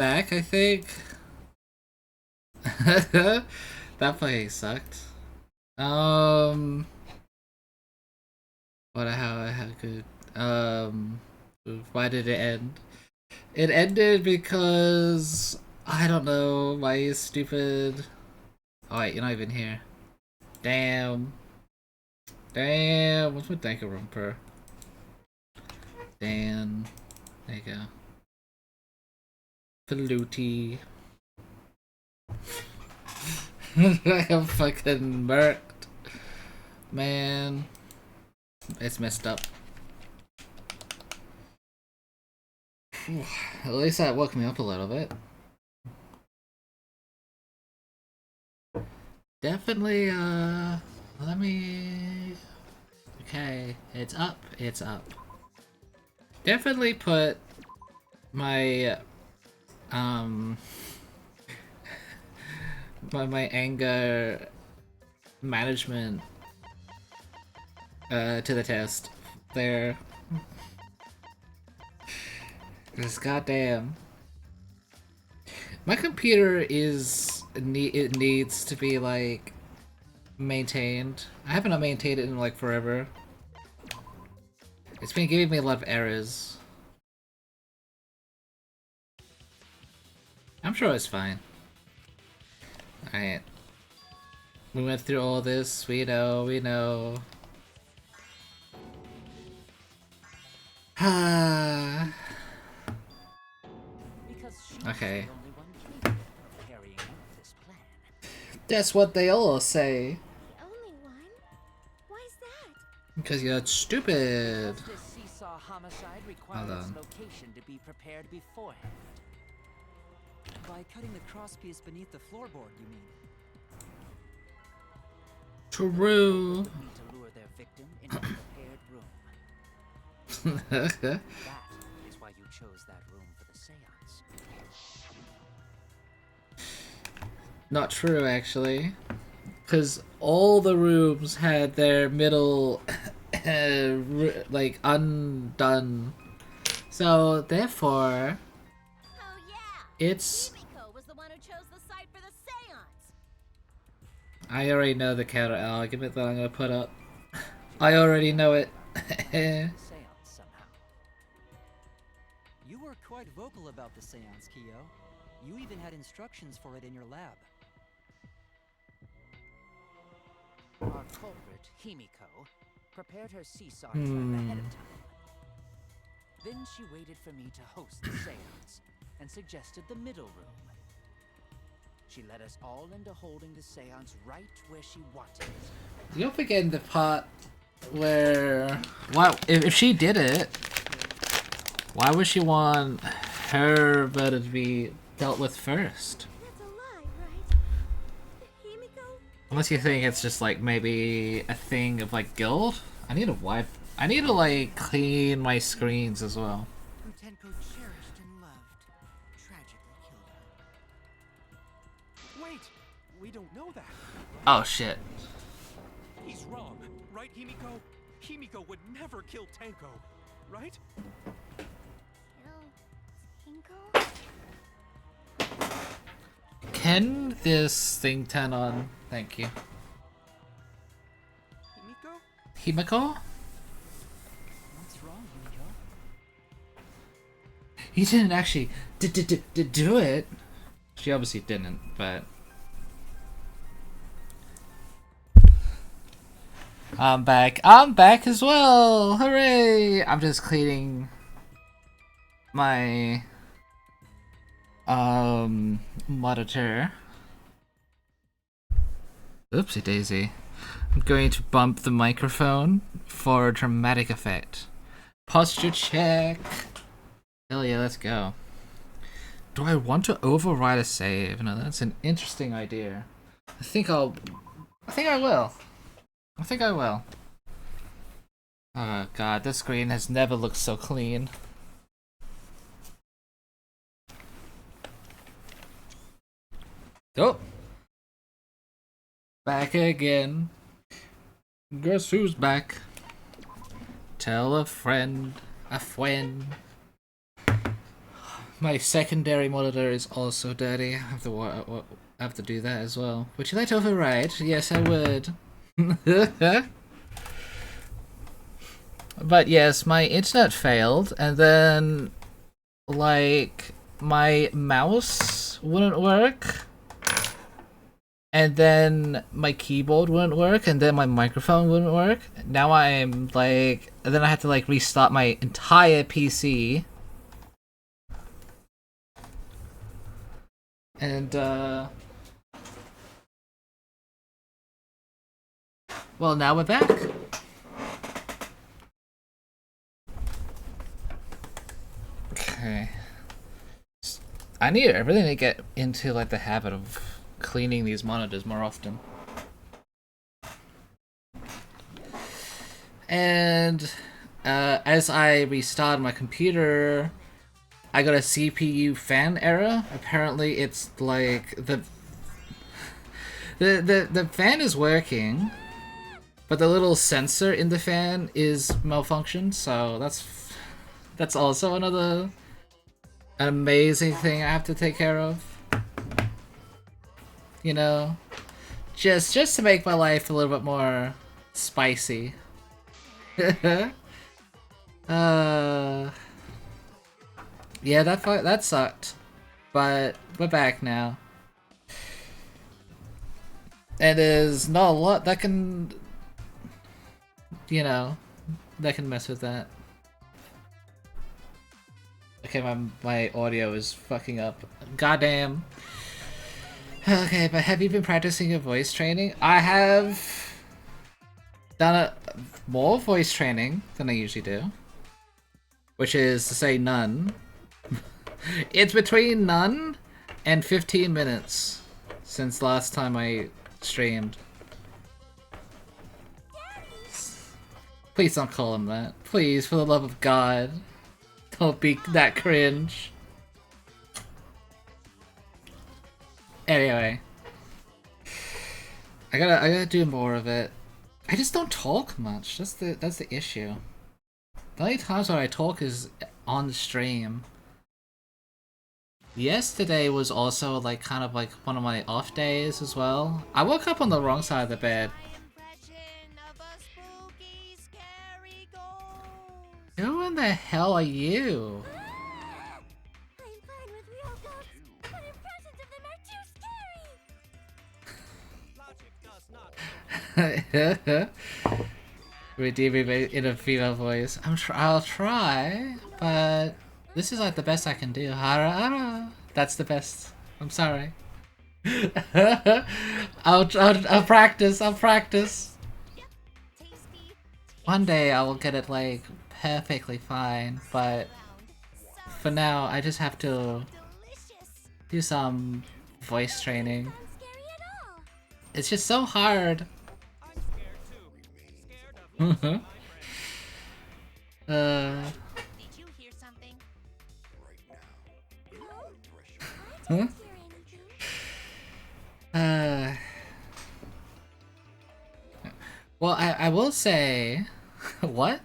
back, I think. That play sucked. Um, how good? Why did it end? It ended because I don't know. My stupid. Oh wait, you're not even here. Damn. Damn. What's my Danko romper? Damn. There you go. Polluti. I'm fucking murked. Man. It's messed up. At least that woke me up a little bit. Definitely, let me... Okay, it's up, it's up. Definitely put my, my anger management, to the test there. Because goddamn. My computer is... it needs to be, like, maintained. I haven't maintained it in, like, forever. It's been giving me a lot of errors. I'm sure it's fine. Alright. We went through all this, we know, we know. Okay. That's what they all say. The only one? Why is that? Because you're stupid. This seesaw homicide requires location to be prepared beforehand. By cutting the crosspiece beneath the floorboard, you mean? True. To lure their victim into a prepared room. That is why you chose that room for the seance. Not true, actually. Because all the rooms had their middle, like, undone. So, therefore, Oh yeah. it's... Himiko was the one who chose the site for the seance. I already know the counter argument that I'm gonna put up. I already know it. Seance somehow. You were quite vocal about the seance, Kyo. You even had instructions for it in your lab. Our culprit, Himiko, prepared her seesaw trap ahead of time. Then she waited for me to host the seance and suggested the middle room. She led us all into holding the seance right where she wanted it. You're forgetting the part where... Wow, if she did it, why would she want her murder to be dealt with first? That's a lie, right? Himiko? Unless you think it's just like maybe a thing of like guilt. I need a wipe. I need to like clean my screens as well. Who Tenko cherished and loved, tragically killed her. Wait! We don't know that. Oh shit. He's wrong. Right, Himiko? Himiko would never kill Tenko. Right? Kill Tinko? Can this thing turn on? Thank you. Himiko? Himiko? What's wrong, Himiko? He didn't actually do it. She obviously didn't, but... I'm back. I'm back as well! Hooray! I'm just cleaning my monitor. Oopsie daisy. I'm going to bump the microphone for a dramatic effect. Posture check. Hell yeah, let's go. Do I want to override a save? No, that's an interesting idea. I think I will. I think I will. Oh god, this screen has never looked so clean. Oh! Back again. Guess who's back? Tell a friend, a friend. My secondary monitor is also dirty. I have to I have to do that as well. Would you like to override? Yes, I would. But yes, my internet failed, and then like my mouse wouldn't work, and then my keyboard wouldn't work, and then my microphone wouldn't work. Now I'm like, and then I had to like restart my entire PC. And well, now we're back. Okay. I really need to get into like the habit of cleaning these monitors more often. And as I restarted my computer, I got a CPU fan error. Apparently, it's like the fan is working, but the little sensor in the fan is malfunctioned. So that's also another amazing thing I have to take care of. You know, just to make my life a little bit more spicy. Yeah, that sucked, but we're back now. And there's not a lot that can, you know, that can mess with that. Okay, my audio is fucking up. Goddamn. Okay, but have you been practicing your voice training? I have done more voice training than I usually do, which is to say none. It's between none and 15 minutes since last time I streamed. Please don't call him that. Please, for the love of God. Don't be that cringe. Anyway. I gotta do more of it. I just don't talk much. That's the issue. The only times when I talk is on the stream. Yesterday was also like kind of like one of my off days as well. I woke up on the wrong side of the bed. Who in the hell are you? I'm fine with real ghosts, but impressions of them are too scary. Redeeming in a female voice. I'll try, but this is like the best I can do. Hara hara. That's the best. I'm sorry. I'll practice. I'll practice. One day I will get it like perfectly fine, but for now I just have to do some voice training. It's just so hard. Did you hear something? I didn't hear anything. Well, I will say, what?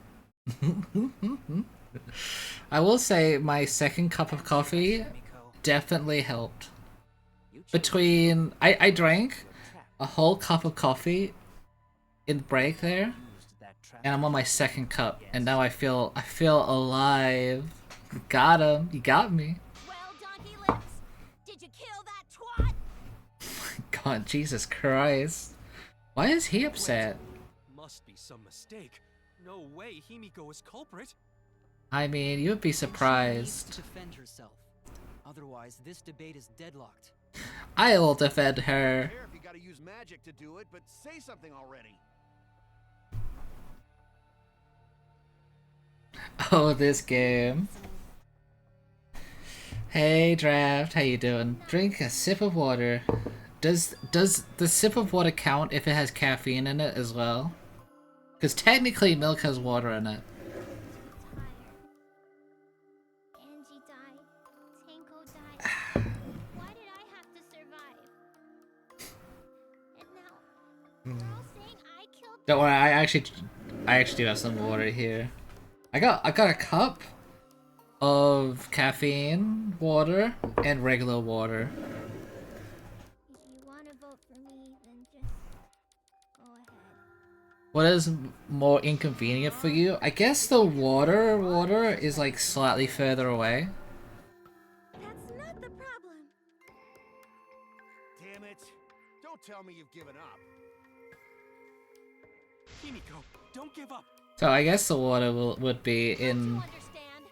I will say my second cup of coffee definitely helped. Between, I drank a whole cup of coffee in break there, and I'm on my second cup, and now I feel alive. Got him. You got me. Well, Donkey Lips, did you kill that twat? God, Jesus Christ. Why is he upset? Must be some mistake. No way Himiko is culprit. I mean, you would be She needs to surprised. defend herself. Otherwise, this debate is deadlocked. I will defend her. Care if you gotta use magic to do it, but say something already. Oh, this game. Hey, Draft, how you doing? Drink a sip of water. Does the sip of water count if it has caffeine in it as well? Because technically milk has water in it. Angie died. Tanko died. Why did I have to survive? And now, they're all saying I killed Don't worry, I actually do have some water here. I got a cup. of caffeine water and regular water. If you want to vote for me, then just go ahead. What is more inconvenient for you? I guess the water is like slightly further away. That's not the problem. Damn it. Don't tell me you've given up. Himiko, don't give up. So I guess the water would be Don't you in. understand?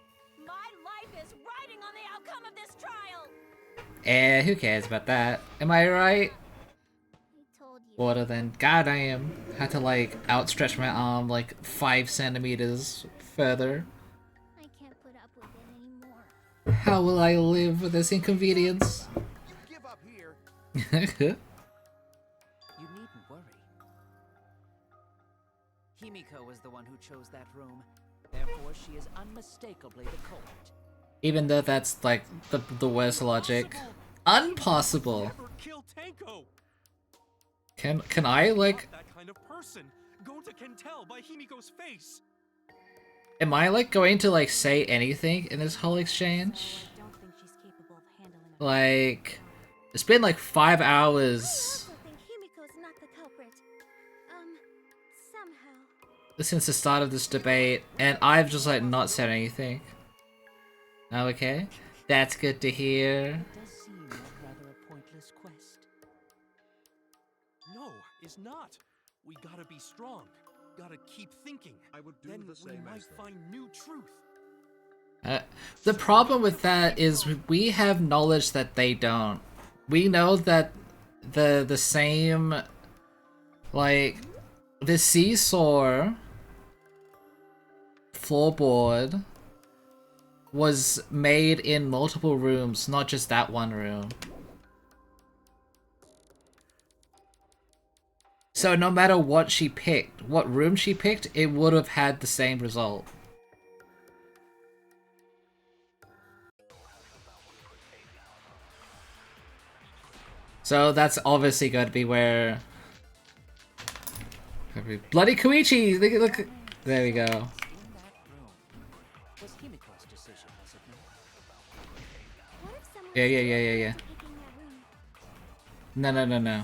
My life is riding on the outcome of this trial. Who cares about that? Am I right? I told you. Water then. Goddamn. Had to like outstretch my arm like 5 centimeters further. I can't put up with it anymore. How will I live with this inconvenience? You give up here. You needn't worry. Himiko was the one who chose that room. Therefore, she is unmistakably the culprit. Even though that's like the worst logic. Impossible. Never kill Tanko. Can I like Not that kind of person. Gonta can tell by Himiko's face. am I like going to like say anything in this whole exchange? I don't think she's capable of handling it. Like it's been like 5 I hours also think Himiko's not the culprit. Somehow. since the start of this debate and I've just like not said anything. Okay. That's good to hear. It does seem like rather a pointless quest. No, it's not. We gotta be strong. Gotta keep thinking. I would do Then the we same might as them. find new truth. The problem with that is we have knowledge that they don't. We know that the same like the seesaw floorboard was made in multiple rooms, not just that one room. So no matter what she picked, what room she picked, it would have had the same result. So that's obviously going to be where... Bloody Koichi! Look, there we go. In that room was Himiko's decision, was it not? What if someone Yeah. picking that room? No. 3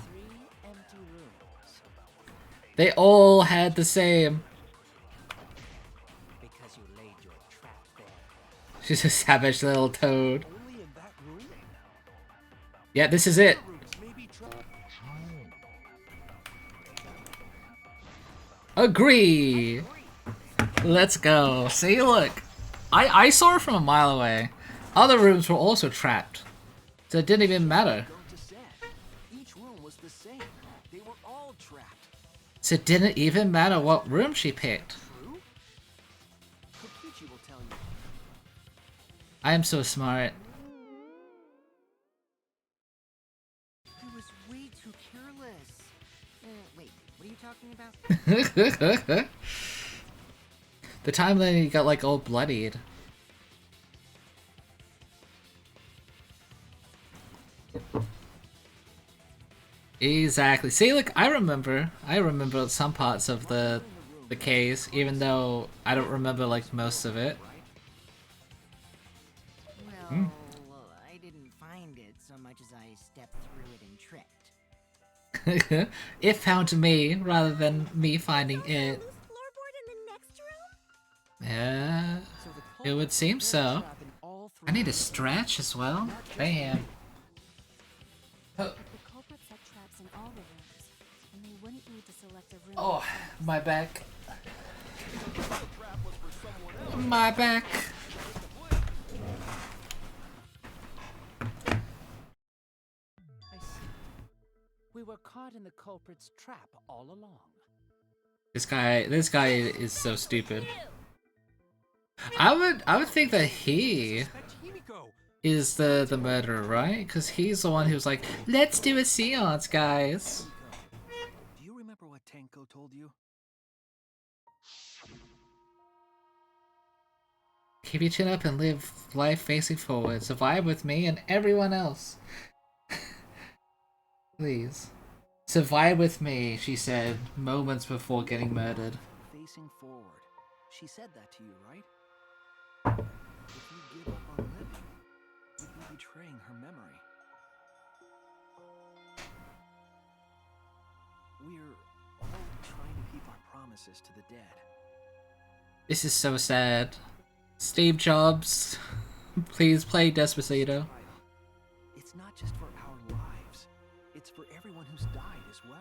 empty rooms. They all had the same. Because you laid your trap there. She's a savage little toad. Only in that room? Yeah, this is it. Rooms may be trapped. Agree. Let's go. See, look. I saw it from a mile away. Other rooms were also trapped. So it didn't even matter. Gonta said. Each room was the same. They were all trapped. So it didn't even matter what room she picked. True? Kokichi will tell you. I am so smart. I was way too careless. Wait, what are you talking about? The time then he got like all bloodied. Exactly. See, look, I remember some parts of the case, even though I don't remember like most of it. Well, I didn't find it so much as I stepped through it and tripped. It found me rather than me finding it. Loose floorboard in the next room? Yeah, So the it would seem so. trap in all 3 I need to stretch as well. Bam. The culprit set traps in all the rooms, and they wouldn't need to select a room. Oh, my back. My back. I see. We were caught in the culprit's trap all along. This guy is so stupid. I would think that he Suspect Himiko. is the murderer, right? Because he's the one who's like, let's do a seance, guys. Do you remember what Tanko told you? Keep your chin up and live life facing forward. Survive with me and everyone else. Please. Survive with me, she said, moments before getting murdered. Facing forward. She said that to you, right? If you give up on living, you'd be betraying her memory. We're all trying to keep our promises to the dead. This is so sad. Steve Jobs, please play Despacito. It's not just for our lives. It's for everyone who's died as well.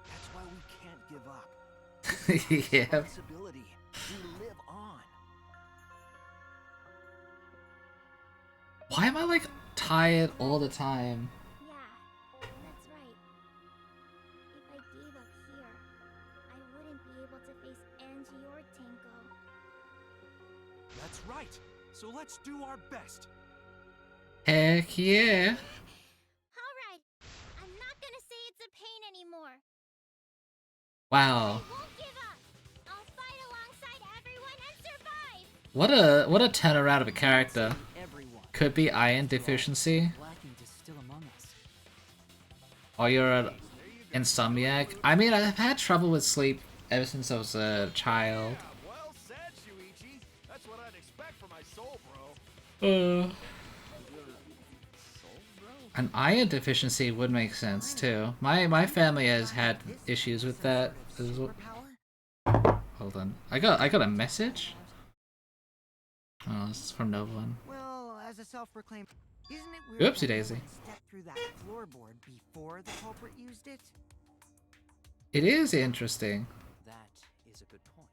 That's why we can't give up. This is our Yeah. responsibility. We live on. Why am I like tired all the time? Yeah, that's right. If I gave up here, I wouldn't be able to face Angie or Tenko. That's right. So let's do our best. Heck yeah. Alright, I'm not gonna say it's a pain anymore. Wow. I won't give up. I'll fight alongside everyone and survive. What a turnaround of a character. Everyone. Could be iron deficiency. Blacking is still among us. Or you're an insomniac. I mean, I've had trouble with sleep ever since I was a child. Well said, Shuichi. That's what I'd expect for my soul, bro. An iron deficiency would make sense too. My family has had issues with that as well. Hold on. I got a message? Oh, this is from no one. Well, as a self-proclaimed, isn't it weird Oopsie that daisy. no one stepped through that floorboard before the culprit used it? It is interesting. That is a good point.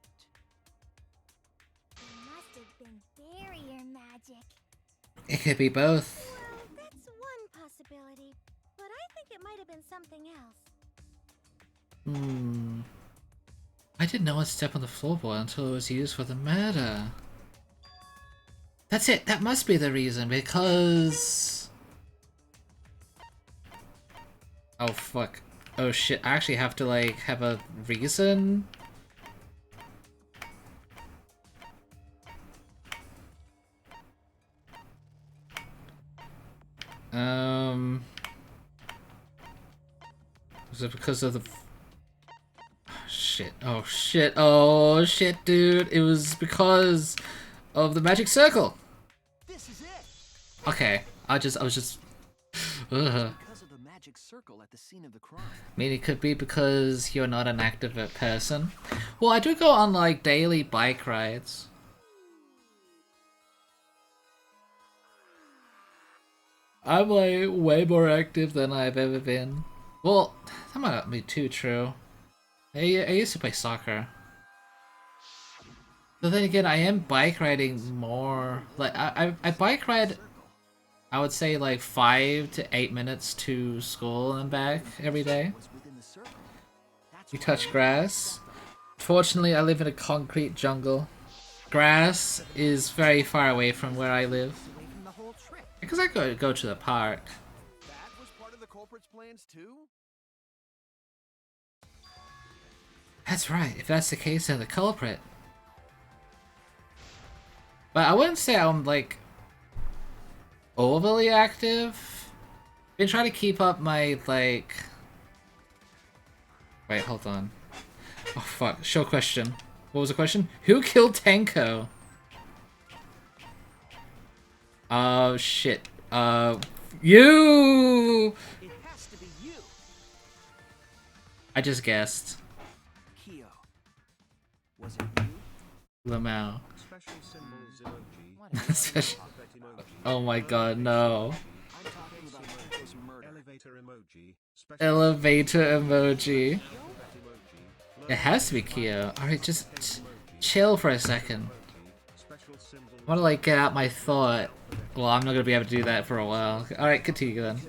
It must have been barrier magic. It could be both. Well, that's one possibility, but I think it might have been something else. I didn't know one step on the floorboard until it was used for the murder. That's it. That must be the reason, because... Oh, fuck. Oh, shit. I actually have to, like, have a reason? Was it because of the... Shit. Oh, shit. Oh, shit, dude. It was because of the magic circle. This is it. Okay. I was just... Ugh. Because of the magic circle at the scene of the crime. I mean, it could be because you're not an active person. Well, I do go on, like, daily bike rides. I'm, like, way more active than I've ever been. Well, that might not be too true. I used to play soccer. But then again, I am bike riding more. Like, I bike ride, I would say, like, 5 to 8 minutes to school and back every day. Was within the circle. That's You why touch we grass. Fortunately, I live in a concrete jungle. Grass is very far away from where I live. away from the whole trip. Because I go to the park. That was part of the culprit's plans too? That's right, if that's the case, then the culprit. But I wouldn't say I'm, like, overly active. Been trying to keep up my, like... Wait, hold on. Oh, fuck. Show question. What was the question? Who killed Tenko? Oh, shit. You! It has to be you, I just guessed. Kyo. Was it you? Lamau. Special symbols emoji. Special- Puppet emoji. Oh my god, no. I'm talking about Tenko's murder. Elevator emoji. Special Elevator emoji. emoji. It has to be Kyo. Alright, just chill for a second. Special symbol. I want to, like, get out my thought. Well, I'm not going to be able to do that for a while. Alright, continue then.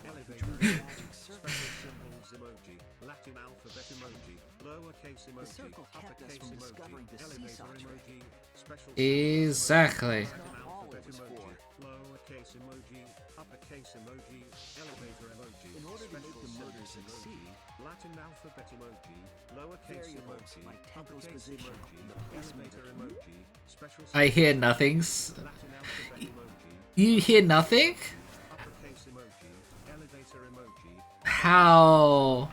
Elevator special symbols emoji. Latin alphabet emoji. Lowercase The emoji. circle kept us Uppercase from emoji. discovering the Elevator seesaw trick. emoji. Special Exactly. Latin all it alphabet was emoji. for. Lowercase emoji. Uppercase emoji. Elevator emoji. In order to make Special the murder symbols succeed, emoji. Latin alphabet emoji. Lowercase variables emoji. like Tenko's Uppercase position emoji. in the basement Elevator emoji. Special I hear symbols nothings. Latin alphabet emoji. You hear nothing? Uppercase emoji. Elevator emoji. How?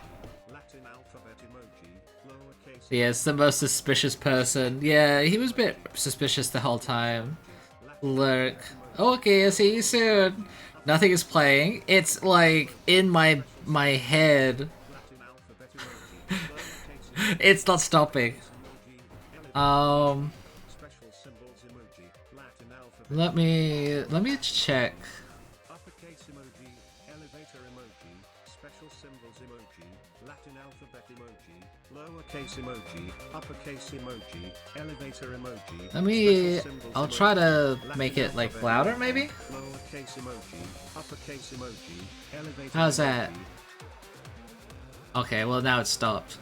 Latin alphabet emoji. Lowercase Yeah, it's the most suspicious person. Yeah, he was a bit suspicious the whole time. Lurk. Okay, I'll see you soon. Nothing is playing. It's like in my head. It's not stopping. Let me check. Uppercase emoji, elevator emoji, special symbols emoji, Latin alphabet emoji, lowercase emoji, uppercase emoji, elevator emoji. Let me. special symbols I'll emoji, try to Latin make it like alphabet louder, emoji, maybe. Lowercase emoji, uppercase emoji, elevator How's that? emoji. Okay, well now it's stopped.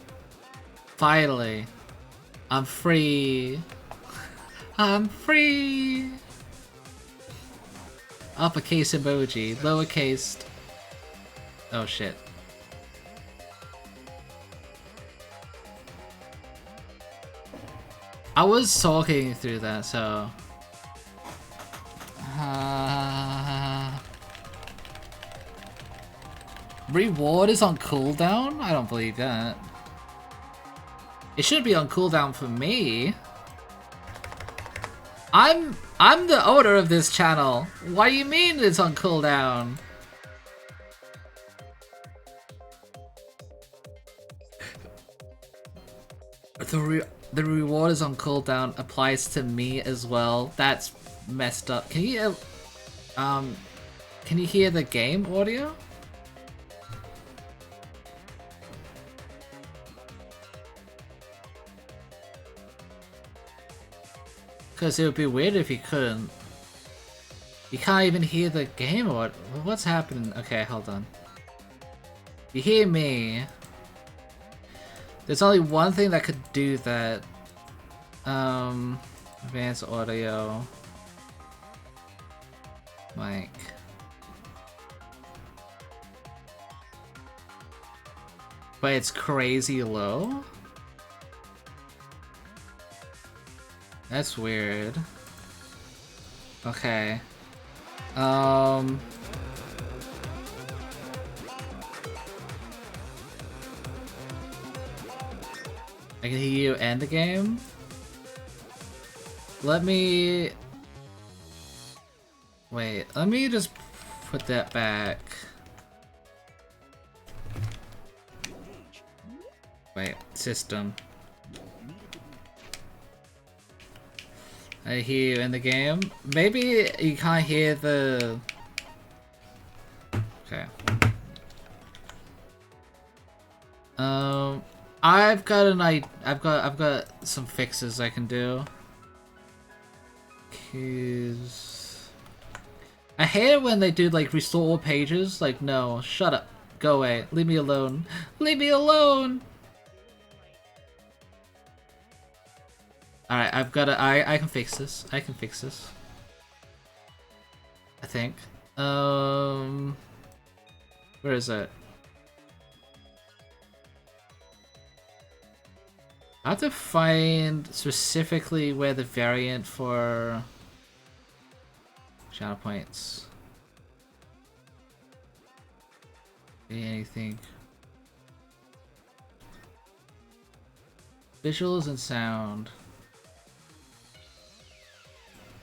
Finally, I'm free. I'm free. Uppercase emoji, lowercase. Oh shit. I was talking through that, so. Reward is on cooldown? I don't believe that. It should be on cooldown for me. I'm the owner of this channel. What do you mean it's on cooldown? The reward is on cooldown applies to me as well. That's messed up. Can you hear the game audio? Because it would be weird if you couldn't. You can't even hear the game or what's happening? Okay, hold on. You hear me. There's only one thing that could do that. Advanced audio. Mic. But it's crazy low? That's weird. Okay. I can hear you end the game. Let me... Wait, let me just put that back. Wait, system. I hear you in the game. Maybe you can't hear the... Okay. I've got some fixes I can do. 'Cause I hate it when they do like restore all pages. Like, no, shut up, go away, leave me alone, leave me alone. All right, I can fix this. I can fix this. I think. Where is it? I have to find specifically where the variant for shadow points. Anything. Visuals and sound.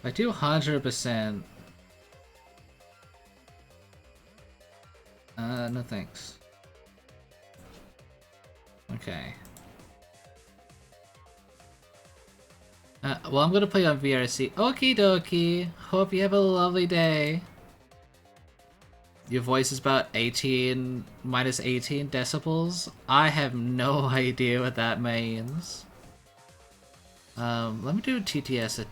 I do 100%. No thanks. Okay. Well, I'm gonna play on VRC. Okie dokie. Hope you have a lovely day. Your voice is about 18 minus 18 decibels. I have no idea what that means. Let me do TTS.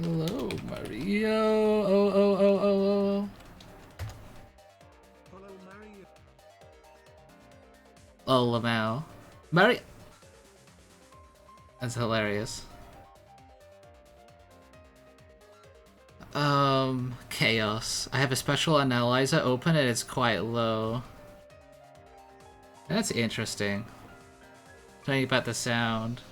Hello, Mario. Oh. Hello, Mario. Oh, Lamau. Mario. That's hilarious. Chaos. I have a special analyzer open and it's quite low. That's interesting. Talking about the sound.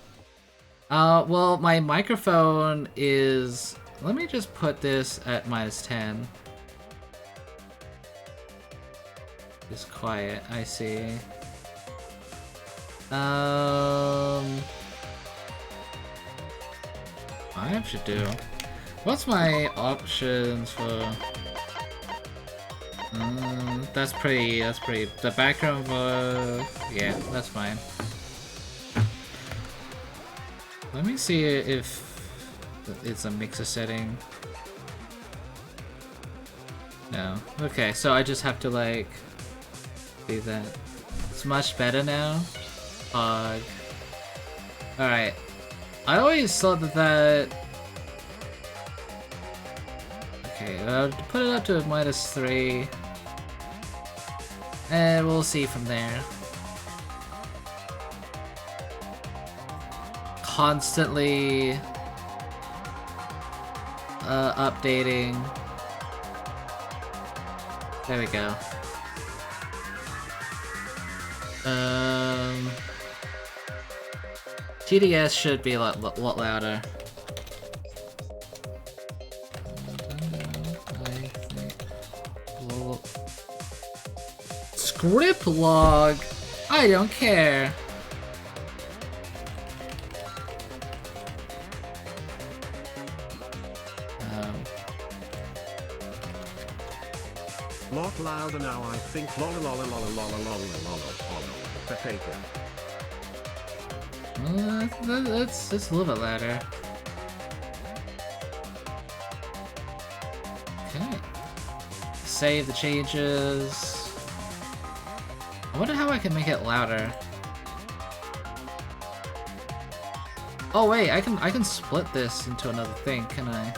Well, my microphone is... Let me just put this at -10. It's quiet, I see. I have to do. What's my options for? That's pretty. The background voice. Yeah, that's fine. Let me see if it's a mixer setting. No. Okay, so I just have to like do that. It's much better now. Alright. I always thought that. Okay, put it up to -3. And we'll see from there. Constantly updating. There we go. TDS should be a lot louder. Script log? I don't care. Lot louder now, I think. Pepeka. That's a little bit louder. Okay. Save the changes. I wonder how I can make it louder. Oh wait, I can split this into another thing, can I?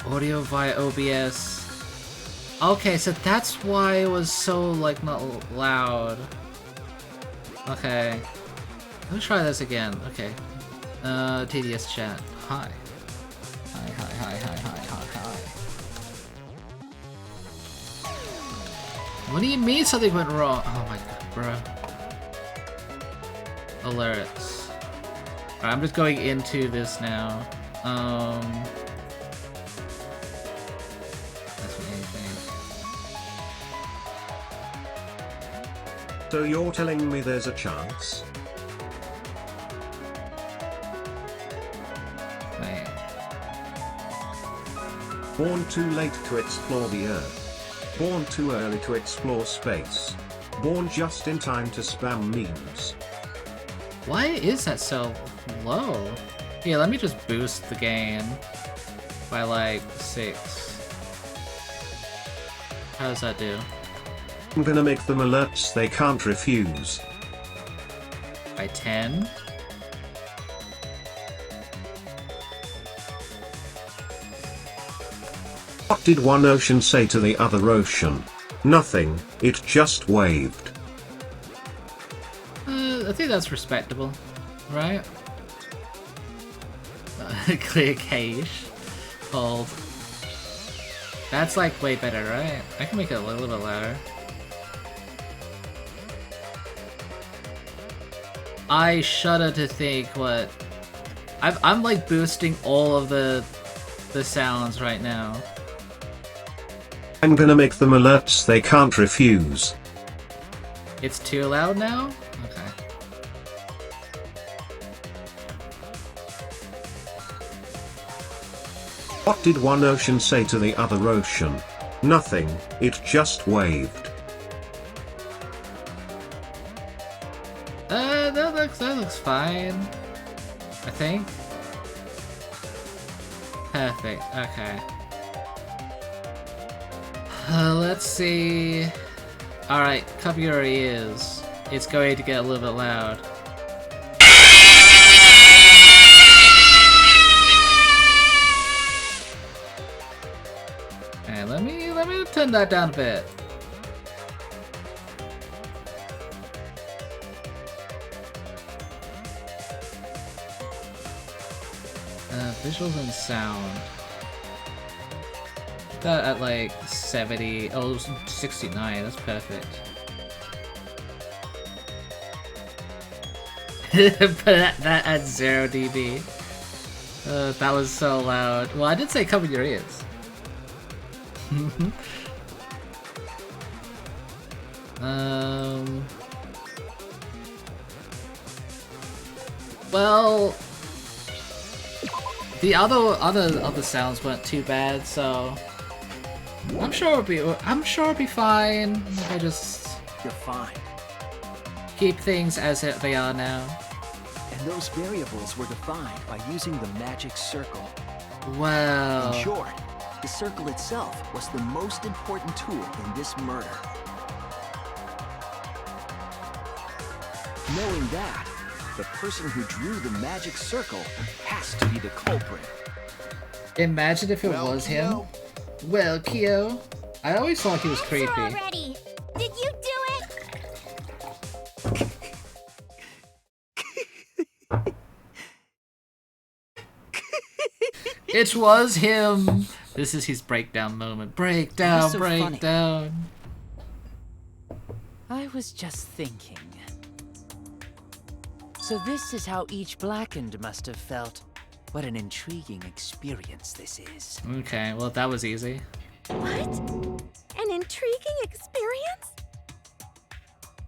Audio via OBS. Okay, so that's why it was so like not loud. Okay. Let me try this again. Okay. TDS chat. Hi. Hi. What do you mean something went wrong? Oh my god, bro. Alerts. Alright, I'm just going into this now. That's what anything. So you're telling me there's a chance? Man. Born too late to explore the Earth. Born too early to explore space. Born just in time to spam memes. Why is that so low? Here, let me just boost the gain by like 6. How does that do? I'm gonna make them alerts they can't refuse. By 10? What did one ocean say to the other ocean? Nothing, it just waved. I think that's respectable, right? Clear cache. Hold. That's like way better, right? I can make it a little bit louder. I shudder to think what... I'm like boosting all of the sounds right now. I'm gonna make them alerts they can't refuse. It's too loud now? Okay. What did one ocean say to the other ocean? Nothing, it just waved. That looks fine. I think. Perfect, okay. Let's see. Alright, cover your ears. It's going to get a little bit loud. And let me turn that down a bit. Visuals and sound. Put that at like 70, 69, that's perfect. Put that at 0 dB. That was so loud. Well, I did say cover your ears. Well, the other sounds weren't too bad, so I'm sure it'll be fine if I just You're fine. keep things as they are now. And those variables were defined by using the magic circle. Well, In short, the circle itself was the most important tool in this murder. Knowing that, the person who drew the magic circle has to be the culprit. imagine if it was him. Well, Kyo, I always thought he was Answer creepy. already. Did you do it? It was him. This is his breakdown moment. Breakdown, That's so funny. breakdown. I was just thinking. So this is how each blackened must have felt. What an intriguing experience this is. Okay, well that was easy. What? An intriguing experience?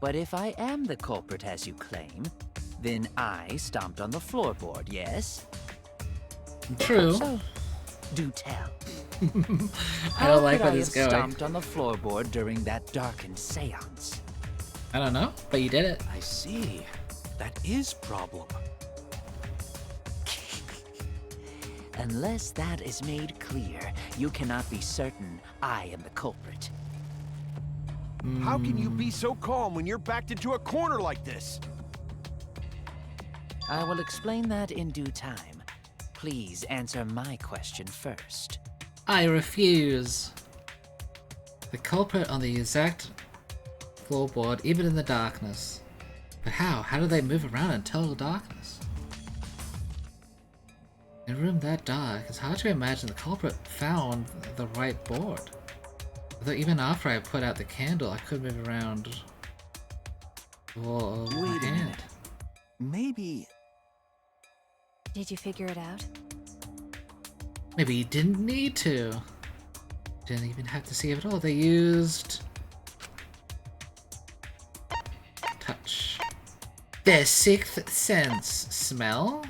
But if I am the culprit as you claim, then I stomped on the floorboard, yes? True. So, do tell. I don't like where How could I this is have going. stomped on the floorboard during that darkened seance? I don't know, but you did it. I see. That is problem. Unless that is made clear, you cannot be certain I am the culprit. How can you be so calm when you're backed into a corner like this? I will explain that in due time. Please answer my question first. I refuse. The culprit on the exact floorboard, even in the darkness. But how? How do they move around in total darkness? In a room that dark, it's hard to imagine the culprit found the right board. Although even after I put out the candle, I could move around. Whoa, Wait a minute. Maybe Did you figure it out? Maybe you didn't need to. Didn't even have to see it at all. They used touch. Their sixth sense. Smell?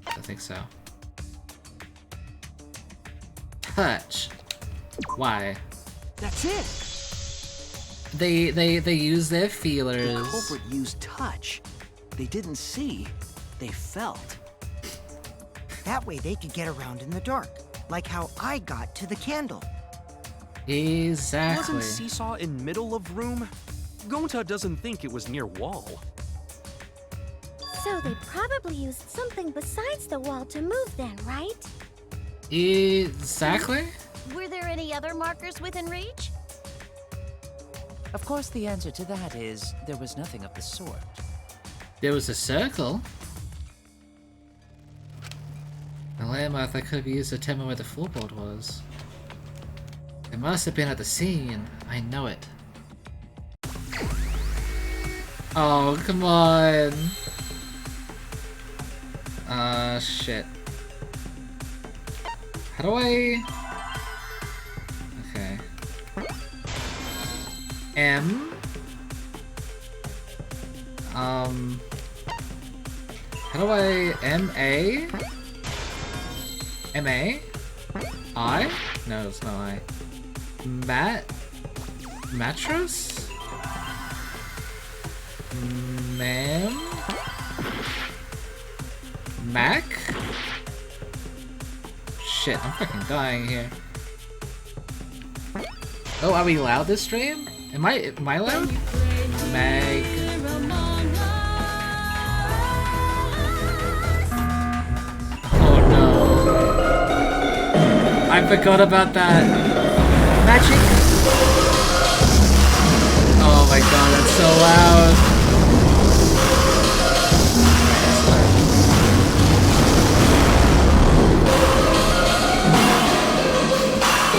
I think so. Touch. Why? that's it. They use their The feelers. culprit used touch. They didn't see, they felt. That way they could get around in the dark, like how I got to the candle. Exactly. Wasn't Seesaw in middle of room? Gonta doesn't think it was near wall. So they probably used something besides the wall to move then, right? Exactly. Were there any other markers within reach? Of course, the answer to that is there was nothing of the sort. There was a circle. The landmark that could have used to determine where the floorboard was. It must have been at the scene. I know it. Oh, come on. Shit. How do I... Okay. M? How do I... M-A? M-A? I? No, it's not I. Mattress? Ma'am? Mac? Shit, I'm fucking dying here. Oh, are we loud this stream? Am I loud? Mag. Oh no. I forgot about that. Magic. Oh my god, that's so loud.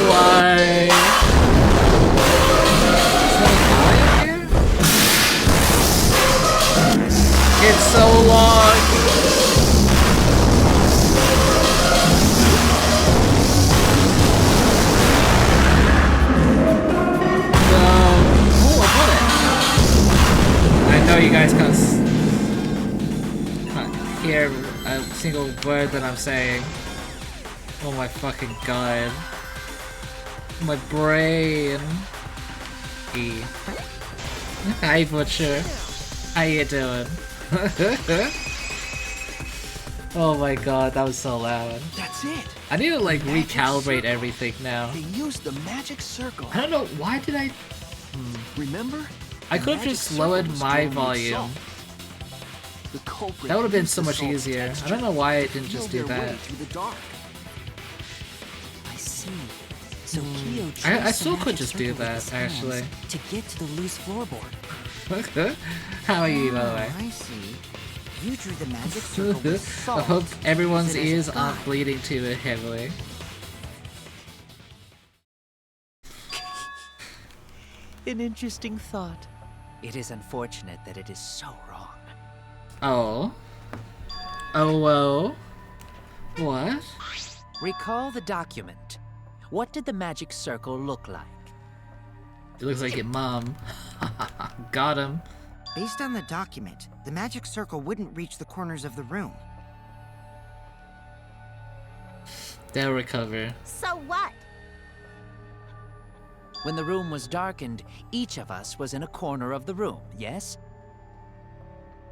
Why? Is that a guy up here? It's so long. No. single word that I'm saying. Oh my fucking god. My brain. E. Hi, Butcher. How you doing? Oh my god, that was so loud. That's it. I need to like Magic recalibrate circle. everything now. They used the magic circle. I don't know, why did I... Remember? I The could have magic just circle lowered was my filled with volume. salt. The culprit That would have been used so the much salt easier. I texture don't know why I to didn't feel just do their way that. through the dark. I see. So Kyo I traced the still could magic just do circle with that, his hands actually. to get to the loose floorboard. How are you, by the Oh, way? I see. You drew the magic circle with I salt. hope everyone's Use it as a ears aren't guide. bleeding too heavily. An interesting thought. It is unfortunate that it is so wrong. Oh. Oh, whoa. What? Recall the document. What did the magic circle look like? It looks like your mom. Got him. Based on the document, the magic circle wouldn't reach the corners of the room. They'll recover. So what? When the room was darkened, each of us was in a corner of the room, yes?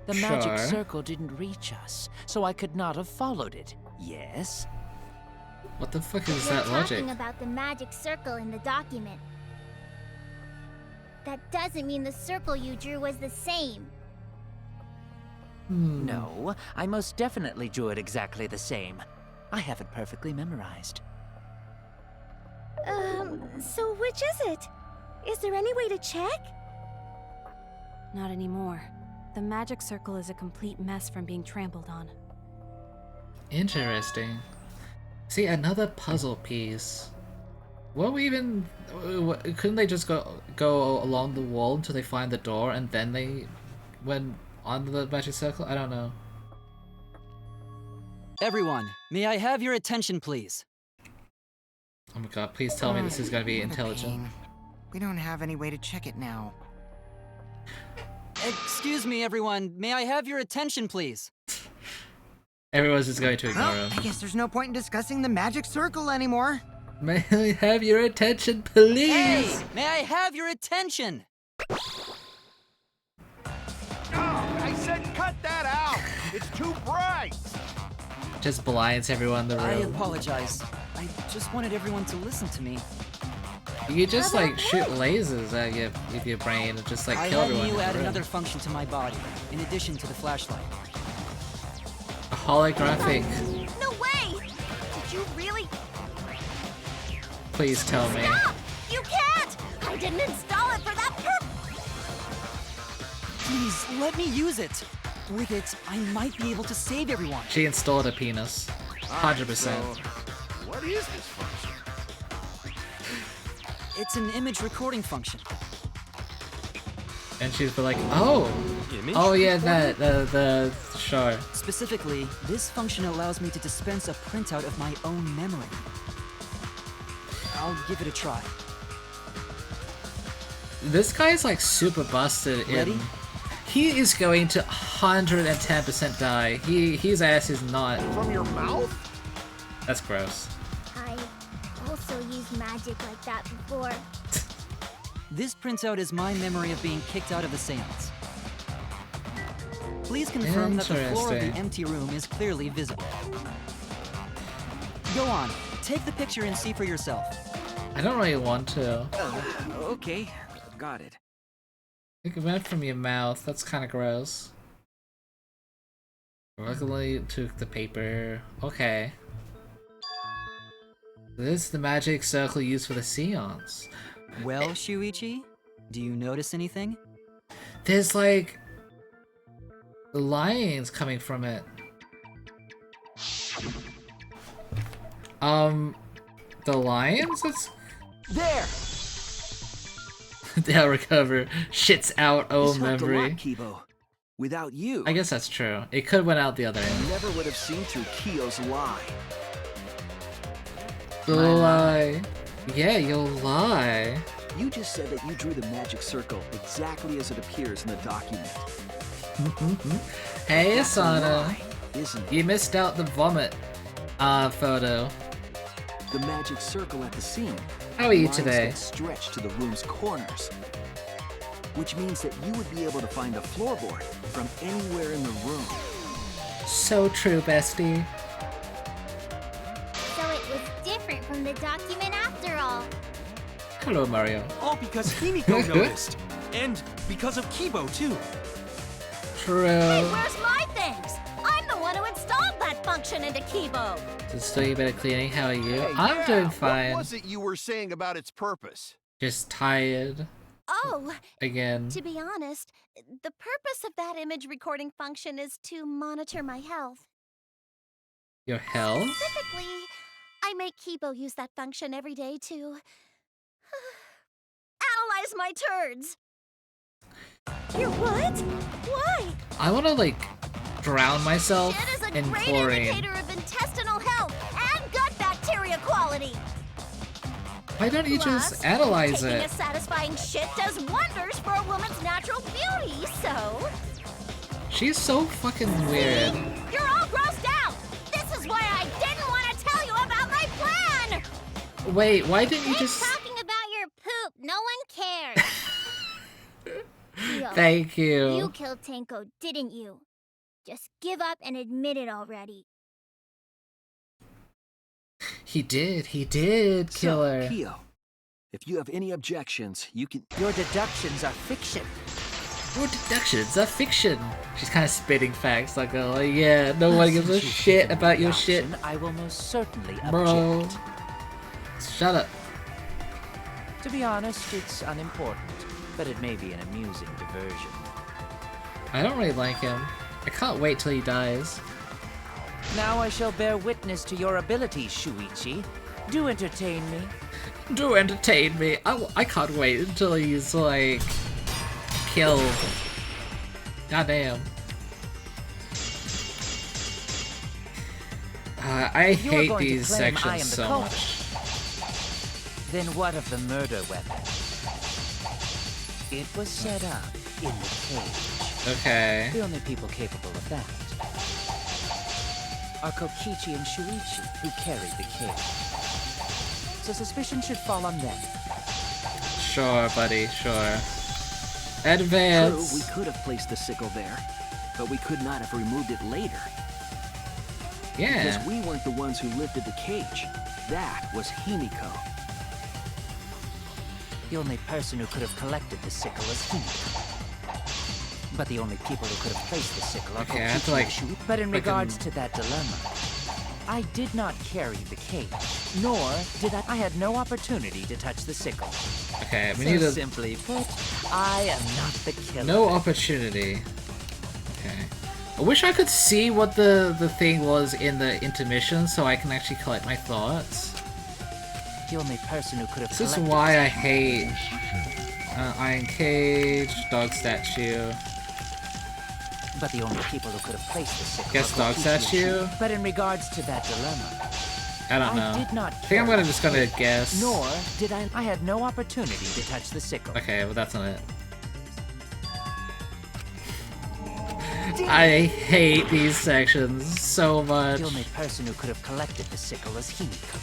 The magic Sure. circle didn't reach us, so I could not have followed it, yes? What the fuck is We're that logic? talking about the magic circle in the document. That doesn't mean the circle you drew was the same. No, I most definitely drew it exactly the same. I have it perfectly memorized. So which is it? Is there any way to check? Not anymore. The magic circle is a complete mess from being trampled on. Interesting. See, another puzzle piece. What we even... Couldn't they just go along the wall until they find the door and then they went onto the magic circle? I don't know. Everyone, may I have your attention, please? Oh my god, please tell me this is gonna be What a intelligent. pain. We don't have any way to check it now. Excuse me, everyone. May I have your attention, please? Everyone's just going to ignore Well, him. I guess there's no point in discussing the magic circle anymore. May I have your attention, please? Hey! May I have your attention? I said cut that out! It's too bright! Just blinds everyone in the I room. apologize. I just wanted everyone to listen to me. You could just like shoot lasers at with your brain and just like I kill had everyone in you the add room. another function to my body, in addition to the flashlight. A holographic. No way! Did you really? Please tell me. Stop! You can't! I didn't install it for that purpose! Please, let me use it. With it, I might be able to save everyone. She installed a penis. 100%. So, what is this function? It's an image recording function. And she'd be like, oh! Image Oh yeah, the sure. Specifically, this function allows me to dispense a printout of my own memory. I'll give it a try. This guy's like super busted Ready? in... He is going to 110% die. His ass is not. From your mouth? That's gross. I also used magic like that before. This printout is my memory of being kicked out of the seance. Please confirm that the floor of the Interesting. empty room is clearly visible. Go on, take the picture and see for yourself. I don't really want to. Okay, got it. It went from your mouth. That's kind of gross. Luckily, took the paper. Okay. This is the magic circle used for the seance. Well, Shuichi, do you notice anything? There's like lines coming from it. The lions? That's There! they'll recover. Shit's out. Oh, This helped a lot, memory. Kibo. Without you, I guess that's true. It could went out the other I end. never would have seen through Kyo's lie. Lie. Yeah, you'll lie. You just said that you drew the magic circle exactly as it appears in the document. Hey, That's a Asana. lie. isn't it? You missed out the vomit photo. The magic circle at the seam. How are you lines today? that stretch to the room's corners. Which means that you would be able to find a floorboard from anywhere in the room. So true, bestie. So it was different from the document after all. Hello, Mario. All because Himiko noticed. And because of Kibo, too. True. Hey, where's my things? I'm the one who installed that function into Kibo. Just doing a bit of cleaning. How are you? Hey, I'm yeah, doing fine. What was it you were saying about its purpose? Just tired. Oh, Again. to be honest, the purpose of that image recording function is to monitor my health. Your health? Specifically, I make Kibo use that function every day to analyze my turds. You're what? Why? I want to like drown myself It is a in great chlorine. indicator of intestinal health and gut bacteria quality. Why don't you Plus, just analyze taking it? a satisfying shit does wonders for a woman's natural beauty, so... She's so fucking weird. You're all grossed out! This is why I didn't want to tell you about my plan! Wait, why didn't you Quit just... talking about your poop. No one cares. Leo, Thank you. you killed Tenko, didn't you? Just give up and admit it already. He did kill her. So, Kyo, if you have any objections, you can... Your deductions are fiction. Your deductions are fiction. She's kind of spitting facts like, oh yeah, no one gives a Since you shit think about your adoption, shit. I will most certainly Bro. object. Shut up. To be honest, it's unimportant, but it may be an amusing diversion. I don't really like him. I can't wait till he dies. Now I shall bear witness to your abilities, Shuichi. Do entertain me. Do entertain me. I can't wait until he's like killed. Goddamn. I If you are hate going to these claim I am sections the so culprit, much. Then what of the murder weapon? It was set up in the cage. Okay. The only people capable of that are Kokichi and Shuichi, who carried the cage. So suspicion should fall on them. Sure, buddy, sure. True, Advance. we could have placed the sickle there, but we could not have removed it later. Yeah. Because we weren't the ones who lifted the cage. That was Himiko. The only person who could have collected the sickle is Himiko. But the only people who could have placed the sickle are Okay, I have to, Kokichi like, and Shuichi. But in freaking- regards to that dilemma, I did not carry the cage, nor did I had no opportunity to touch the sickle. Okay, we So need to... simply put, I am not the killer. No opportunity. Okay. I wish I could see what the thing was in the intermission so I can actually collect my thoughts. The only person who could have This is collected why the I hate Iron Cage, Dog Statue. But the only people who could have placed the sickle Guess are Dog Kokichi and Statue? Shuichi. But in regards to that dilemma, I don't know. I did not I think I'm carry just gonna the guess. cage, nor did I had no opportunity to touch the sickle. Okay, well that's not it. I hate these sections so much. The only person who could have collected the sickle is Himiko.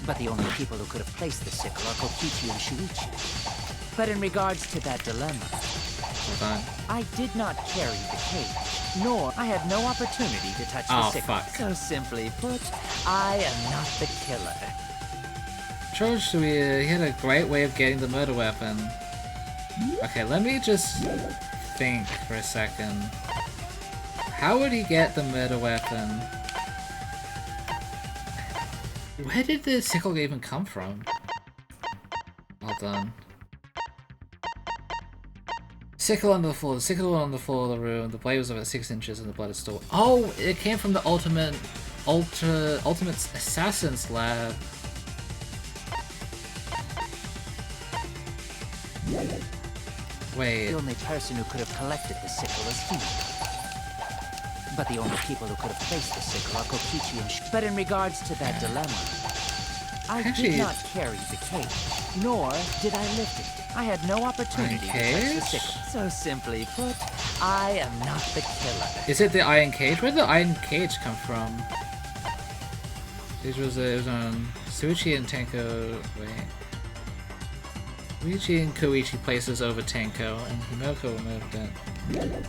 But the only people who could have placed the sickle are Kokichi and Shuichi. But in regards to that dilemma, Hold on. I did not carry the cage, nor I had no opportunity to touch the Oh, sickle. fuck. So simply put, I am not the killer. George, he had a great way of getting the murder weapon. Okay, let me just think for a second. How would he get the murder weapon? Where did the sickle even come from? Well done. Sickle on the floor. The sickle on the floor of the room. The blade was about 6 inches and the blood is still... Oh! It came from the ultimate assassin's lab. Wait. The only person who could have collected the sickle is Himiko. But the only people who could have placed the sickle are Kokichi and Shuichi. But in regards to that dilemma, I Actually- did not carry the cage, nor did I lift it. I had no opportunity to touch the Cage? sickle. So simply put, I am not the killer. Is it the iron cage? Where did the iron cage come from? It was on Suichi and Tenko. Wait. Suichi and Koichi places over Tenko, and Himiko removed it.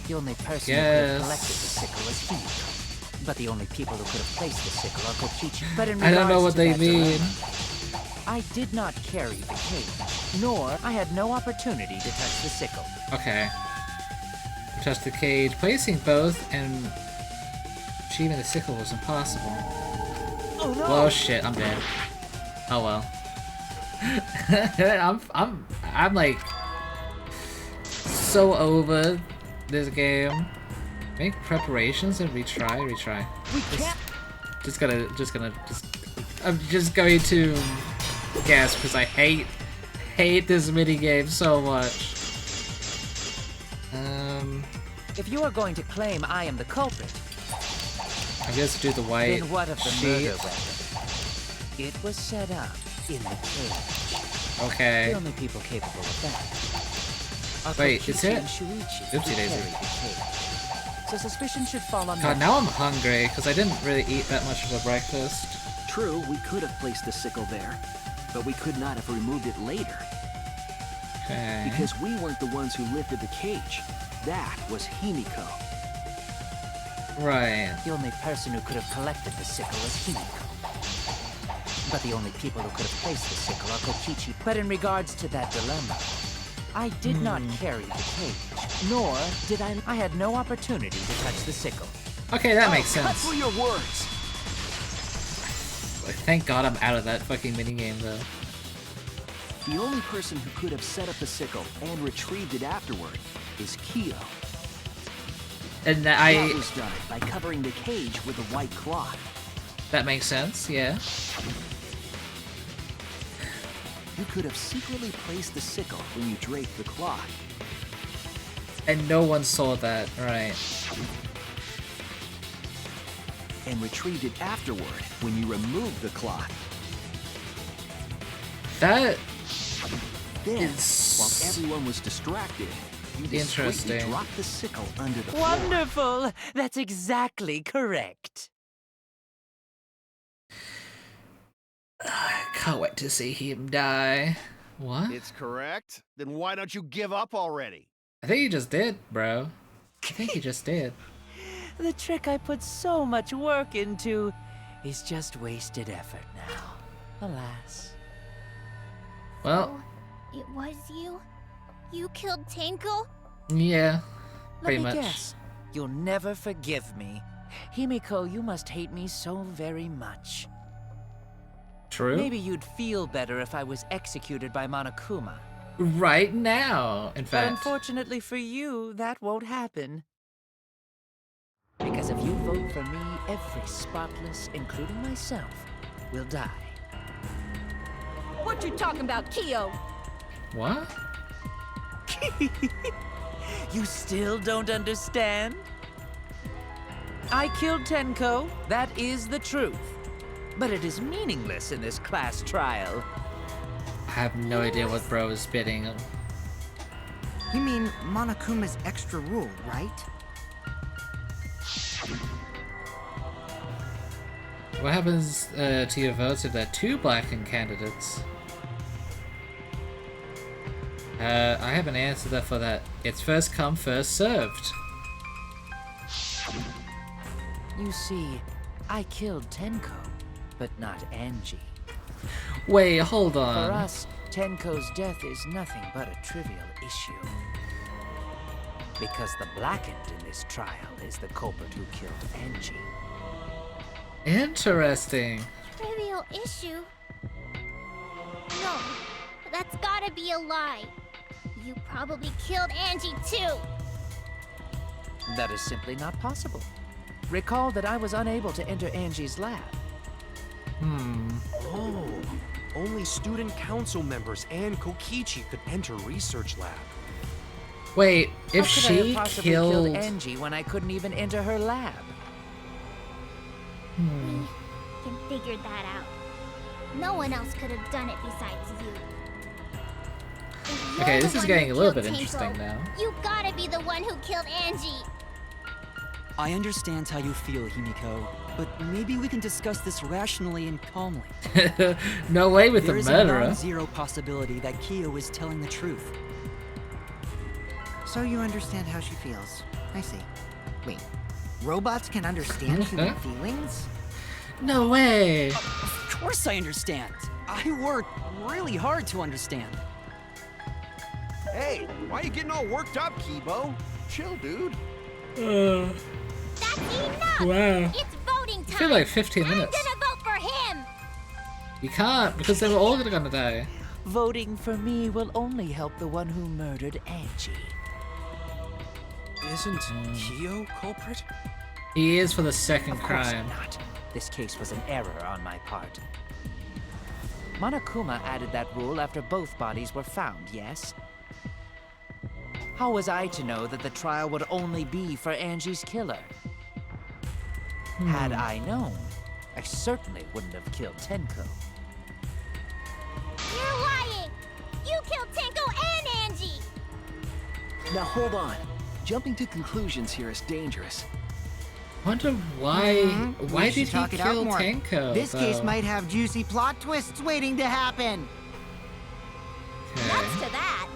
The only person who could have collected the sickle was Himiko. But the only people who could have placed the sickle are Kokichi. But in I don't know regards what to they that mean. dilemma, I did not carry the cage, nor I had no opportunity to touch the sickle. Okay. You touched the cage, placing both, and achieving the sickle was impossible. Oh no! Well, shit, I'm dead. Oh well. I'm like so over this game. Make preparations and retry. We can't. I'm just going to guess because I hate this minigame so much. If you are going to claim I am the culprit, I guess do the white then what of the sheet. murder weapon? It was set up in the cage. Okay. The only people capable of that are Wait, Kokichi is it? and Shuichi, who Oopsie daisy. carried the cage. So suspicion should fall on God, them. now I'm hungry because I didn't really eat that much of a breakfast. True, we could have placed the sickle there, but we could not have removed it later. Okay. Because we weren't the ones who lifted the cage. That was Himiko. Right. The only person who could have collected the sickle was Himiko. But the only people who could have placed the sickle are Kokichi. But in regards to that dilemma, I did not carry the cage, nor did I had no opportunity to touch the sickle. Okay, that makes Cut sense. through your words. Thank God I'm out of that fucking minigame though. The only person who could have set up the sickle and retrieved it afterward is Kyo. And That was done by covering the cage with a white cloth. that makes sense, yeah. You could have secretly placed the sickle when you draped the cloth. And no one saw that, right. And retrieved it afterward when you removed the cloth. That Then, is while everyone was distracted, you discreetly interesting. dropped the sickle under the floor. Wonderful! That's exactly correct. I can't wait to see him die. What? It's correct. Then why don't you give up already? I think he just did, bro. I think he just did. The trick I put so much work into is just wasted effort now. Alas. Well, It was you? You killed Tenko? yeah. Let Pretty me much. guess. You'll never forgive me. Himiko, you must hate me so very much. True. Maybe you'd feel better if I was executed by Monokuma. Right now, in But fact. unfortunately for you, that won't happen. Because if you vote for me, every spotless, including myself, will die. What you talking about, Kyo? What? You still don't understand? I killed Tenko, that is the truth. But it is meaningless in this class trial. I have no idea what bro is spitting. You mean Monokuma's extra rule, right? What happens to your votes if there are two blackened candidates? I have an answer for that. It's first come, first served. You see, I killed Tenko, but not Angie. Wait, hold For on. us, Tenko's death is nothing but a trivial issue. Because the blackened in this trial is the culprit who killed Angie. Interesting. Trivial issue? No, that's gotta be a lie. You probably killed Angie too. That is simply not possible. Recall that I was unable to enter Angie's lab. Oh, only student council members and Kokichi could enter research lab. Wait, if How could I have she possibly killed... Angie when I couldn't even enter her lab? We can figure that out. No one else could have done it besides you. If Okay, you're this the is one getting who a little killed bit interesting Tanko, now. You gotta be the one who killed Angie. I understand how you feel, Himiko, but maybe we can discuss this rationally and calmly. No way with There the is a murderer. non-zero possibility that Kyo is telling the truth. So you understand how she feels. I see. Wait, robots can understand human feelings? No way. Of course I understand. I worked really hard to understand. Hey, why are you getting all worked up, Kibo? Chill, dude. That's enough! Wow. It's voting time! I feel like 15 minutes. I'm gonna vote for him! You can't, because they were all gonna die. Voting for me will only help the one who murdered Angie. Isn't Kyo culprit? He is for the second Of course crime. not. This case was an error on my part. Monokuma added that rule after both bodies were found, yes? How was I to know that the trial would only be for Angie's killer? Had I known, I certainly wouldn't have killed Tenko. You're lying! You killed Tanko and Angie! Now hold on. Jumping to conclusions here is dangerous. Wonder why? Why We should did he talk it out kill more. Tenko? This case though? might have juicy plot twists waiting to happen. Okay. Next to that,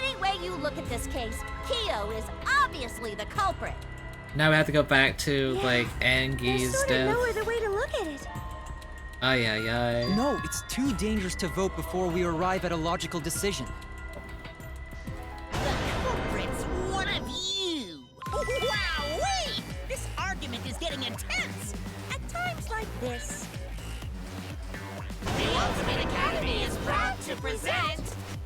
any way you look at this case, Kyo is obviously the culprit. Now we have to go back to like Angie's death. other way to look at it. Ay ay ay. No, it's too dangerous to vote before we arrive at a logical decision. The culprit's one of you. Wow-wee! This argument is getting intense. At times like this, The Ultimate Academy is proud to present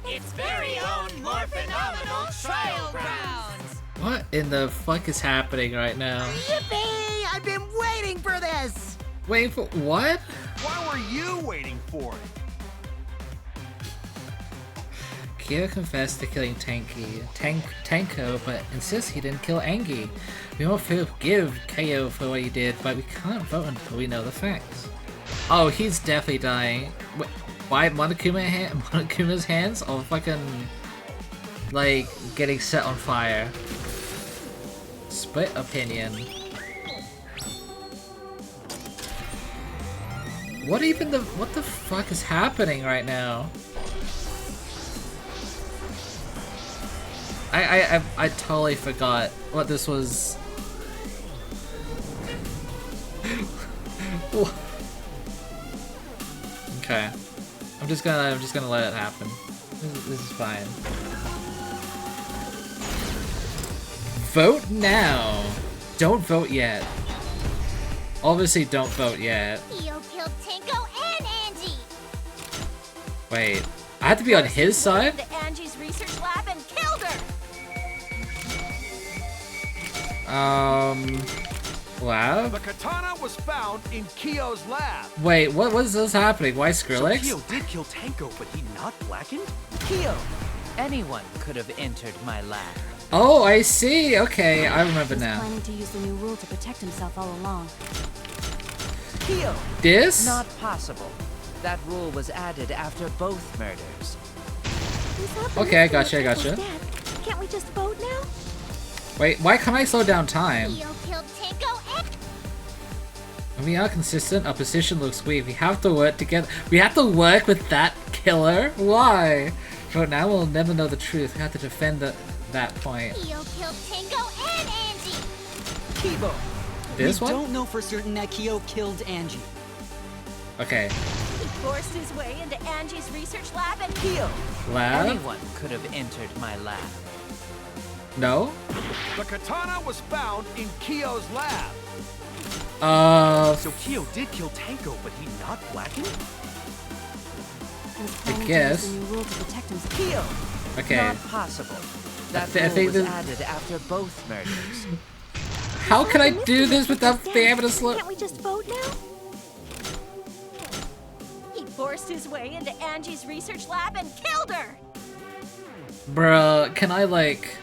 its very own more phenomenal trial grounds. What in the fuck is happening right now? Yippee! I've been waiting for this. Wait for what? Why were you waiting for it? Kyo confessed to killing Tenko, but insists he didn't kill Angie. We won't forgive Kyo for what he did, but we can't vote until we know the facts. Oh, he's definitely dying. Wait, why Monokuma's hands are fucking like getting set on fire? Split opinion. What the fuck is happening right now? I totally forgot what this was. Okay. I'm just gonna let it happen. This is fine. Vote now! Don't vote yet. Obviously don't vote yet. Kyo killed Tanko and Angie! Wait. I have to be on his side? to Angie's research lab and killed her. Lab? The katana was found in Kyo's lab. Wait, what was this happening? Why So Skrillex? Kyo did kill Tanko, but he not blackened? Kyo! Anyone could have entered my lab. Oh, I see. Okay, I remember He was now. planning to use the new rule to protect himself all along. Kyo! This? Not possible. That rule was added after both murders. Okay, I gotcha. Can't we just vote now? Wait, why can't I slow down time? Kyo killed Tanko and... When we are consistent, our position looks weak. We have to work together. We have to work with that killer? Why? For now, we'll never know the truth. We have to defend that point. Kyo killed Tanko and Angie! Kibo! This we one? don't know for certain that Kyo killed Angie. Okay. He forced his way into Angie's research lab and Kyo! Lab? Anyone could have entered my lab. No? The katana was found in Kyo's lab. So Kyo did kill Tanko, but he not blackened? He was planning guess. to use the new rule to protect himself. Kyo! Okay. Not possible. That I rule think was this- added after both murders. How can I do this without being able to slow? Can't we just vote now? He forced his way into Angie's research lab and killed her. Bruh, can I like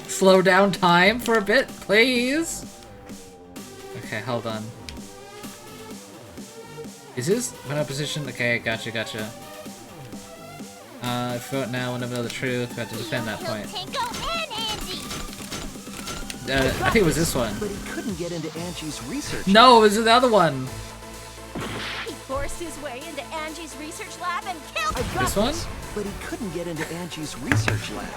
slow down time for a bit, please? Okay, hold on. Is this when I position? Okay, gotcha. If you vote now, we'll never know the truth. We have to defend that point. Tanko and Angie. I think it was this one. But he couldn't get into Angie's research. No, it was the other one. He forced his way into Angie's research lab and killed This one? But he couldn't get into Angie's research lab.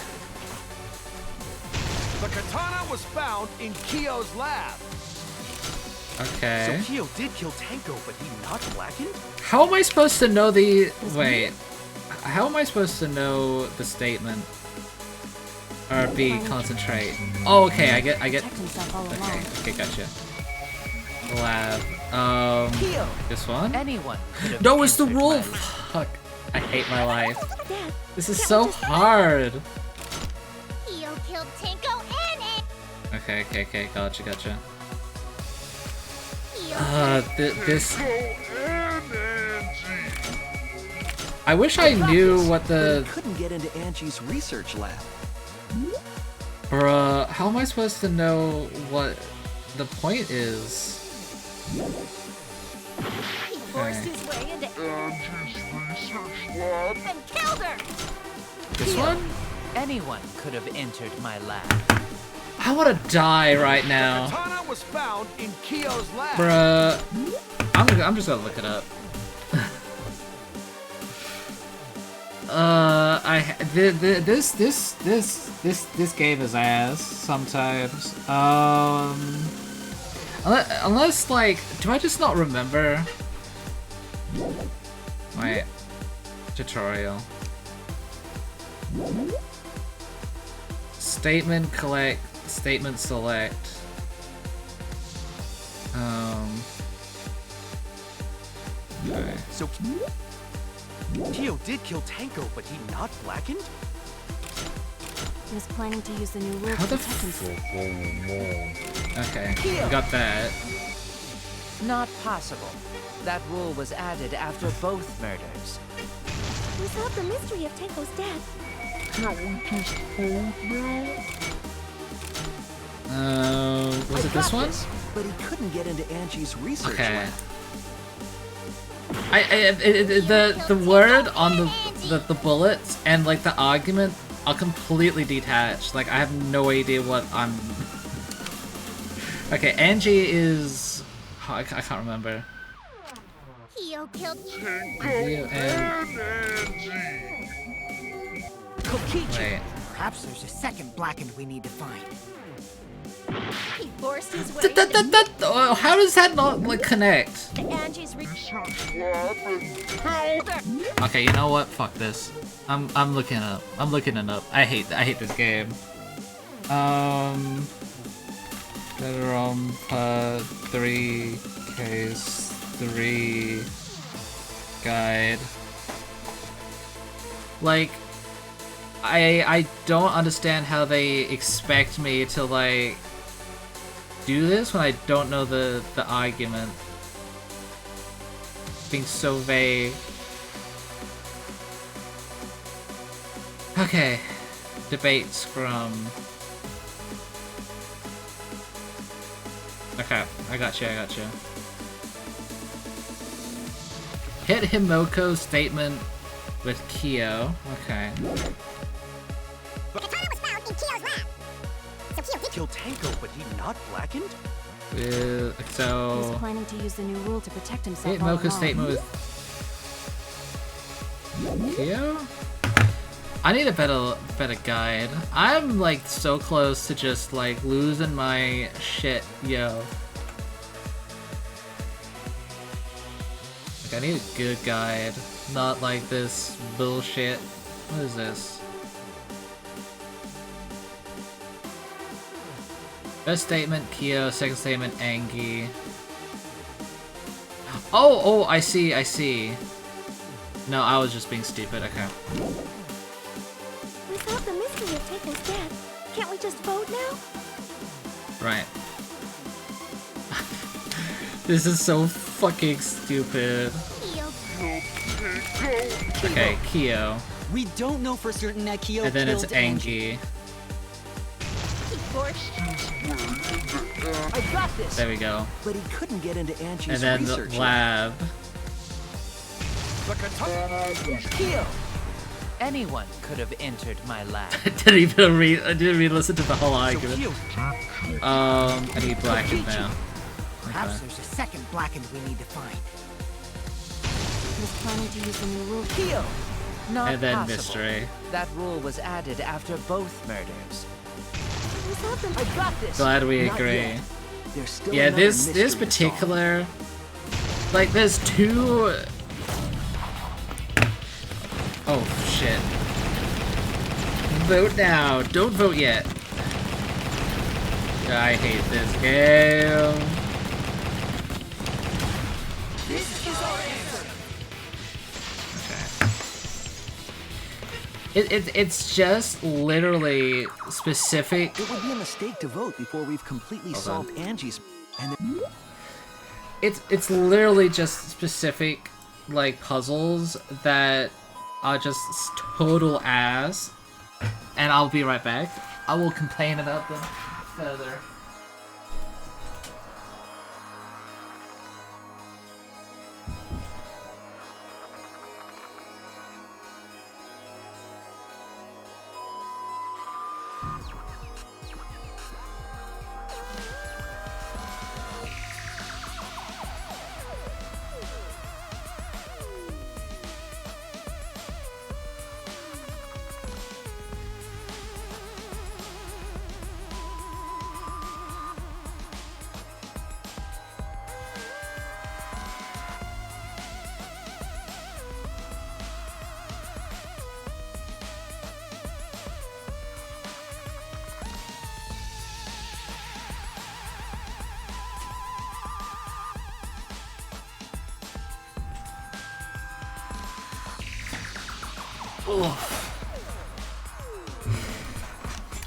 The katana was found in Kyo's lab. Okay. So Kyo did kill Tanko, but he not blackened? How am I supposed to know the... Wait. How am I supposed to know the statement? Or B, concentrate. Oh, okay, I get... Okay, gotcha. Lab. This one? Anyone could have No, it's the entered my wolf! lab. Fuck. I hate my life. This is so hard! Kyo killed Tanko and Angie. Okay, gotcha. Kyo This... I wish I knew what But the... he couldn't get into Angie's research lab. Bruh, how am I supposed to know what the point is? He forced his way into Angie's research lab and killed her. This one? Anyone could have entered my lab. I wanna die right now. The katana was found in Kyo's lab. Bruh. I'm just gonna look it up. This game is ass sometimes. Unless like, do I just not remember? Wait, tutorial. Statement collect, statement select. Okay. So Kyo did kill Tanko, but he not blackened? He was planning to use the new rule How to the protect himself. Okay, we got that. Not possible. That rule was added after both murders. We solved the mystery of Tanko's death. Was it this one? But he couldn't get into Angie's research Okay. lab. The word on the bullets and like the argument are completely detached. Like I have no idea what I'm. Okay, Angie is. Oh, I can't remember. Kyo killed Angie and Kokichi. wait. Perhaps there's a second blackened we need to find. He forced his way Oh, how does that not like connect? into Angie's research lab and killed her. Okay, you know what? Fuck this. I'm looking it up. I'm looking it up. I hate this game. Rompa 3 case 3 guide. Like I don't understand how they expect me to like do this when I don't know the argument. Being so vague. Okay. Debate scrum. Okay, I got you. Hit Himoko's statement with Kyo. Okay. The katana was found in Kyo's lab. So Kyo did Kill Tanko, but he not blackened? He was So planning to use the new rule to protect himself. hit all Moko's along. statement with Kyo? I need a better guide. I'm like so close to just like losing my shit, yo. Like I need a good guide, not like this bullshit. What is this? First statement, Kyo. Second statement, Angie. Oh, I see. No, I was just being stupid. Okay. We solved the mystery of Tanko's death. Can't we just vote now? Right. This is so fucking stupid. Okay, Kyo. We don't know for certain that Kyo And then killed it's Angie. I got this. There we go. But he couldn't get into Angie's And then the research lab. The katana. Kyo. Anyone could have entered my lab. I didn't even listen to the whole argument. cute. I need blackened now. Perhaps Okay. there's a second blackened we need to find. He was planning to use the new rule. Kill! Not And then possible. mystery. That rule was added after both murders. What's happened? I got this! Glad we Not agree. yet. There's still Yeah, another this mystery to solve. particular, like, there's two. Oh shit! Vote now. Don't vote yet. I hate this game. This is our answer. It's just literally specific. It would be a mistake to vote before we've completely Hold solved Angie's. And then It's literally just specific, like, puzzles that are just total ass. And I'll be right back. I will complain about them further.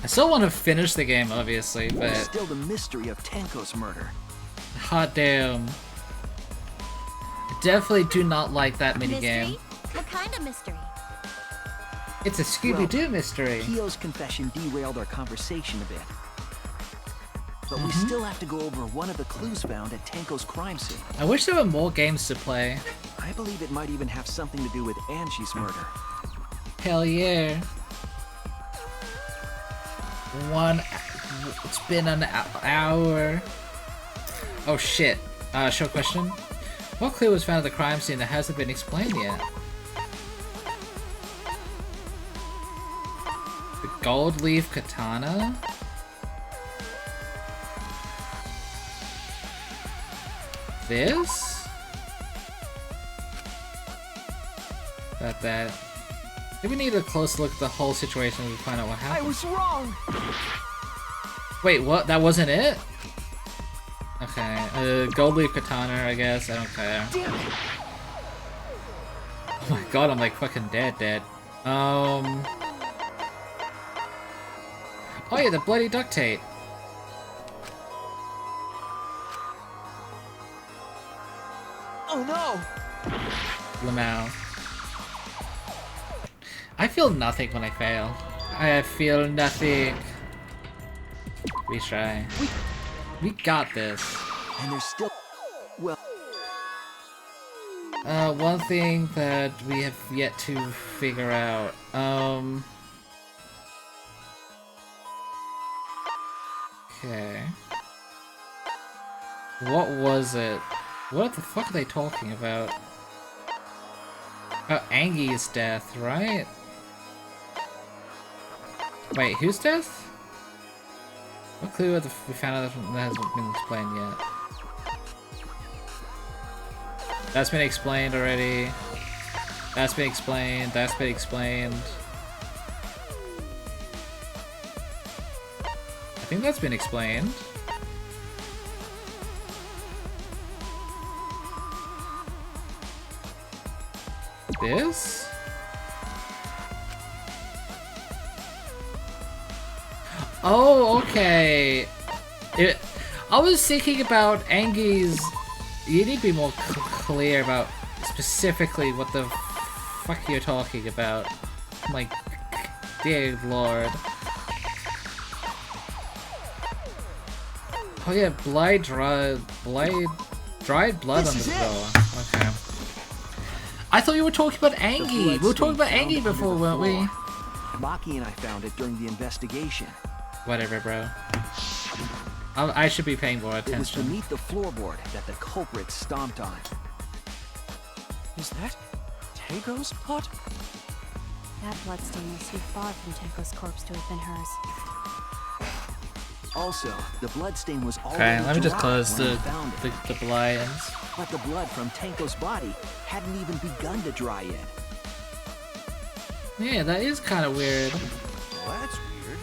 I still want to finish the game, obviously, there's but still the mystery of Tenko's murder. hot damn. I definitely do not like that minigame. Mystery? What kind of mystery? It's a Scooby-Doo mystery. Kyo's confession derailed our conversation a bit. But we still have to go over one of the clues found at Tenko's crime scene. I wish there were more games to play. I believe it might even have something to do with Angie's murder. Hell yeah. It's been an hour. Oh shit. Show question. What clue was found at the crime scene that hasn't been explained yet? The gold leaf katana? This? That. Maybe we need a close look at the whole situation to find out what happened. I was wrong. Wait, what? That wasn't it? Okay, gold leaf katana, I guess. I don't care. Damn it. Oh my god, I'm like fucking dead. Oh yeah, the bloody duct tape. Oh no. Lamau. I feel nothing when I fail. I feel nothing. We try. We got this. And there's still... Well... One thing that we have yet to figure out. Okay. What was it? What the fuck are they talking about? Oh, Angie's death, right? Wait, whose death? What clue have we found out that hasn't been explained yet? That's been explained already. That's been explained. That's been explained. I think that's been explained. This? Oh, okay. I was thinking about Angie's. You need to be more clear about specifically what the fuck you're talking about. Like, dear lord. Oh yeah, dried blood on the floor. Okay. I thought you were talking about Angie. We were talking about Angie before, weren't we? Maki and I found it during the investigation. Whatever, bro. I should be paying more It was attention. beneath the floorboard that the culprit stomped on. Is that Tango's blood? That bloodstain was too far from Tenko's corpse to have been hers. Also, the bloodstain was already Okay, let me just dry close when we the found it. blinds. But the blood from Tenko's body hadn't even begun to dry yet. Yeah, that is kind of weird. Well, that's weird.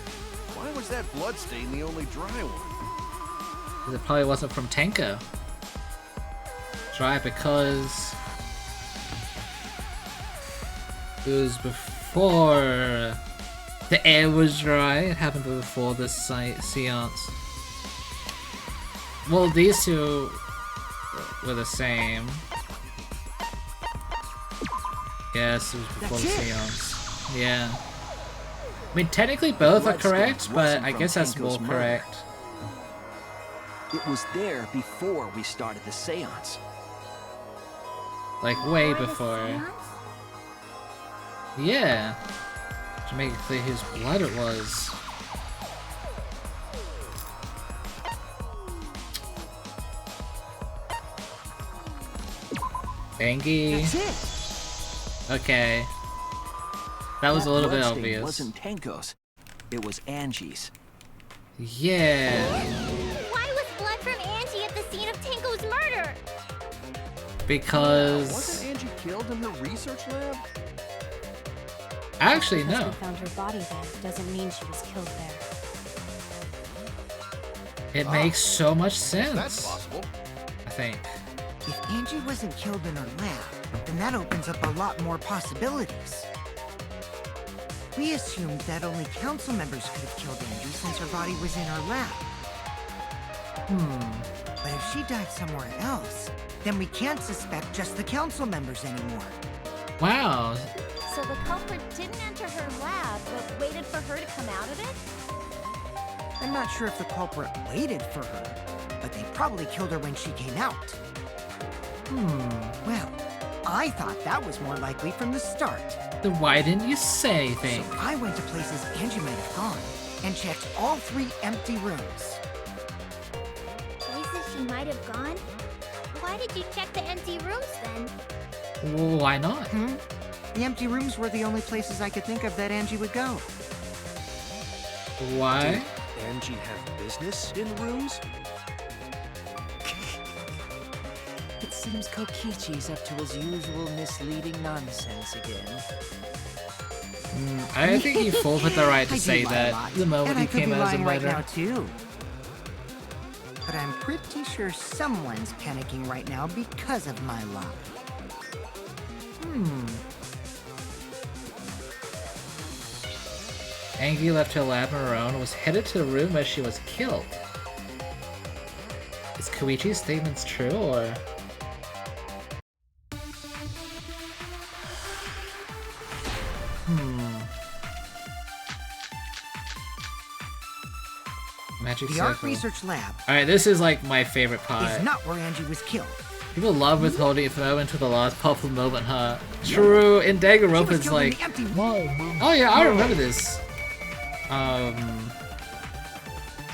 Why was that bloodstain the only dry one? 'Cause it probably wasn't from Tenko. Dry because it was before the air was dry. It happened before the seance. Well, these two were the same. Yes, it was before the seance. Yeah. I mean, technically both are correct, but I guess that's more correct. It was there before we started the seance. Like, way before. Yeah. To make it clear whose blood it was. Angie. That's it. Okay. That was a little bit bloodstain obvious. Wasn't Tenko's. It was Angie's. Yeah. Why was blood from Angie at the scene of Tango's murder? Because... Wasn't Angie killed in the research lab? Actually, Because no. we found her body there doesn't mean she was killed there. It makes so much sense. That's possible. I think. If Angie wasn't killed in her lab, then that opens up a lot more possibilities. We assumed that only council members could have killed Angie since her body was in her lab. But if she died somewhere else, then we can't suspect just the council members anymore. Wow. So the culprit didn't enter her lab, but waited for her to come out of it? I'm not sure if the culprit waited for her, but they probably killed her when she came out. Well, I thought that was more likely from the start. Then why didn't you say anything? So I went to places Angie might have gone and checked all 3 empty rooms. Places she might have gone? Why did you check the empty rooms then? Why not? The empty rooms were the only places I could think of that Angie would go. Why? Did Angie have business in rooms? It seems Kokichi's up to his usual misleading nonsense again. I think you forfeit the right to I say do lie a that lot, the moment and you I could came be out as a lying right murderer. now too. But I'm pretty sure someone's panicking right now because of my lie. Angie left her lab on her own and was headed to the room where she was killed. Is Koichi's statements true, or...? Magic The art circle. research lab Alright, this is like my favorite part. is not where Angie was killed. People love withholding information until the last possible moment, huh? True, in Danganronpa it's killed in like... the empty Oh yeah, I remember this.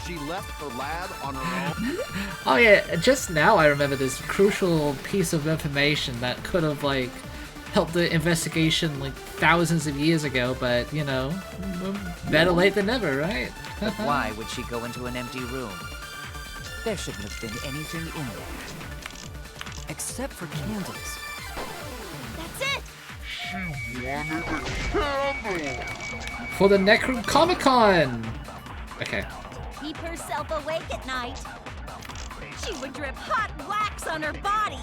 She left her lab on her own? Oh yeah, just now I remember this crucial piece of information that could have, like, helped the investigation, like, thousands of years ago, but, you know, better late than never, right? But why would she go into an empty room? There shouldn't have been anything in there. Except for candles. That's it! For the Necronomicon! Okay. Keep herself awake at night. She would drip hot wax on her body.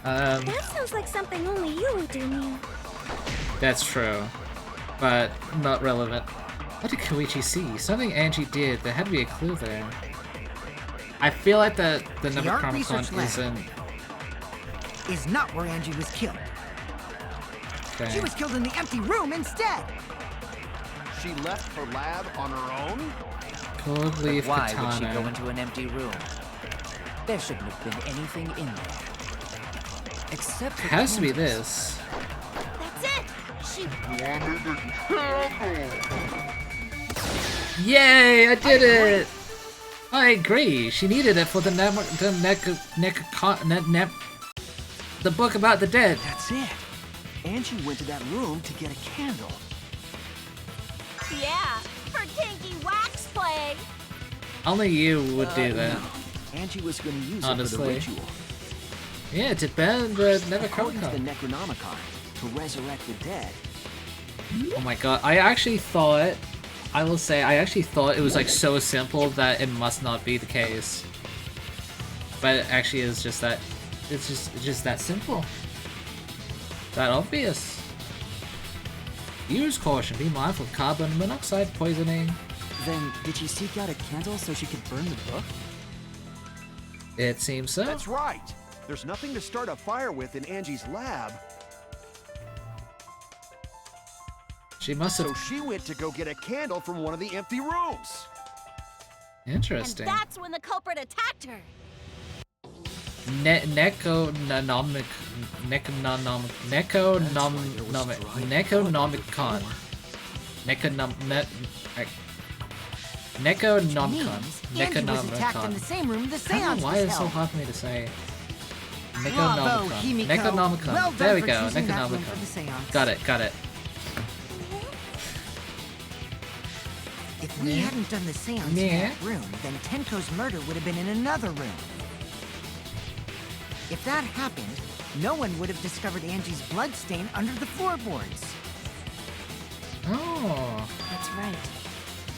That sounds like something only you would do, Miu. That's true. But not relevant. What did Koichi see? Something Angie did. There had to be a clue there. I feel like the The art research Necronomicon lab isn't... is not where Angie was killed. Okay. She was killed in the empty room instead. She left her lab on her own? Gold But leaf why katana. would she go into an empty room? There shouldn't have been anything in there. Except for Has to be Candace. this. That's it! She Yay! I did it! I agree. She needed it for the the book about the dead. That's it. Angie went to that room to get a candle. Yeah, for kinky wax play. Only you would do that. No. Angie was going to use it for Honestly. the ritual. Yeah, to bend the According to the Necronomicon. Necronomicon, to resurrect the dead. Oh my god, I actually thought it was like so simple that it must not be the case. But it actually is just that, it's just that simple. That obvious. Use caution, be mindful of carbon monoxide poisoning. Then, did she seek out a candle so she could burn the book? It seems so. That's right. There's nothing to start a fire with in Angie's lab. She must have. So she went to go get a candle from one of the empty rooms. Interesting. And that's when the culprit attacked her. Necronomicon. Angie was attacked in the same room the I don't seance know why was it's so held. hard for me to say. Bravo, Himiko. Necronomicon. Well There we done go. for choosing that room for the Necronomicon. seance. Got it. If we hadn't done the seance Yeah. in that room, then Tenko's murder would have been in another room. If that happened, no one would have discovered Angie's blood stain under the floorboards. Oh. That's right.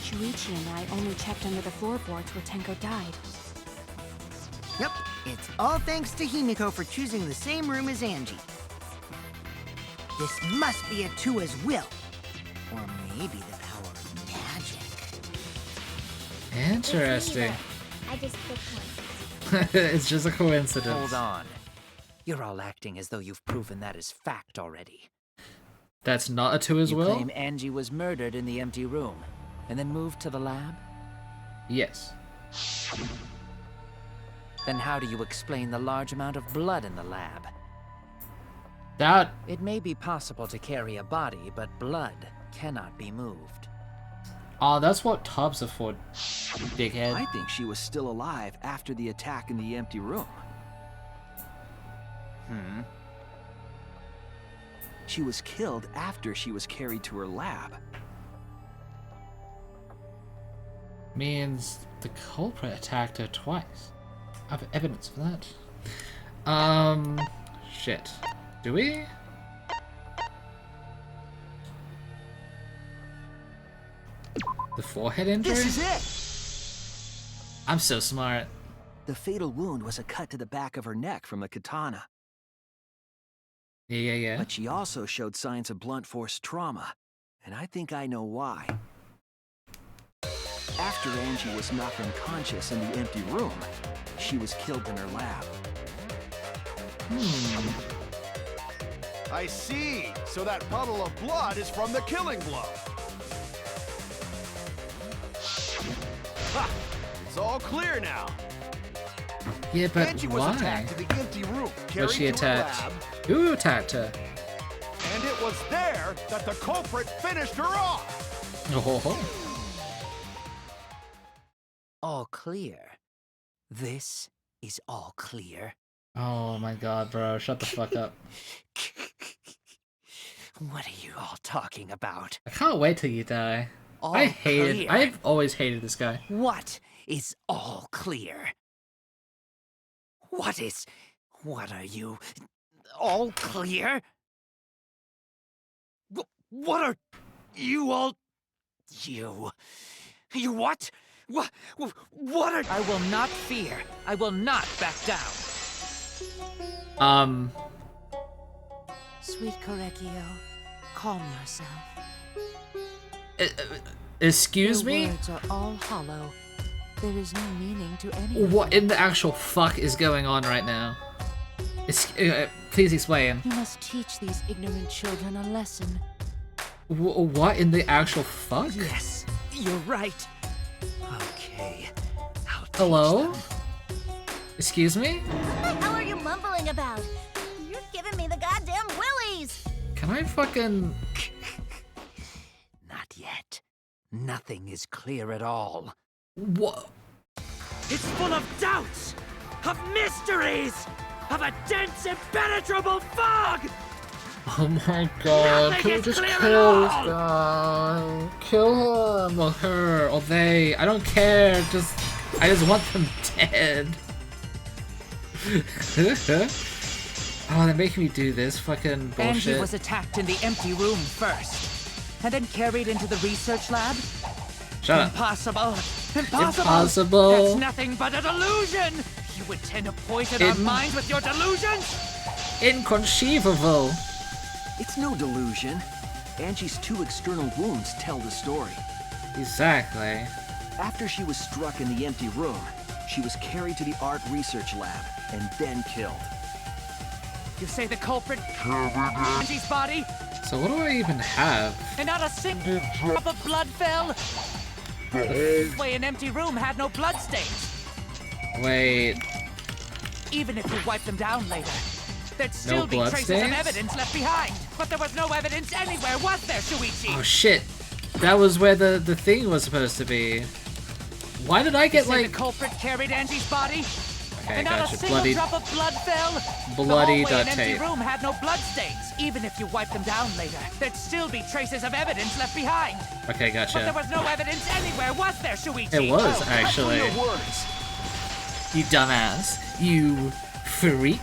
Shuichi and I only checked under the floorboards where Tenko died. Yep, it's all thanks to Himiko for choosing the same room as Angie. This must be a Tua's will. Or maybe the power of magic. Interesting. I just picked one. It's just a coincidence. Hold on. You're all acting as though you've proven that is fact already. That's not a two as You well? claim Angie was murdered in the empty room, and then moved to the lab? Yes. Then how do you explain the large amount of blood in the lab? That. It may be possible to carry a body, but blood cannot be moved. Oh, that's what tubs are for, dickhead. I think she was still alive after the attack in the empty room. She was killed after she was carried to her lab. Means the culprit attacked her twice. I have evidence for that. Shit. Do we? The forehead injury? This is it! I'm so smart. The fatal wound was a cut to the back of her neck from a katana. Yeah. But she also showed signs of blunt force trauma, and I think I know why. After Angie was knocked unconscious in the empty room, she was killed in her lab. I see. So that puddle of blood is from the killing blow. Ha! It's all clear now. Yeah, but Angie was why? attacked in the empty room, carried Was she to her attacked? lab, Who attacked her? and it was there that the culprit finished her off. Oh. All clear. This is all clear. Oh my god, bro. Shut the fuck up. What are you all talking about? I can't wait till you die. All I've always hated this guy. What is all clear? What are you? All clear? What are you all? You what? What are? I will not fear. I will not back down. Sweet Korekio, calm yourself. Excuse me? Your words are all hollow. There is no meaning to any of What them. in the actual fuck is going on right now? Please explain. You must teach these ignorant children a lesson. What in the actual fuck? Yes, you're right. Okay. I'll teach Hello? them. Excuse me? What the hell are you mumbling about? You're Can I fucking... Not yet. Nothing is clear at all. What? It's full of doubts, of mysteries, of a dense, impenetrable fog! Oh my god, Nothing can we is just clear at kill this all! guy? Kill him, or her, or they. I don't care, I just want them dead. Oh, they're making me do this fucking bullshit. Angie was attacked in the empty room first, and then carried into the research lab? Shut up. Impossible! Impossible! Impossible. That's nothing but a delusion! You would tend to poison our minds with your delusions? Inconceivable. It's no delusion. Angie's 2 external wounds tell the story. Exactly. After she was struck in the empty room, she was carried to the art research lab and then killed. You say the culprit Angie's body, So what do I even have? and not a single drop of blood fell? The way an empty room had no blood stains. Wait. Even if you wipe them down later, there'd still be blood traces stains? of evidence left behind. But there was no evidence anywhere, was there, Shuichi? Oh shit. That was where the thing was supposed to be. Why did I get You say like... the culprit carried Angie's body? Okay, And not gotcha. a single Bloody, drop of blood fell? bloody The hallway duct and empty tape. room had no blood stains. Even if you wipe them down later, there'd still be traces of evidence left behind. Okay, But there gotcha. was no evidence anywhere, was there, Shuichi? It was, actually. Your words. You dumbass. You freak.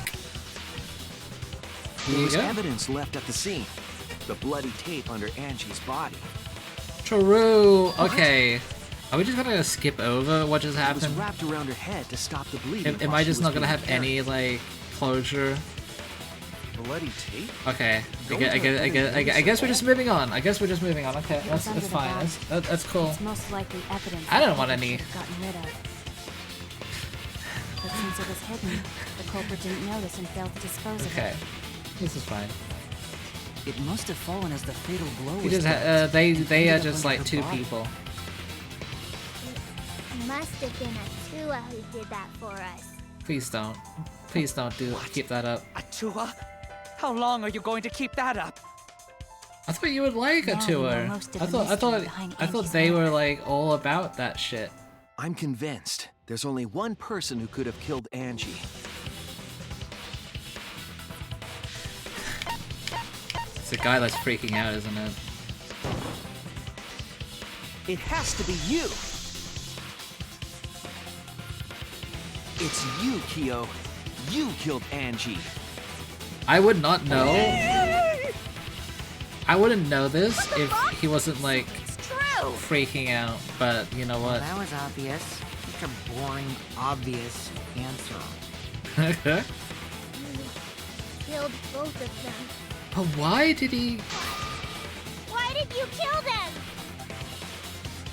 Here There you was go. evidence left at the scene. The bloody tape under Angie's body. True. Okay. Are we just gonna skip over what just It was happened? wrapped around her head to stop the bleeding. Am while I she just was not gonna being have carried. any like closure? Bloody tape? Okay. I guess we're just moving on. I guess we're just moving on. Okay, that's fine. That's cool. It's most likely evidence I don't that want the any. culprit gotten rid of. But since it was hidden, the culprit didn't notice and failed to dispose of Okay. it. This is fine. It must have fallen as the fatal blow We was just dealt, they and are ended just up under like her 2 body. people. Must have been Atua who did that for us. Please don't. Please don't keep that up. Atua? How long are you going to keep that up? I thought you would like a Now we know tour. most of I the thought mystery behind I thought Angie's they were murder. like all about that shit. I'm convinced there's only one person who could have killed Angie. It's the guy that's freaking out, isn't it? It has to be you. It's you, Kyo. You killed Angie. I would not know. I wouldn't know this if he wasn't like It's true! freaking out, but you know what? That was obvious. Such a boring, obvious answer. Killed both of them. But why did he... Why did you kill them?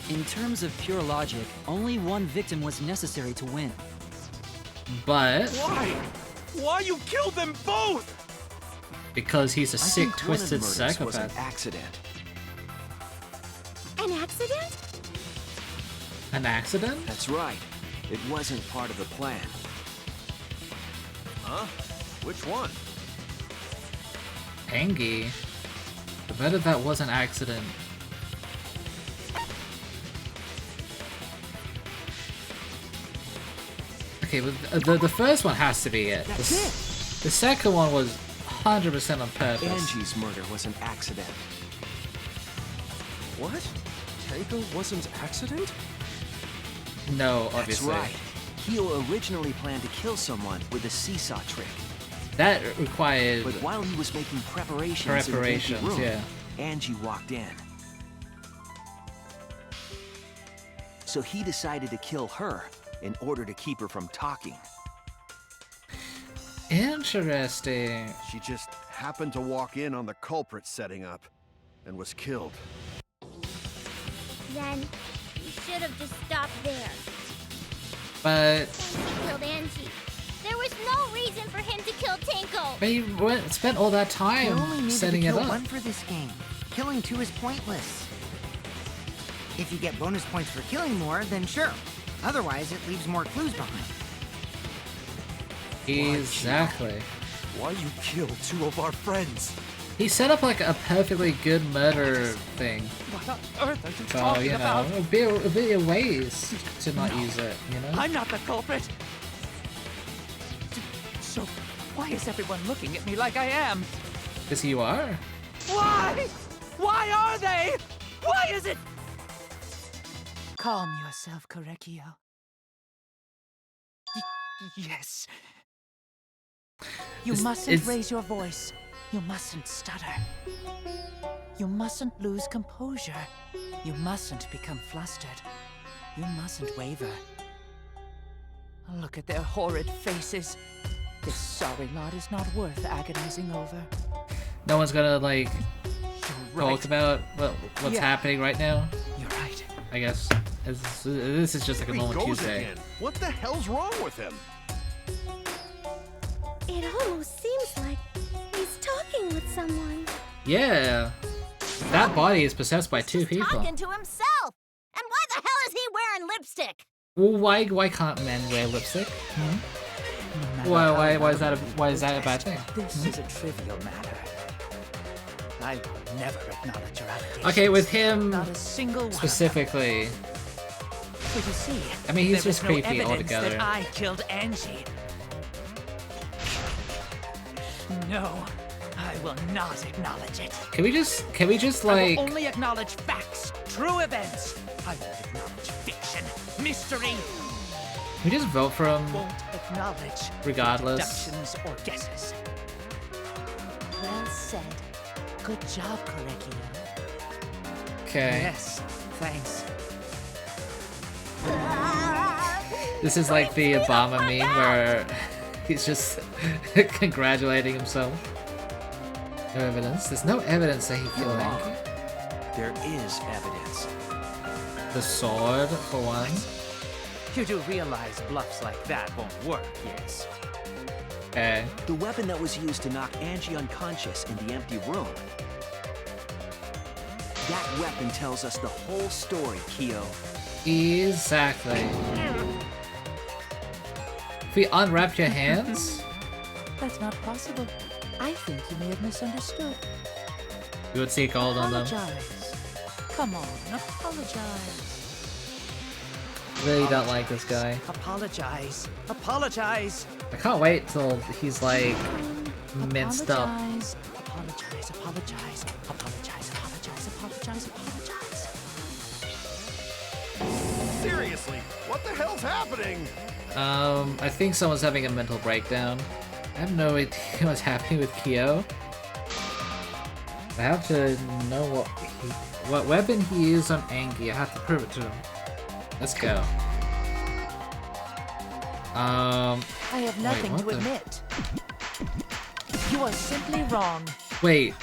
In terms of pure logic, only one victim was necessary to win. But... Why? Why you killed them both? Because he's a I sick, think one of the twisted murders was an psychopath. accident. An accident? An accident? That's right. It wasn't part of the plan. Huh? Which one? Angie? I bet if that was an accident. Okay, but the first one has to be it. That's it. The second one was 100% on purpose. Angie's murder was an accident. What? Tango wasn't accident? No, That's obviously. right. Kyo originally planned to kill someone with a seesaw trick. That required... But while he was making preparations in the empty room, yeah. Angie walked in. So he decided to kill her in order to keep her from talking. Interesting. She just happened to walk in on the culprit setting up and was killed. Then you should have just stopped there. But... Tanko killed Angie. There was no reason for him to kill Tanko. But he spent all that You time only needed setting to it kill up. one for this game. Killing 2 is pointless. If you get bonus points for killing more, then sure. Otherwise, it leaves more clues behind. Exactly. Why you killed 2 of our friends? He set up like a perfectly good murder thing. What on earth are you So, talking you know, about? it'd be a ways to not use it, you know? I'm not the culprit. So, why is everyone looking at me like I am? Because you are. Why? Why are they? Why is it? Calm yourself, Korekio. Yes. You mustn't raise your voice. You mustn't stutter. You mustn't lose composure. You mustn't become flustered. You mustn't waver. Look at their horrid faces. This sorry lot is not worth agonizing over. No one's gonna, like, You're right. talk about what's happening right now. You're right. I guess. This is just like a Here he normal goes Tuesday. again. What the hell's wrong with him? It almost seems like he's talking with someone. Yeah. That body is possessed by two people. Talking to himself. And why the hell is he wearing lipstick? Well, why can't men wear lipstick? Why is that a bad thing? This is a trivial matter. I will never acknowledge your allegations. Okay, with him Not a single one. specifically. So you see, I mean, he's there just is no creepy evidence altogether. that I killed Angie. No, I will not acknowledge it. Can we just I like will only acknowledge facts, true events. I won't acknowledge fiction, mystery. we just vote for him Won't acknowledge regardless? deductions or guesses. Well said. Good job, Korekio. Okay. Yes, thanks. This is like the Obama meme where he's just congratulating himself. No evidence. There's no evidence that he killed Angie. There is evidence. The sword, for one. You do realize bluffs like that won't work, yes? Okay. The weapon that was used to knock Angie unconscious in the empty room. That weapon tells us the whole story, Kyo. Exactly. If we unwrap your hands, That's not possible. I think you may have misunderstood. you would see gold on them. Apologize. Come on, apologize. Really don't like this guy. Apologize. Apologize. I can't wait till he's like minced up. Apologize. Apologize. Apologize. Apologize. Apologize. Apologize. Apologize. Seriously, what the hell's happening? I think someone's having a mental breakdown. I have no idea what's happening with Kyo. I have to know what weapon he used on Angie. I have to prove it to him. Let's go. I have nothing what to the- admit. You are simply wrong. Wait.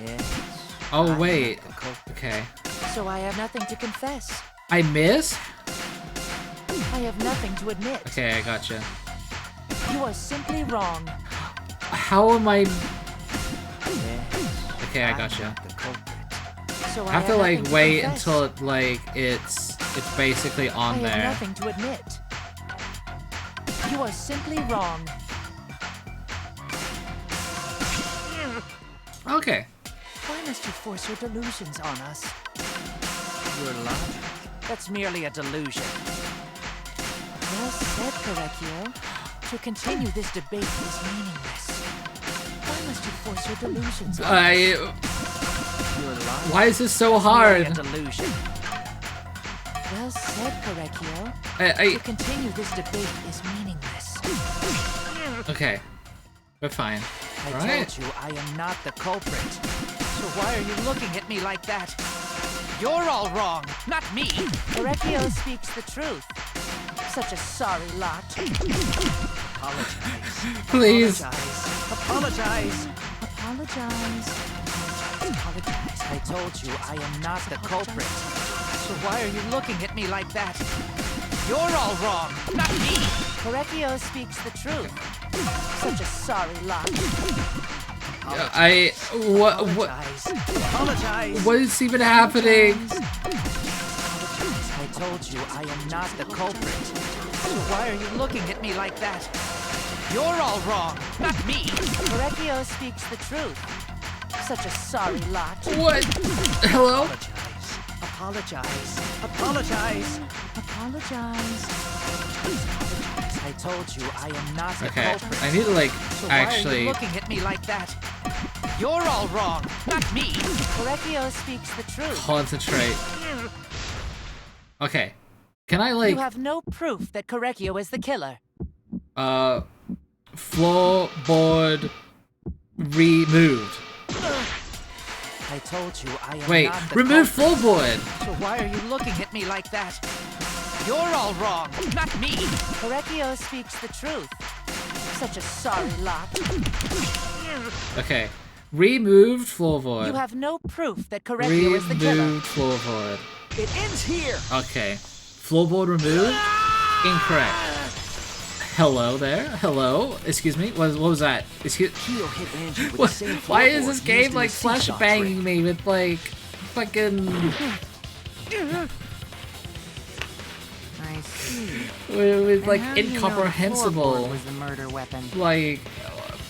Yes. Oh I'm wait. not the culprit. Okay. So I have nothing to confess. I missed? I have nothing to admit. Okay, I gotcha. You are simply wrong. How am I? Yes. Okay, I I'm gotcha. not the culprit. So I have to like nothing wait confess. until it, like it's basically on I there. have nothing to admit. You are simply wrong. Okay. Why must you force your delusions on us? Your logic. That's merely a delusion. Well said, Korekio. To continue this debate is meaningless. Why must you force your delusions on us? Your logic. Why is this so is merely hard? a delusion. Well said, Korekio. I- To continue this debate is meaningless. Okay. We're fine. I Alright. told you I am not the culprit. So why are you looking at me like that? You're all wrong, not me. Korekio speaks the truth. Such a sorry lot. Apologize. Please. Apologize. Apologize. Apologize. I told you I am not the culprit. So why are you looking at me like that? You're all wrong, not me. Korekio speaks the truth. Such a sorry lot. What Apologize. what is even happening? I told you I am not the culprit. So why are you looking at me like that? You're all wrong, not me. Correcchio speaks the truth. Such a sorry lot. What? Hello? Apologize. Apologize. Apologize. I told you I am not a Okay, culprit. I need to like So why are actually. you looking at me like that? You're all wrong, not me. Correcchio speaks the truth. Concentrate. Okay. Can I like You have no proof that Correcchio is the killer. floorboard removed. I told you I am Wait, not the remove culprit. floorboard. So why are you looking at me like that? You're all wrong, not me. Correcchio speaks the truth. Such a sorry lot. Okay. Removed floorboard. You have no proof that Correcchio is the killer. Removed floorboard. It ends here. Okay. Floorboard removed? Incorrect. Hello there? Hello? Excuse me? What was that? Excuse Keo hit Angie with the same Why is floorboard this used game in the like seesaw flash banging trick. me with like fucking I see. with And like how do you know the incomprehensible floorboard was the murder weapon? like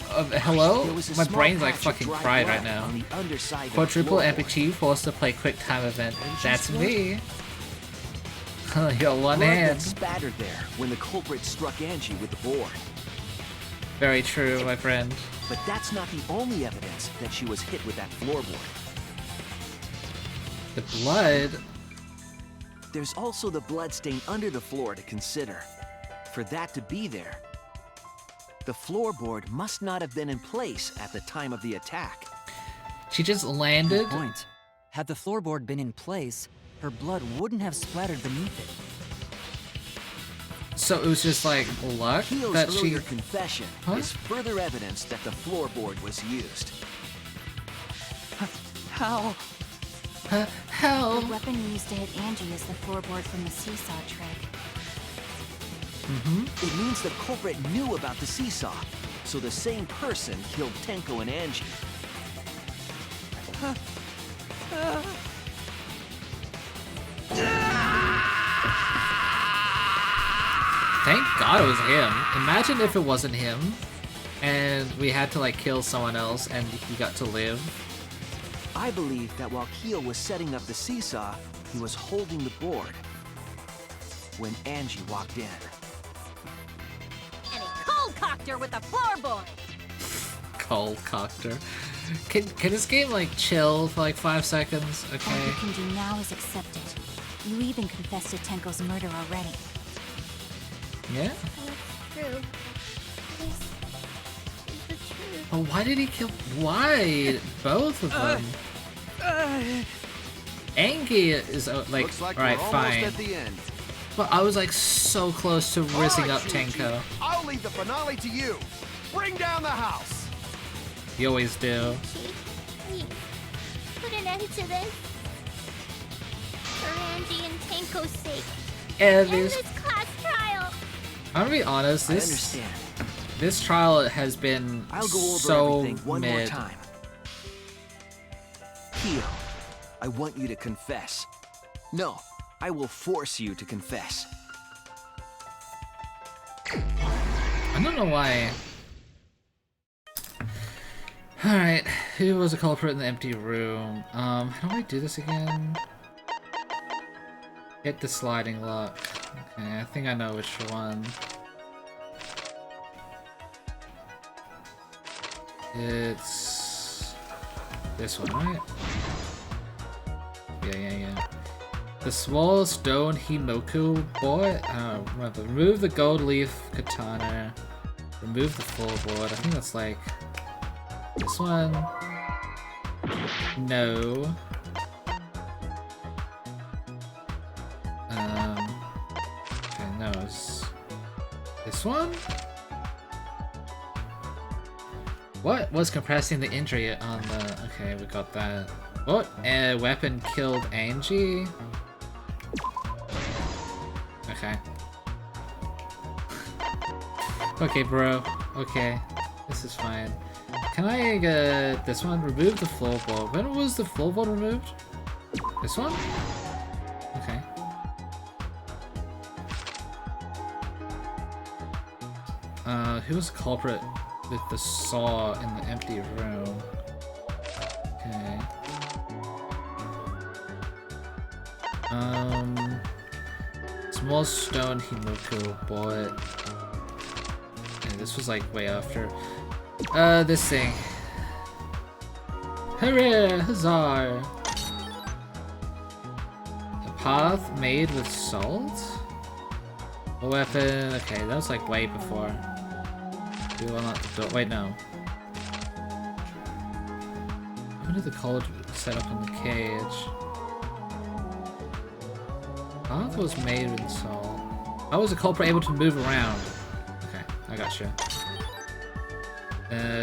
hello? There was a My small brain's like patch of fucking dry fried blood right now. on the underside of the Quadruple floorboard. amputee forced to play quick time event. That's me. You got one Blood hand. that spattered there when the culprit struck Angie with the board. Very true, my friend. But that's not the only evidence that she was hit with that floorboard. The blood. There's also the blood stain under the floor to consider. For that to be there, the floorboard must not have been in place at the time of the attack. She just landed. Good point. Had the floorboard been in place, her blood wouldn't have splattered beneath it. So it was just like luck Keo's that she. earlier confession Huh? is further evidence that the floorboard was used. How? Hell. The weapon used to hit Angie is the floorboard from the seesaw trick. It means the culprit knew about the seesaw, so the same person killed Tenko and Angie. Thank God it was him. Imagine if it wasn't him, and we had to like kill someone else, and he got to live. I believe that while Keo was setting up the seesaw, he was holding the board when Angie walked in. And he cold-cocked her with the floorboard. Cole Cocter. Can this game like chill for like 5 seconds? All Okay. you can do now is accept it. You even confessed to Tenko's murder already. Yeah. That's true. This is the truth. But why did he kill? Why both of them? Angie is like, Looks like alright, we're almost fine. at the end. But I was like so close to rizzing All up right, Shuichi, Tenko. I'll leave the finale to you. Bring down the house. You always do. Please, put an end to this. For Angie and Tenko's sake. And End this, this class trial. I'm gonna be honest. I This understand. this trial has been I'll go over so everything one more mid. time. Keo, I want you to confess. No, I will force you to confess. I don't know why. Alright, who was a culprit in the empty room? How do I do this again? Hit the sliding lock. Okay, I think I know which one. It's this one, right? Yeah. The small stone Himoku boy? Remember, remove the gold leaf katana. Remove the floorboard. I think that's like this one. No. Okay, no, it's this one? What was compressing the injury on the... Okay, we got that. What weapon killed Angie? Okay. Okay, bro. Okay. This is fine. Can I get this one? Remove the floorboard. When was the floorboard removed? This one? Okay. who was the culprit with the saw in the empty room? Okay. Small stone Himiko bought. Okay, this was like way after. This thing. Hooray! Huzzah! A path made with salt? A weapon. Okay, that was like way before. Do you unlock the door? Wait, no. When did the college set up in the cage? Path was made with salt. How was the culprit able to move around? Okay, I gotcha.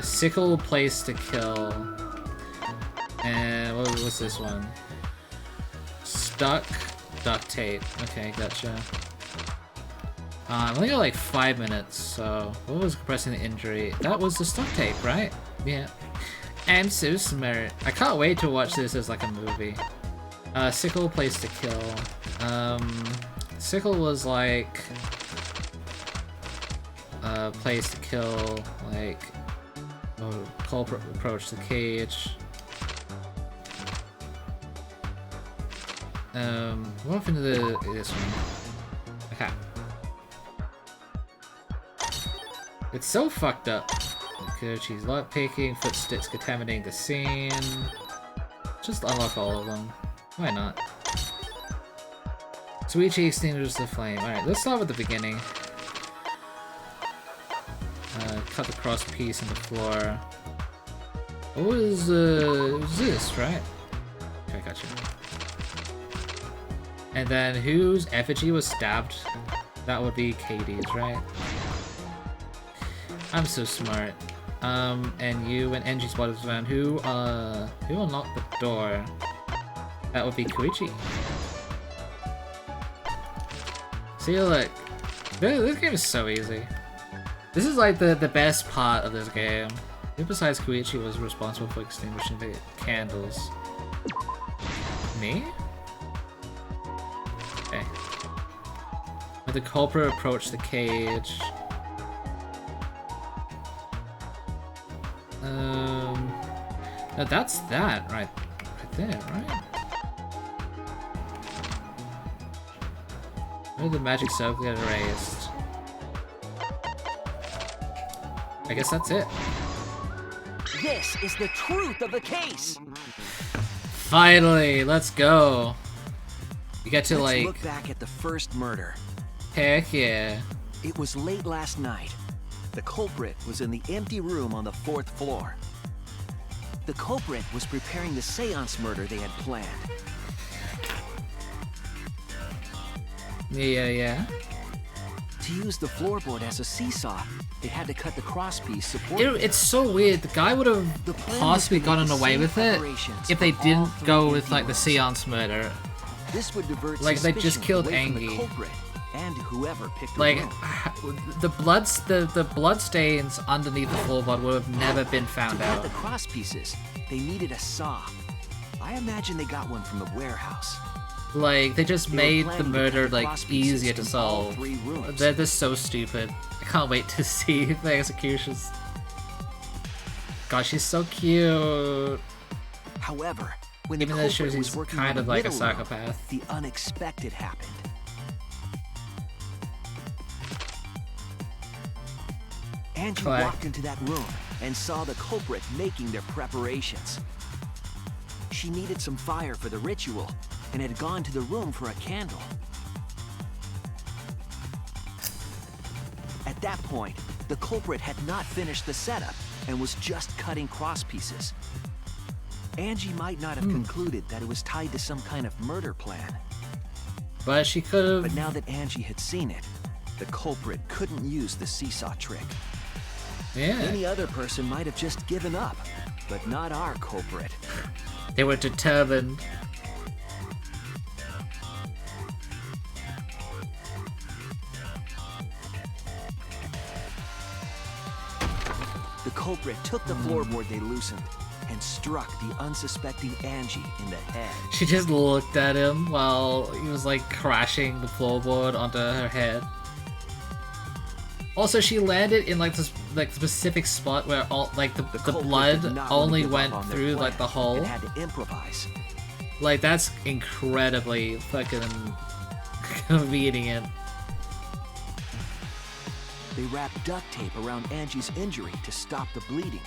Sickle place to kill. And what was this one? Stuck duct tape. Okay, gotcha. I only got like 5 minutes, so what was compressing the injury? That was the stuck tape, right? Yeah. I'm so smart. I can't wait to watch this as like a movie. Sickle place to kill. Sickle was like a place to kill, like culprit approach the cage. What happened to this one? Okay. It's so fucked up. She's lockpicking, footsteps contaminating the scene. Just unlock all of them. Why not? Suichi extinguishes the flame. Alright, let's start with the beginning. Cut the cross piece in the floor. What was this, right? Okay, gotcha. And then whose effigy was stabbed? That would be Katie's, right? I'm so smart. And you, when Enji's body was found, who unlocked the door? That would be Koichi. See, look, this game is so easy. This is like the best part of this game. Who besides Koichi was responsible for extinguishing the candles? Me? Okay. When the culprit approached the cage. Now that's that right there, right? Where did the magic circle get erased? I guess that's it. This is the truth of the case. Finally, let's go. You get to Let's look back at the first murder. Heck yeah. It was late last night. The culprit was in the empty room on the 4th floor. The culprit was preparing the seance murder they had planned. Yeah. To use the floorboard as a seesaw, they had to cut the crosspiece supporting It's so weird. The guy would have possibly gotten away with it if they didn't go with like the seance murder. This would divert like they just killed away from the Angie. culprit and whoever picked Like her up. the blood stains underneath the floorboard would have never been found To cut out. the crosspieces, they needed a saw. I imagine they got one from the warehouse. Like they just They were made the planning to murder cut the like crosspieces easier to from all solve. 3 rooms. They're so stupid. I can't wait to see the executions. God, she's so cute. However, when Even the though culprit she's was working kind on of the like a middle room, psychopath. the unexpected happened. Angie Clack. walked into that room and saw the culprit making their preparations. She needed some fire for the ritual and had gone to the room for a candle. At that point, the culprit had not finished the setup and was just cutting cross pieces. Angie might not have concluded that it was tied to some kind of murder plan. But she could have. But now that Angie had seen it, the culprit couldn't use the seesaw trick. Yeah. Any other person might have just given up, but not our culprit. They were determined. The culprit took the floorboard they loosened and struck the unsuspecting Angie in the head. She just looked at him while he was like crashing the floorboard onto her head. Also, she landed in like this specific spot where all like the culprit blood did not only give up went on their through plan like the hole. and had to improvise. Like that's incredibly fucking convenient. They wrapped duct tape around Angie's injury to stop the bleeding.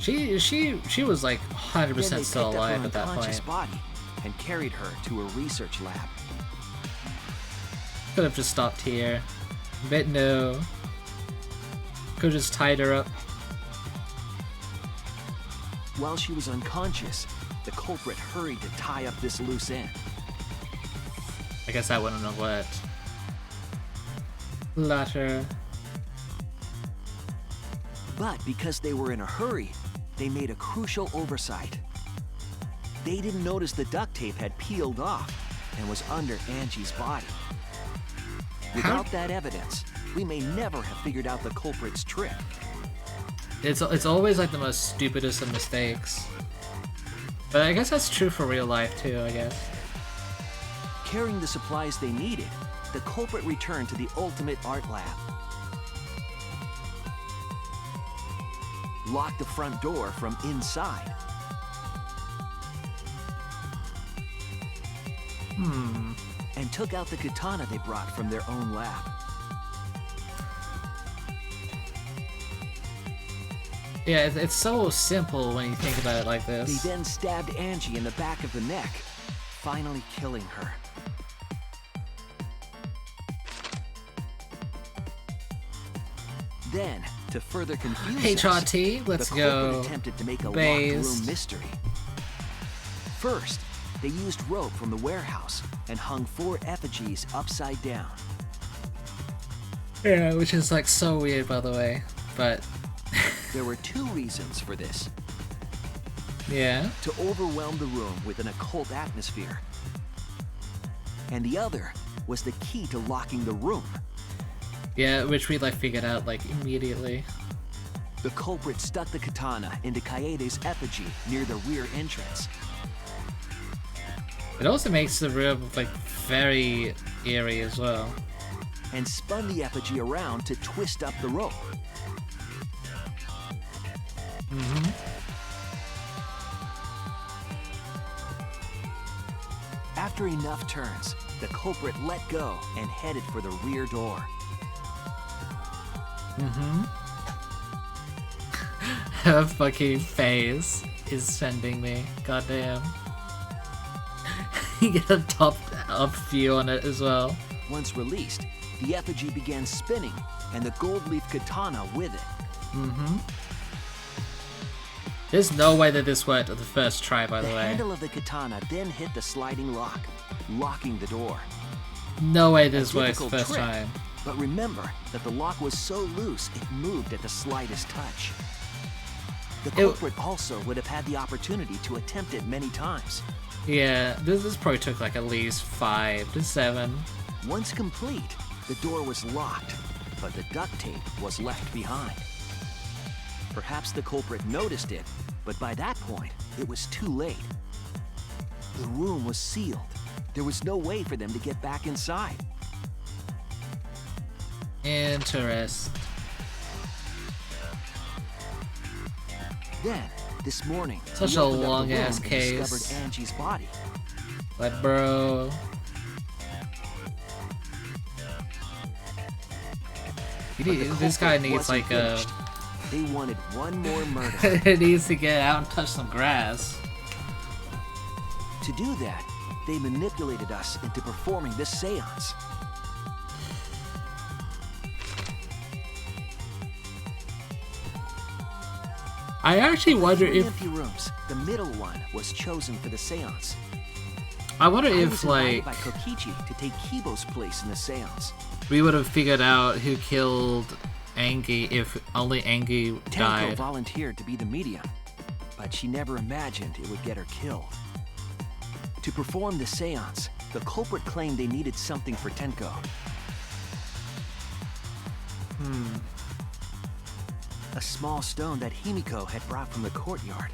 She was like 100% Then they still picked up her alive at that unconscious point. body and carried her to a research lab. Could have just stopped here, but no. Could have just tied her up. While she was unconscious, the culprit hurried to tie up this loose end. I guess I wouldn't know what. Latter. But because they were in a hurry, they made a crucial oversight. They didn't notice the duct tape had peeled off and was under Angie's body. Without that evidence, we may never have figured out the culprit's trick. It's always like the most stupidest of mistakes. But I guess that's true for real life too, I guess. Carrying the supplies they needed, the culprit returned to the ultimate art lab. Locked the front door from inside. And took out the katana they brought from their own lab. Yeah, it's so simple when you think about it like this. They then stabbed Angie in the back of the neck, finally killing her. Then, to further confuse HRT, us, let's the go. culprit attempted to make a locked Based. room mystery. First, they used rope from the warehouse and hung 4 effigies upside down. Yeah, which is like so weird, by the way. But There were 2 reasons for this. yeah, To overwhelm the room with an occult atmosphere. And the other was the key to locking the room. yeah, which we like figured out like immediately. The culprit stuck the katana into Kaede's effigy near the rear entrance. It also makes the room like very eerie as well. And spun the effigy around to twist up the rope. After enough turns, the culprit let go and headed for the rear door. Her fucking face is sending me. Goddamn. You get a top up view on it as well. Once released, the effigy began spinning, and the gold leaf katana with it. There's no way that this worked at the first try, by the The way. handle of the katana then hit the sliding lock, locking the door. No way this A works difficult first trick, time. But remember that the lock was so loose it moved at the slightest touch. The culprit also would have had the opportunity to attempt it many times. Yeah, this probably took like at least 5 to 7. Once complete, the door was locked, but the duct tape was left behind. Perhaps the culprit noticed it, but by that point, it was too late. The room was sealed. There was no way for them to get back inside. Interest. Then, this morning, Such we a opened up the long-ass room and case. discovered Angie's body. Like, bro. But the This guy culprit needs wasn't like a. finished. They wanted one more murder. He needs to get out and touch some grass. To do that, they manipulated us into performing this seance. I actually wonder 3 if. empty rooms, the middle one was chosen for the seance. I wonder I if was invited like by Kokichi to take Kibo's place in the seance. we would have figured out who killed Angie if only Angie Tenko died. volunteered to be the medium, but she never imagined it would get her killed. To perform the seance, the culprit claimed they needed something for Tenko. A small stone that Himiko had brought from the courtyard.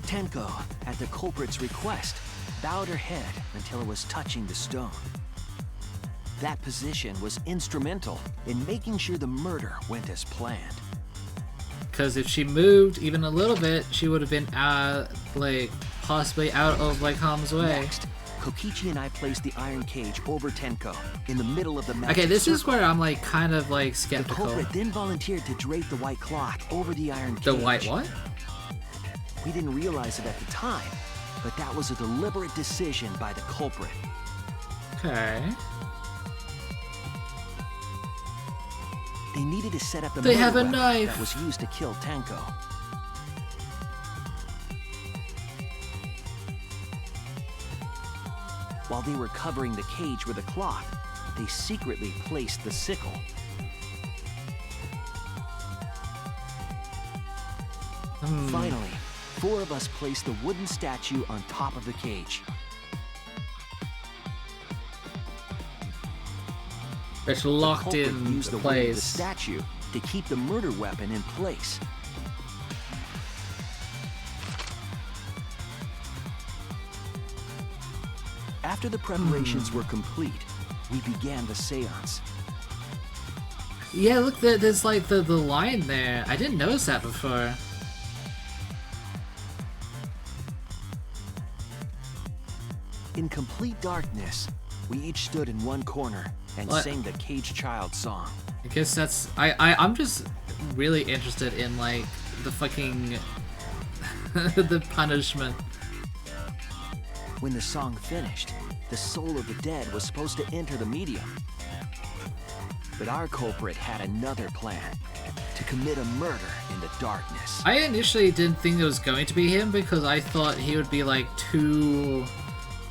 Tenko, at the culprit's request, bowed her head until it was touching the stone. That position was instrumental in making sure the murder went as planned. Because if she moved even a little bit, she would have been like possibly out of like harm's way. Next, Kokichi and I placed the iron cage over Tenko in the middle of the magic Okay, this circle. is where I'm like kind of like The skeptical. culprit then volunteered to drape the white cloth over the iron cage. The white what? We didn't realize it at the time, but that was a deliberate decision by the culprit. Okay. They needed to set up the They murder have a weapon knife. that was used to kill Tenko. While they were covering the cage with a cloth, they secretly placed the sickle. Finally, 4 of us placed the wooden statue on top of the cage. It's The locked culprit in used the weight of the place. statue to keep the murder weapon in place. After the preparations were complete, we began the seance. Yeah, look, there's like the line there. I didn't notice that before. In complete darkness, we each stood in one corner and What? sang the Caged Child song. I guess that's I'm just really interested in like the fucking the punishment. When the song finished, the soul of the dead was supposed to enter the medium. But our culprit had another plan, to commit a murder in the darkness. I initially didn't think it was going to be him because I thought he would be like too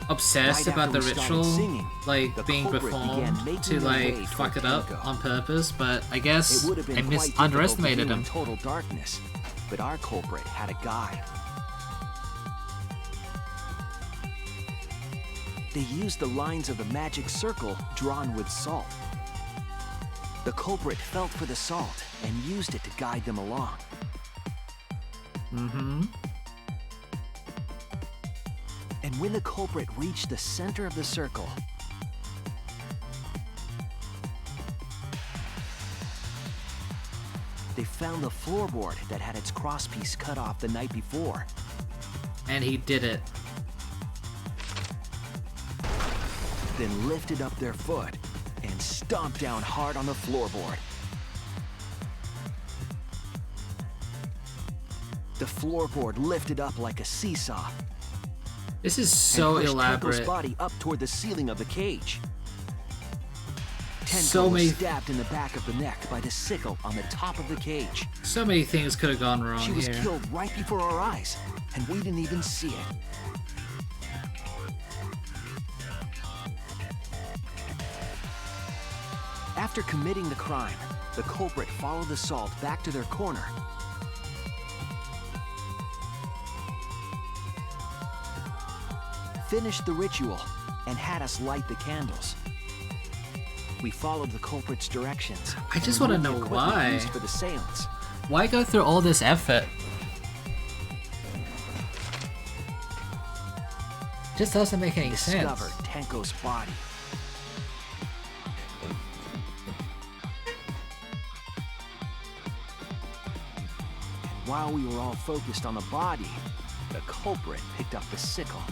obsessed Right about the after we started ritual, singing, like the being culprit began performed making to their way like toward fuck it up Tenko. on purpose, but I guess It would have been I quite underestimated difficult to do him. in total darkness, but our culprit had a guide. They used the lines of the magic circle drawn with salt. The culprit felt for the salt and used it to guide them along. Mm-hmm. And when the culprit reached the center of the circle, they found the floorboard that had its crosspiece cut off the night before. And he did it. Then lifted up their foot and stomped down hard on the floorboard. The floorboard lifted up like a seesaw. This is so and pushed elaborate. Tenko's body up toward the ceiling of the cage. Tenko So many- was stabbed in the back of the neck by the sickle on the top of the cage. So many things could have gone wrong She was here. killed right before our eyes, and we didn't even see it. After committing the crime, the culprit followed the salt back to their corner. Finished the ritual and had us light the candles. We followed the culprit's directions. I just and want to removed know the equipment why. used for the seance. Why go through all this effort? Just doesn't make any sense. Discovered Tenko's body. And while we were all focused on the body, the culprit picked up the sickle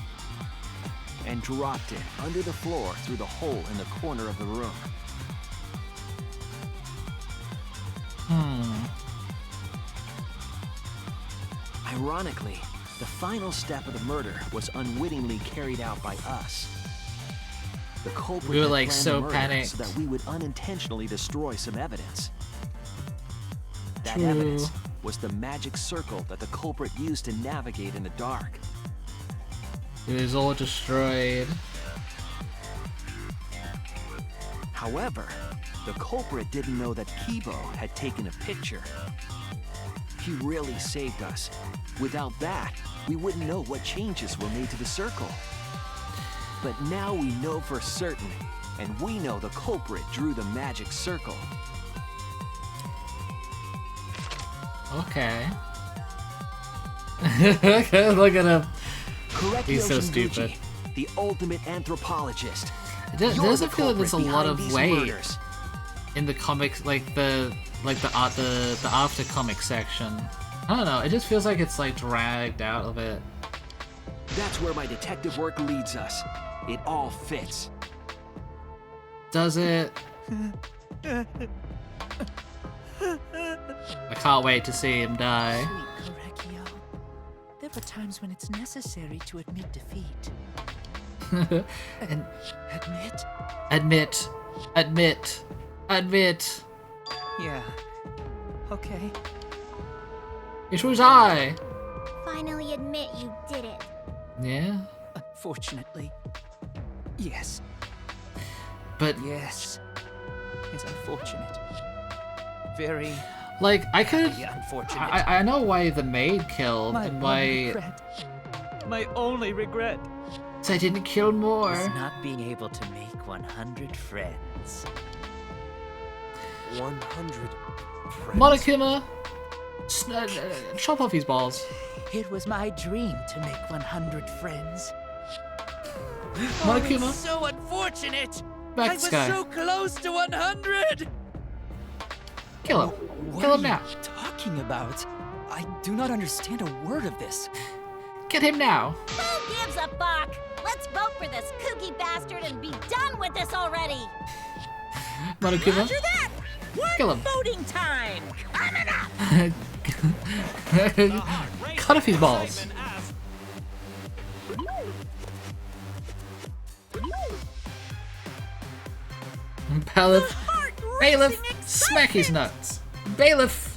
and dropped it under the floor through the hole in the corner of the room. Ironically, the final step of the murder was unwittingly carried out by us. The culprit We were, had like, planned so the murder panicked. so that we would unintentionally destroy some evidence. That True. evidence was the magic circle that the culprit used to navigate in the dark. It was all destroyed. However, the culprit didn't know that Kibo had taken a picture. He really saved us. Without that, we wouldn't know what changes were made to the circle. But now we know for certain, and we know the culprit drew the magic circle. Okay. Look at him. Correct He's so stupid. the ultimate anthropologist. It You're doesn't the feel like there's a culprit lot behind of these weight murders. in the comics, like the after comic section. I don't know. It just feels like it's like dragged out of it. That's where my detective work leads us. It all fits. Does it? I can't wait to see him die. Sweet Correcchio. There are times when it's necessary to admit defeat. And Admit? admit. Yeah. Okay. It was I. Finally admit you did it. Yeah, Unfortunately. Yes. but Yes. It's unfortunate. Very, like I could. very unfortunate. I know why the maid killed My and only why regret. My only regret I didn't kill more. is not being able to make 100 friends. 100 friends. Monokuma, chop off his balls. It was my dream to make 100 friends. Monokuma, It's so unfortunate. back I to was Sky. so close to 100. Kill him. What Kill are him now. you talking about? I do not understand a word of this. Get him now. Who gives a fuck? Let's vote for this kooky bastard and be done with this already. Monokuma, Roger that. kill him. Voting time. Coming up. Cut off his balls. Bailiff, smack his nuts. Bailiff.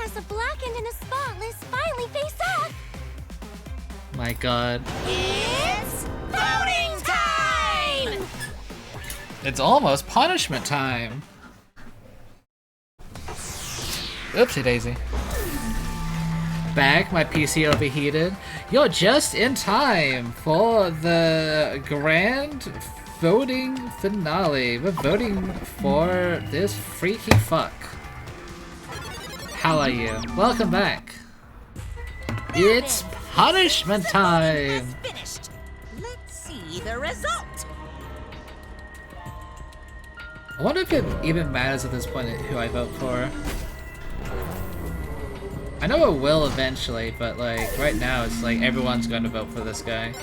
As the blackened and the spotless finally face off, My God. It's voting time. It's almost punishment time. Oopsie daisy. Back, my PC overheated. You're just in time for the grand voting finale. We're voting for this freaky fuck. How are you? Welcome back. It's punishment time. Finished. Let's see the result. I wonder if it even matters at this point who I vote for. I know it will eventually, but like right now it's like everyone's going to vote for this guy.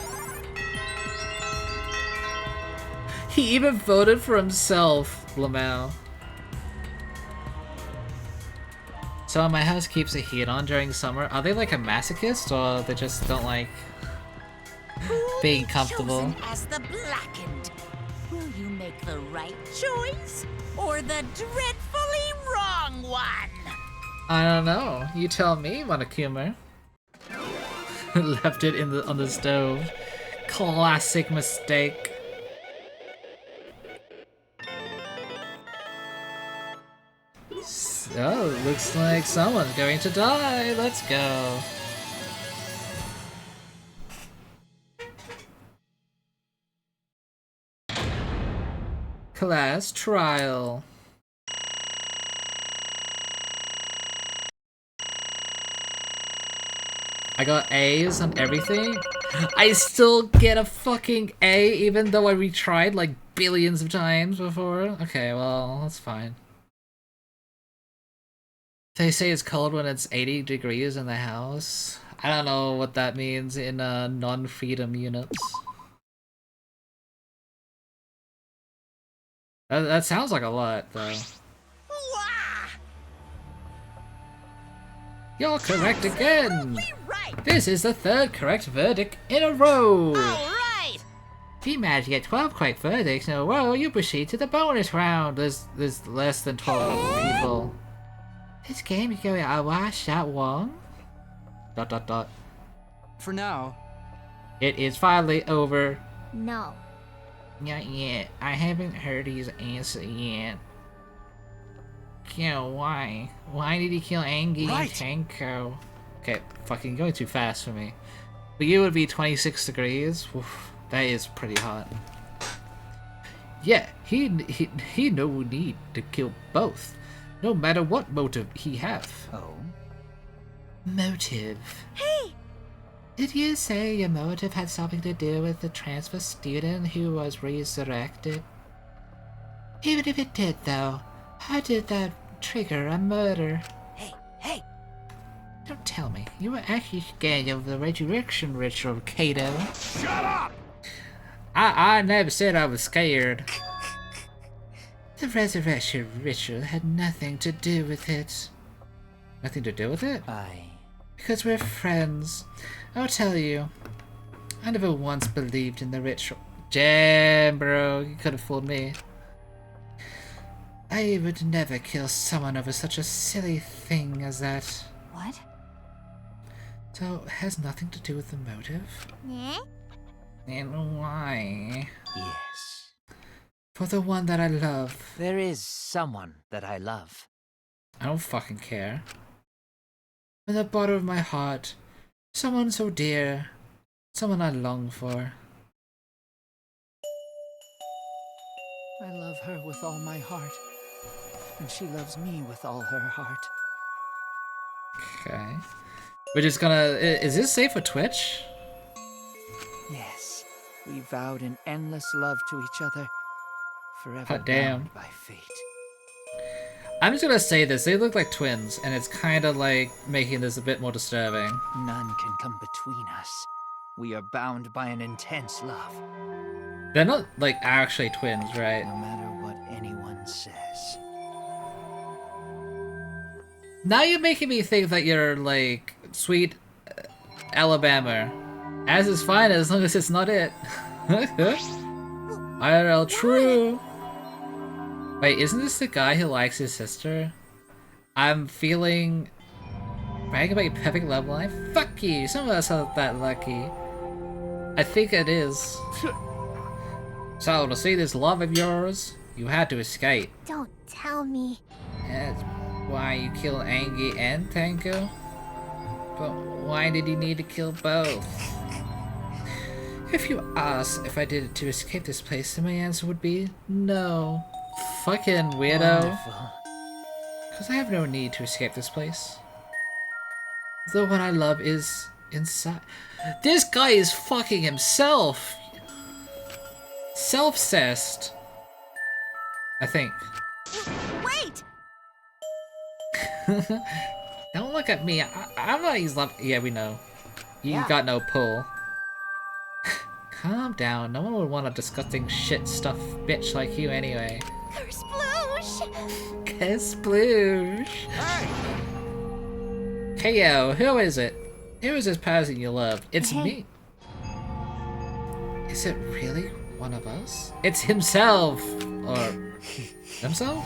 He even voted for himself, Lamau. So my house keeps the heat on during summer. Are they like a masochist, or they just don't like being comfortable? Chosen as the blackened. Will you make the right choice or the dreadfully wrong one? I don't know. You tell me, Monokuma. Left it on the stove. Classic mistake. So, looks like someone's going to die. Let's go. Class trial. I got A's on everything. I still get a fucking A even though I retried like billions of times before. Okay, well, that's fine. They say it's cold when it's 80 degrees in the house. I don't know what that means in non-freedom units. That sounds like a lot, though. You're correct again! Right. This is the third correct verdict in a row! Alright! If you manage to get 12 correct verdicts in a row, you proceed to the bonus round. There's less than 12 people. This game is going to wash that one. ... For now. It is finally over. no. Not yet. I haven't heard his answer yet. Kill, why? Why did he kill Angie and Tanko? Okay, fucking going too fast for me. But you would be 26 degrees. Oof, that is pretty hot. Yeah, he no need to kill both. No matter what motive he have. Oh? Motive. Hey! Did you say your motive had something to do with the transfer student who was resurrected? Even if it did, though, how did that trigger a murder? Hey! Don't tell me. You were actually scared of the resurrection ritual, Kato. Shut up! I never said I was scared. The resurrection ritual had nothing to do with it. Nothing to do with it? Because we're friends. I'll tell you. I never once believed in the ritual. Damn, bro. You could have fooled me. I would never kill someone over such a silly thing as that. What? So, it has nothing to do with the motive? Eh? And why? Yes. For the one that I love. There is someone that I love. I don't fucking care. From the bottom of my heart, someone so dear, someone I long for. I love her with all my heart, and she loves me with all her heart. Okay. We're just gonna... Is this safe for Twitch? Yes, we vowed an endless love to each other, forever damn. bound by fate. I'm just gonna say this, they look like twins, and it's kinda like making this a bit more disturbing. None can come between us. We are bound by an intense love. They're not, like, actually twins, right? No matter what anyone says. Now you're making me think that you're, like, sweet Alabama. As is fine as long as it's not it. IRL true. Wait, isn't this the guy who likes his sister? I'm feeling... bragging about your perfect love life? Fuck you, some of us aren't that lucky. I think it is. So, to see this love of yours, you had to escape. Don't tell me. That's why you killed Angie and Tanko? But why did you need to kill both? If you ask if I did it to escape this place, then my answer would be no. Fucking weirdo. Wonderful. Because I have no need to escape this place. The one I love is inside. This guy is fucking himself! Self-cessed. I think. Wait! Don't look at me. I'm not his love. Yeah, we know. You got no pull. Calm down. No one would want a disgusting shit stuff bitch like you anyway. Kersploosh! Kersploosh! KO, who is it? Who is this person you love? It's me. Is it really one of us? It's himself! Or... himself?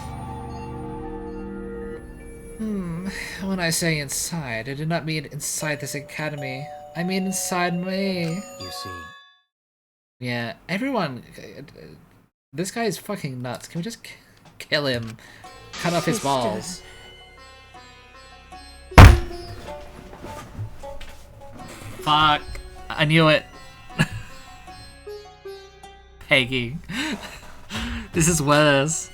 When I say inside, I do not mean inside this academy. I mean inside me. You see. Yeah, everyone... This guy is fucking nuts. Can we just kill him? Cut off his balls. Fuck. I knew it. Peggy. This is worse.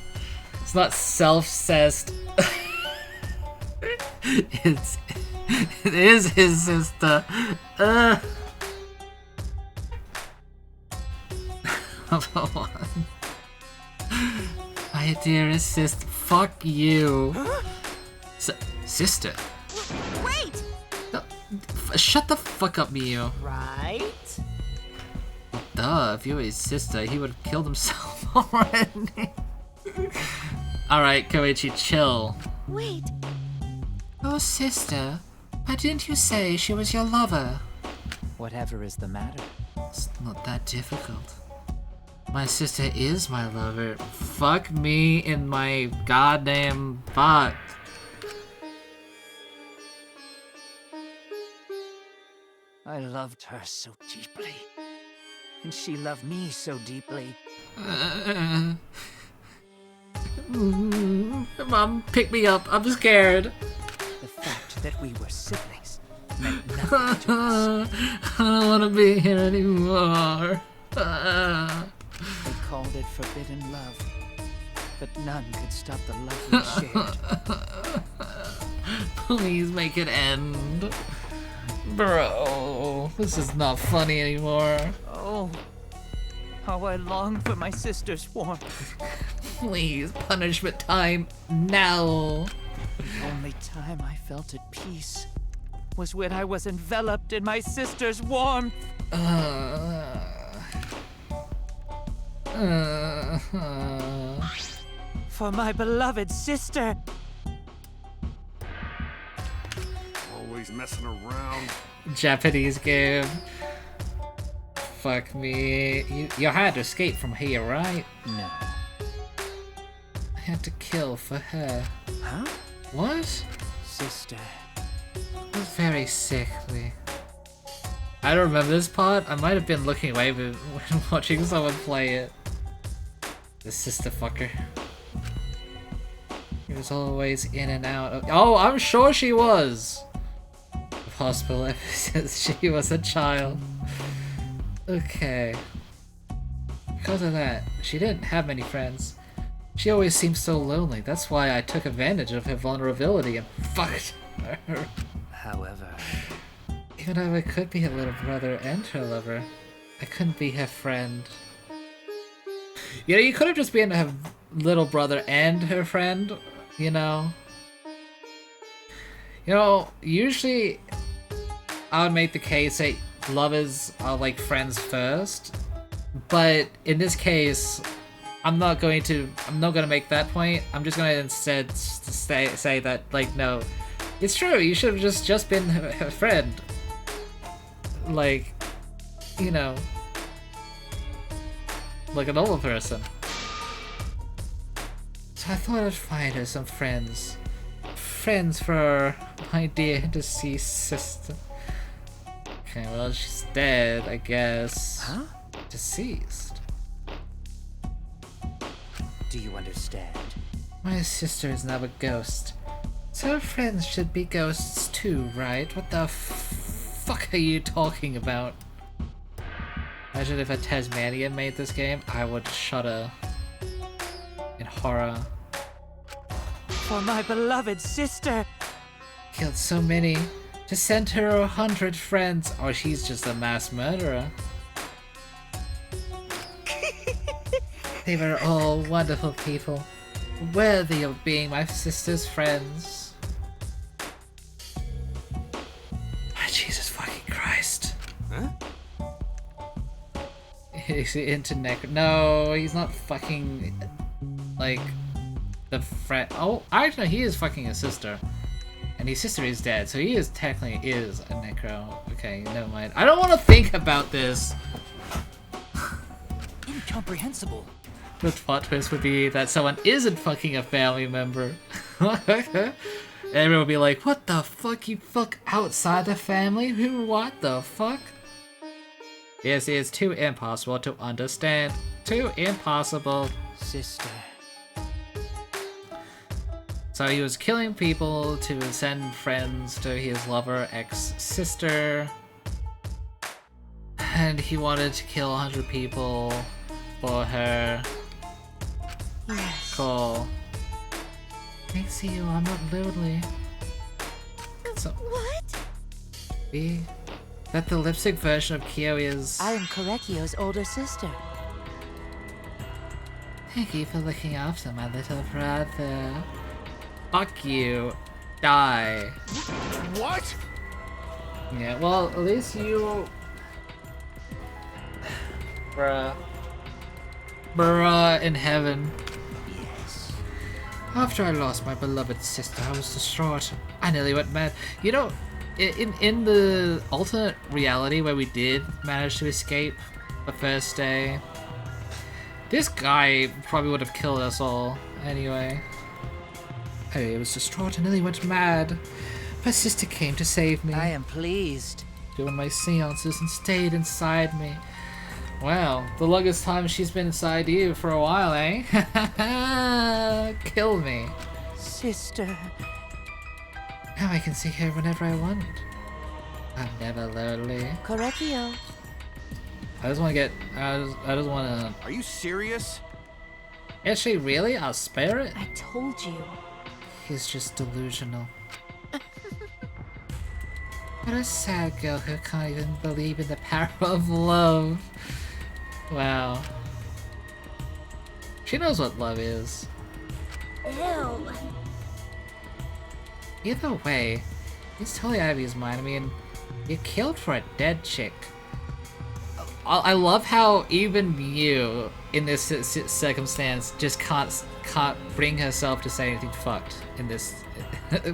It's not self-cessed. It is his sister. My dearest sister. Fuck you. Sister? Wait! No, shut the fuck up, Miyu. Right? Duh, if you were his sister, he would have killed himself already. Alright, Koichi, chill. Wait. Oh, sister. But didn't you say she was your lover? Whatever is the matter? It's not that difficult. My sister is my lover. Fuck me in my goddamn butt. I loved her so deeply. And she loved me so deeply. Mom, pick me up. I'm scared. The fact that we were siblings meant nothing to us. I don't want to be here anymore. They called it forbidden love, but none could stop the love we shared. Please make it end. Bro, this is not funny anymore. Oh, how I long for my sister's warmth. Please, punishment time now. The only time I felt at peace was when I was enveloped in my sister's warmth. For my beloved sister. Always messing around. Japanese game. Fuck me. You had to escape from here, right? No. I had to kill for her. Huh? What? Sister. It was very sickly. I don't remember this part. I might have been looking away when watching someone play it. The sister fucker. He was always in and out of— oh, I'm sure she was! Of hospital ever since she was a child. Okay. Because of that, she didn't have many friends. She always seemed so lonely. That's why I took advantage of her vulnerability and fucked her. However, even though I could be her little brother and her lover, I couldn't be her friend. You know, you could have just been her little brother and her friend, you know? You know, usually I would make the case that lovers are like friends first, but in this case, I'm not gonna make that point. I'm just gonna instead say that, like, no, it's true, you should have just been her friend. Like, you know, like a normal person. So I thought I'd find her some friends. Friends for my dear deceased sister. Okay, well, she's dead, I guess. Huh? Deceased. Do you understand? My sister is now a ghost. So her friends should be ghosts too, right? What the fuck are you talking about? Imagine if a Tasmanian made this game, I would shudder in horror. For my beloved sister! Killed so many. To send her 100 friends, or she's just a mass murderer. They were all wonderful people, worthy of being my sister's friends. Oh, Jesus fucking Christ. Huh? Is he into No, he's not fucking, like, the friend. Oh, actually, he is fucking his sister. And his sister is dead, so he technically is a necro. Okay, never mind. I don't want to think about this. Incomprehensible. The plot twist would be that someone isn't fucking a family member. Everyone would be like, what the fuck? You fuck outside the family? Who? What the fuck? Yes, it's too impossible to understand. Too impossible. Sister. So he was killing people to send friends to his lover, ex-sister. And he wanted to kill 100 people for her. Yes. Cool. Thanks to you, I'm not lonely. So, What? be that the lipstick version of Kyo is... I am Korekio's older sister. Thank you for looking after my little brother. Fuck you. Die. What? Yeah, well, at least you... Bruh. Bruh in heaven. Yes. After I lost my beloved sister, I was distraught. I nearly went mad. You know, in the alternate reality where we did manage to escape the first day, this guy probably would have killed us all anyway. I was distraught and nearly went mad. My sister came to save me. I am pleased. Doing my seances and stayed inside me. Wow, the longest time she's been inside you for a while, eh? Kill me. Sister. Now I can see her whenever I want. I'm never lonely. Korekio. I just want to get... I just want to... Are you serious? Is she really? I'll spare it? I told you. He's just delusional. What a sad girl who can't even believe in the power of love. Wow. She knows what love is. Ew. Either way, he's totally out of his mind. I mean, you killed for a dead chick. I love how even you, in this circumstance, just can't bring herself to say anything fucked in this,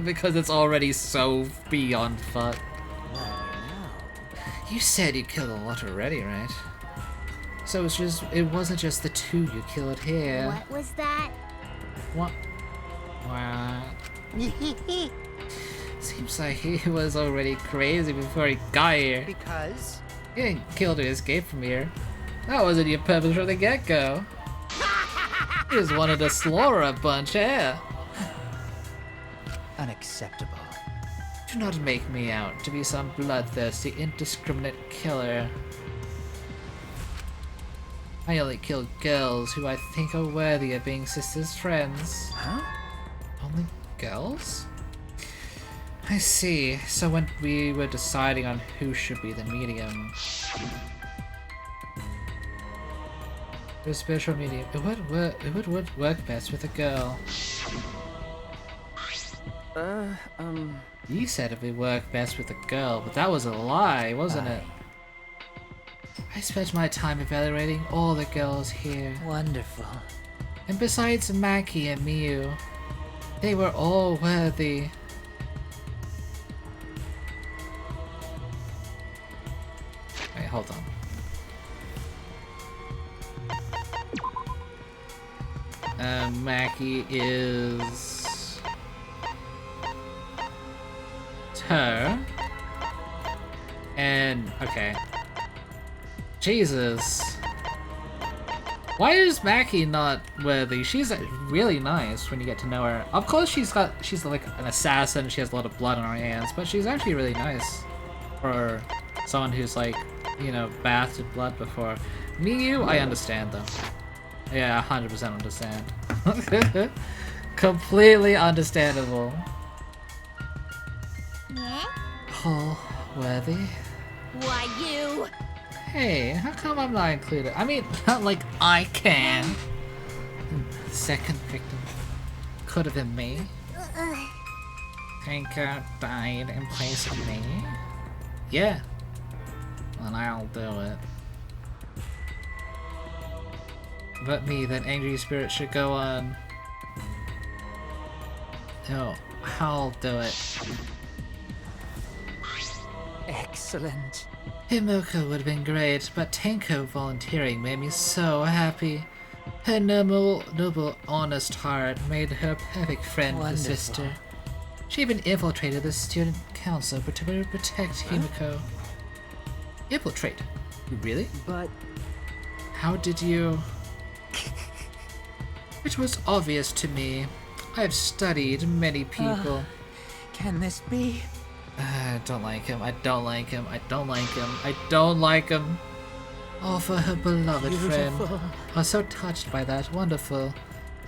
because it's already so beyond fucked. You said you killed a lot already, right? So it wasn't just the two you killed here. What was that? What? Seems like he was already crazy before he got here. Because? He didn't kill to escape from here. That wasn't your purpose from the get-go. He just wanted to slaughter a bunch, yeah. Unacceptable. Do not make me out to be some bloodthirsty, indiscriminate killer. I only kill girls who I think are worthy of being sisters' friends. Huh? Only girls? I see. So when we were deciding on who should be the medium, the spiritual medium, it would work best with a girl. You said it would work best with a girl, but that was a lie, wasn't it? I spent my time evaluating all the girls here. Wonderful. And besides Maki and Miyu, they were all worthy. Wait, hold on. Maki is her. And okay. Jesus. Why is Maki not worthy? She's really nice when you get to know her. Of course she's like an assassin, she has a lot of blood on her hands, but she's actually really nice for someone who's like, you know, bathed in blood before. Miyu, I understand though. Yeah, 100% understand. Completely understandable. Yeah? Oh, worthy? Why you? Hey, how come I'm not included? I mean, not like I can. Second victim could have been me. Tinker died in place of me. Yeah. Then I'll do it. But me, that angry spirit should go on. No, I'll do it. Excellent. Himiko would have been great, but Tenko volunteering made me so happy. Her noble, honest heart made her a perfect friend and sister. She even infiltrated the student council to protect Himiko. Infiltrate? Really? But... How did you... It was obvious to me. I have studied many people. Can this be? I don't like him. I don't like him. I don't like him. I don't like him. Oh, for her beloved friend. I was so touched by that. Wonderful.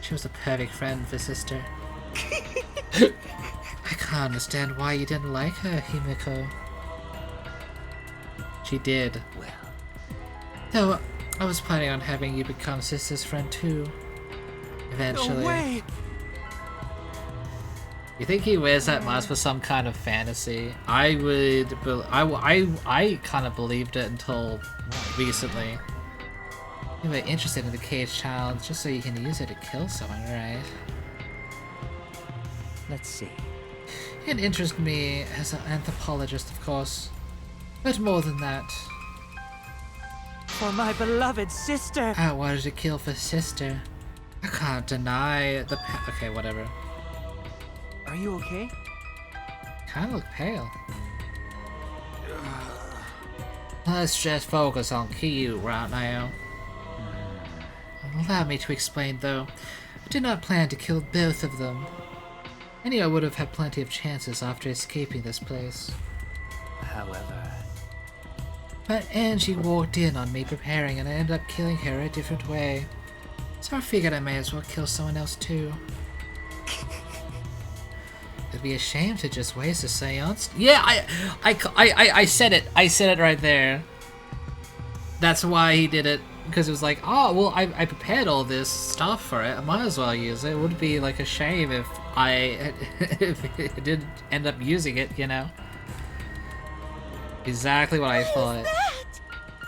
She was the perfect friend for sister. I can't understand why you didn't like her, Himiko. She did. Well. Though I was planning on having you become sister's friend too. Eventually. No way! You think he wears that mask for some kind of fantasy? I would. I kind of believed it until recently. You were interested in the caged child just so you can use it to kill someone, right? Let's see. It interests me as an anthropologist, of course, but more than that. For my beloved sister! I wanted to kill for sister. I can't deny the. Okay, whatever. Are you okay? Kinda look pale. Let's just focus on Kyu right now. Allow me to explain though. I did not plan to kill both of them. I knew I would have had plenty of chances after escaping this place. However... But Angie walked in on me preparing and I ended up killing her a different way. So I figured I may as well kill someone else too. It'd be a shame to just waste a seance. Yeah, I said it. I said it right there. That's why he did it. Because it was like, oh, well, I prepared all this stuff for it. I might as well use it. It would be like a shame if if it didn't end up using it, you know? Exactly what I thought.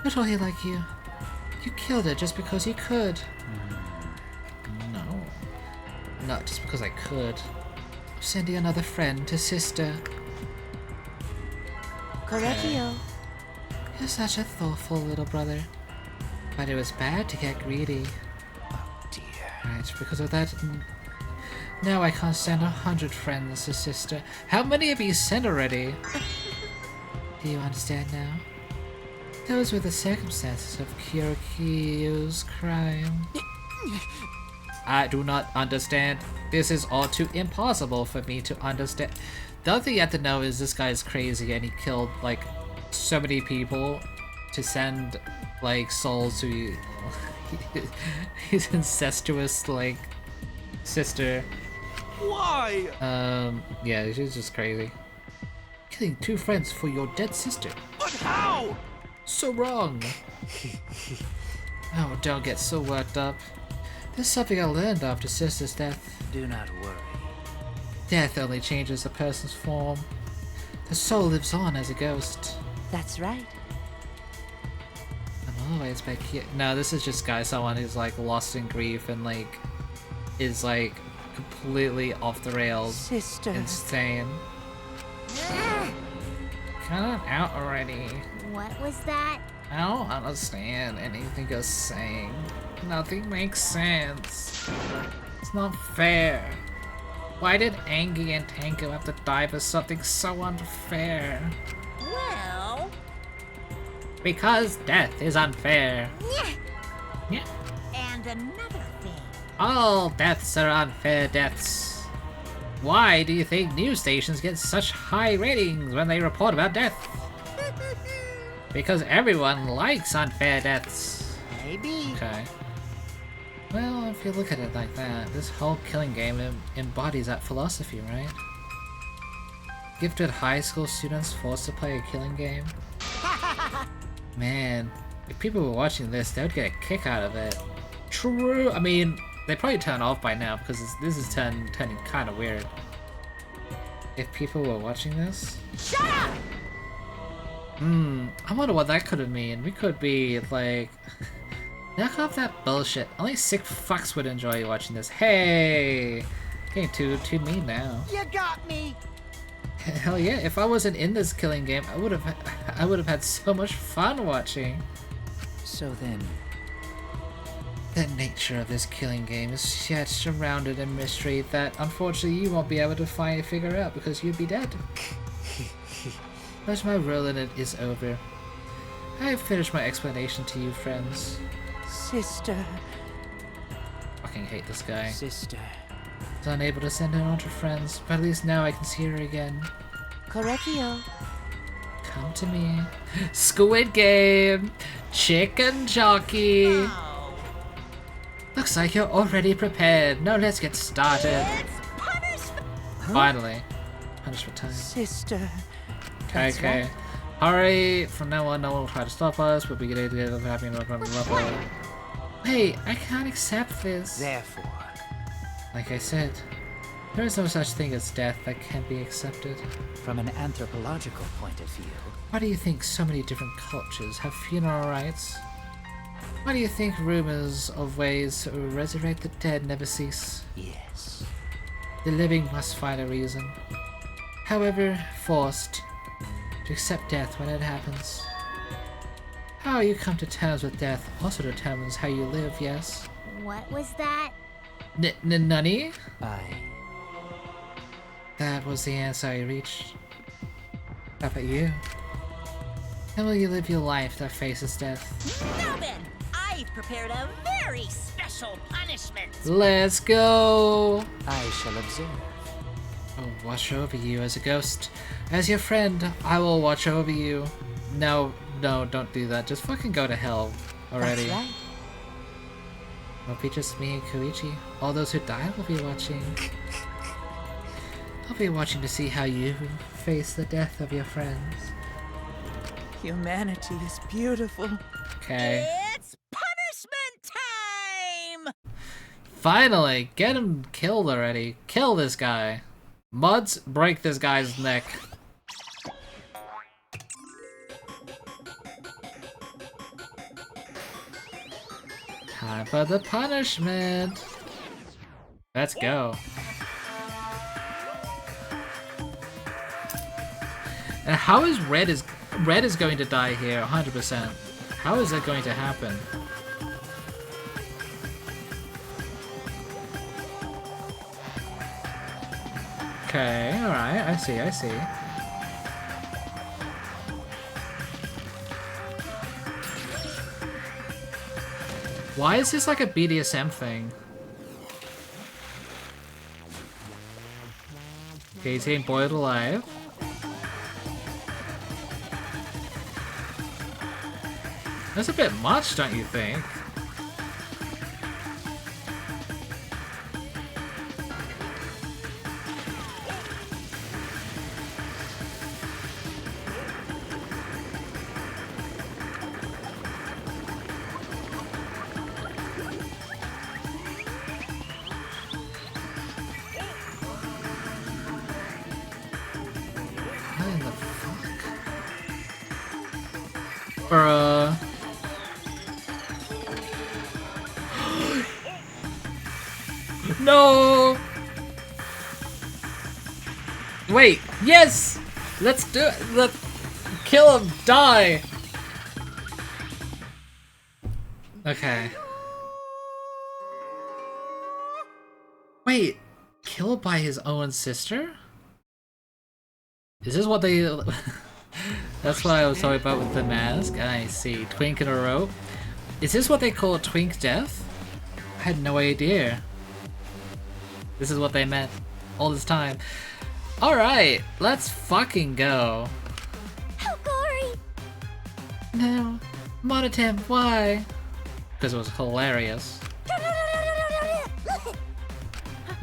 Literally like you. You killed it just because you could. No. Not just because I could. I'm sending another friend to sister. Correggio. You're such a thoughtful little brother. But it was bad to get greedy. Oh dear. Right, because of that, now I can't send 100 friends to sister. How many have you sent already? Do you understand now? Those were the circumstances of Kyorikyo's crime. I do not understand. This is all too impossible for me to understand. The other thing you have to know is this guy's crazy and he killed like so many people to send like souls to his incestuous like sister. Why? Yeah, she's just crazy. Killing 2 friends for your dead sister. But how? So wrong. Oh, don't get so worked up. There's something I learned after sister's death. Do not worry. Death only changes a person's form. The soul lives on as a ghost. That's right. I'm always back here. No, this is just someone who's like lost in grief and like is like completely off the rails. Sister. Insane. Come out already. What was that? I don't understand anything you're saying. Nothing makes sense. It's not fair. Why did Angie and Tango have to die for something so unfair? Well... Because death is unfair. Yeah. And another thing. All deaths are unfair deaths. Why do you think news stations get such high ratings when they report about death? Because everyone likes unfair deaths. Maybe. Okay. Well, if you look at it like that, this whole killing game embodies that philosophy, right? Gifted high school students forced to play a killing game? Man, if people were watching this, they would get a kick out of it. True. I mean, they probably turn off by now because this is turning kind of weird. If people were watching this? Shut up! I wonder what that could have mean. We could be like... Knock off that bullshit. Only sick fucks would enjoy watching this. Hey! Getting too mean now. You got me! Hell yeah, if I wasn't in this killing game, I would have had so much fun watching. So then... The nature of this killing game is yet surrounded in mystery that unfortunately you won't be able to figure out because you'd be dead. But my role in it is over. I have finished my explanation to you, friends. Sister. Fucking hate this guy. Sister. I was unable to send her on to friends, but at least now I can see her again. Correggio. Come to me. Squid Game! Chicken Jockey! Oh. Looks like you're already prepared. Now let's get started. It's punishment! Finally. Punishment time. Sister. Okay. Hurry! From now on, no one will try to stop us. We'll be getting together, happy and rubber. Wait, I can't accept this. Therefore... Like I said, there is no such thing as death that can't be accepted. From an anthropological point of view... Why do you think so many different cultures have funeral rites? Why do you think rumors of ways to resurrect the dead never cease? Yes. The living must find a reason. However, forced to accept death when it happens. How you come to terms with death also determines how you live, yes? What was that? Nani? I... That was the answer I reached. How about you? How will you live your life that faces death? Now then, I've prepared a very special punishment. Let's go! I shall observe. I'll watch over you as a ghost. As your friend, I will watch over you. No, don't do that. Just fucking go to hell already. That's right. Won't be just me and Koichi. All those who die will be watching. I'll be watching to see how you face the death of your friends. Humanity is beautiful. Okay. It's punishment time! Finally! Get him killed already. Kill this guy. Muds, break this guy's neck. Time for the punishment. Let's go. And how is Red is going to die here 100%? How is that going to happen? Okay, alright, I see. Why is this like a BDSM thing? Okay, he's getting boiled alive. That's a bit much, don't you think? What in the fuck? Bruh. No! Wait, yes! Let's do it! Let's kill him! Die! Okay. Wait, killed by his own sister? Is this what they... That's what I was talking about with the mask. I see. Twink in a row. Is this what they call twink death? I had no idea. This is what they meant all this time. Alright, let's fucking go. How gory! No. Monotemp, why? Because it was hilarious.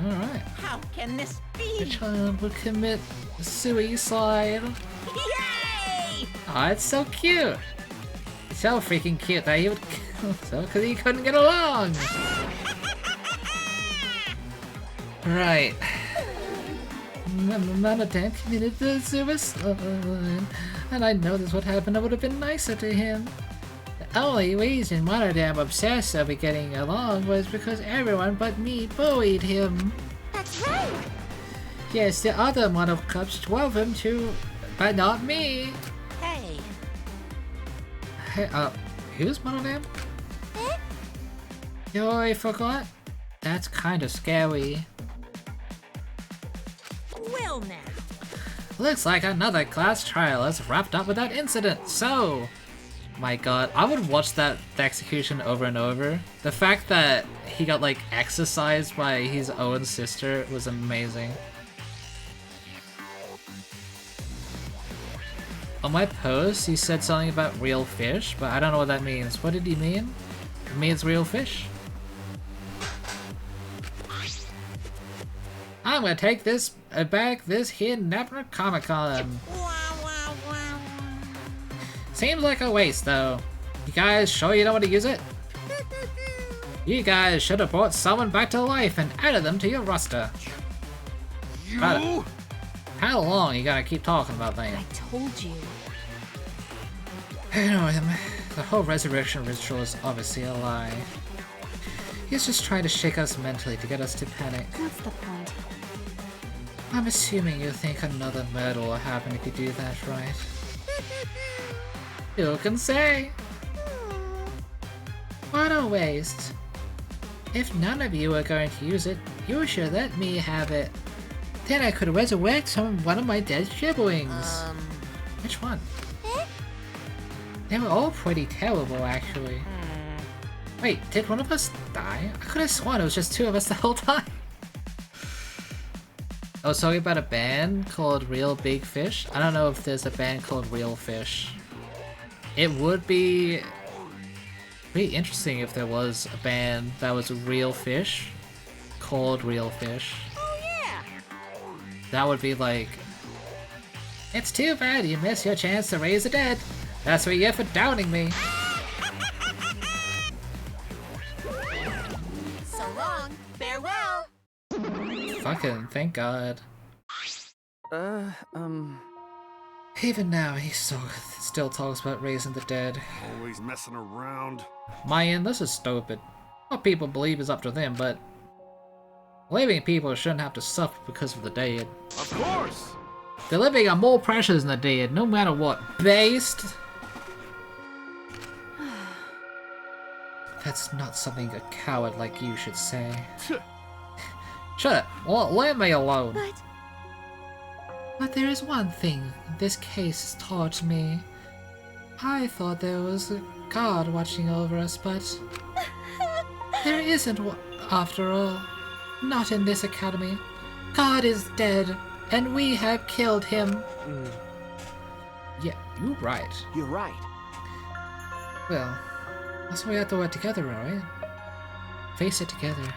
Alright. How can this be? The child would commit suicide. Yay! Oh, it's so cute. It's so freaking cute that he would kill himself because he couldn't get along. Right. Monotemp committed the suicide, and I know this would happen. I would have been nicer to him. The only reason Monotemp obsessed over getting along was because everyone but me bullied him. That's right! Yes, the other Monocups drove him to, but not me. Hey, Hey, who's Monotemp? Eh? You already forgot? That's kind of scary. well now. Looks like another class trial has wrapped up with that incident, so... My god, I would watch that execution over and over. The fact that he got, like, exercised by his own sister was amazing. On my post, he said something about real fish, but I don't know what that means. What did he mean? It means real fish. I'm gonna take this back this here Napper Comic-Con. Seems like a waste, though. You guys sure you don't want to use it? You guys should have brought someone back to life and added them to your roster. You? How long you gonna keep talking about that? I told you. I know him. The whole resurrection ritual is obviously a lie. He's just trying to shake us mentally to get us to panic. What's the point? I'm assuming you think another murder will happen if you do that, right? Who can say? What a waste. If none of you are going to use it, you should let me have it. Then I could resurrect one of my dead siblings. Which one? They were all pretty terrible, actually. Wait, did one of us die? I could have sworn it was just two of us the whole time. I was talking about a band called Real Big Fish. I don't know if there's a band called Real Fish. It would be pretty interesting if there was a band that was Real Fish called Real Fish. Oh yeah. That would be like, it's too bad you missed your chance to raise the dead. That's what you get for doubting me. So long. Farewell. Fucking thank God. Even now, he still talks about raising the dead. Always messing around. Mayan, this is stupid. What people believe is up to them, but living people shouldn't have to suffer because of the dead. Of course! The living are more precious than the dead, no matter what. Based? That's not something a coward like you should say. Shut up. Well, leave me alone. But there is one thing this case has taught me. I thought there was a God watching over us, but there isn't after all. Not in this academy. God is dead, and we have killed him. Yeah, you're right. You're right. Well, that's why we have to work together, alright? Face it together.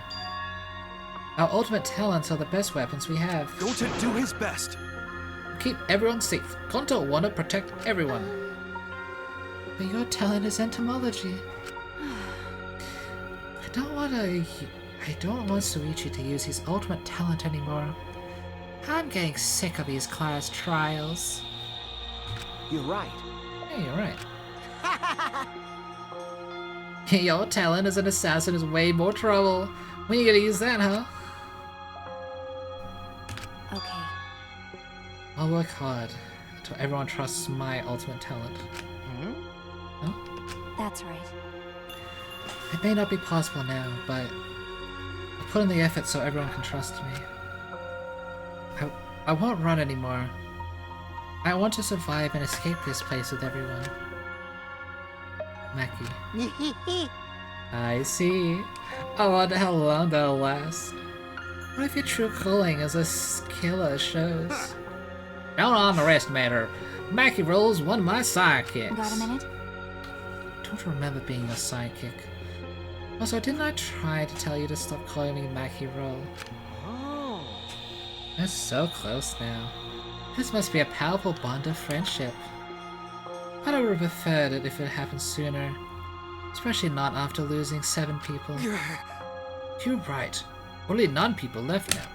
Our ultimate talents are the best weapons we have. Going to do his best. Keep everyone safe. Gonta wanna protect everyone. But your talent is entomology. I don't want Suichi to use his ultimate talent anymore. I'm getting sick of these class trials. You're right. Yeah, you're right. Your talent as an assassin is way more trouble. When are you gonna use that, huh? Okay. I'll work hard until everyone trusts my ultimate talent. Huh? That's right. It may not be possible now, but I'll put in the effort so everyone can trust me. I won't run anymore. I want to survive and escape this place with everyone. Maki. I see. I wonder how long that'll last. What if your true calling is a killer shows? Don't underestimate her. Maki Roll's one of my sidekicks. Got a minute? Don't remember being a sidekick. Also, didn't I try to tell you to stop calling me Maki Roll? Oh. We're so close now. This must be a powerful bond of friendship. But I would have preferred it if it happened sooner. Especially not after losing 7 people. You're right. Only 9 people left now.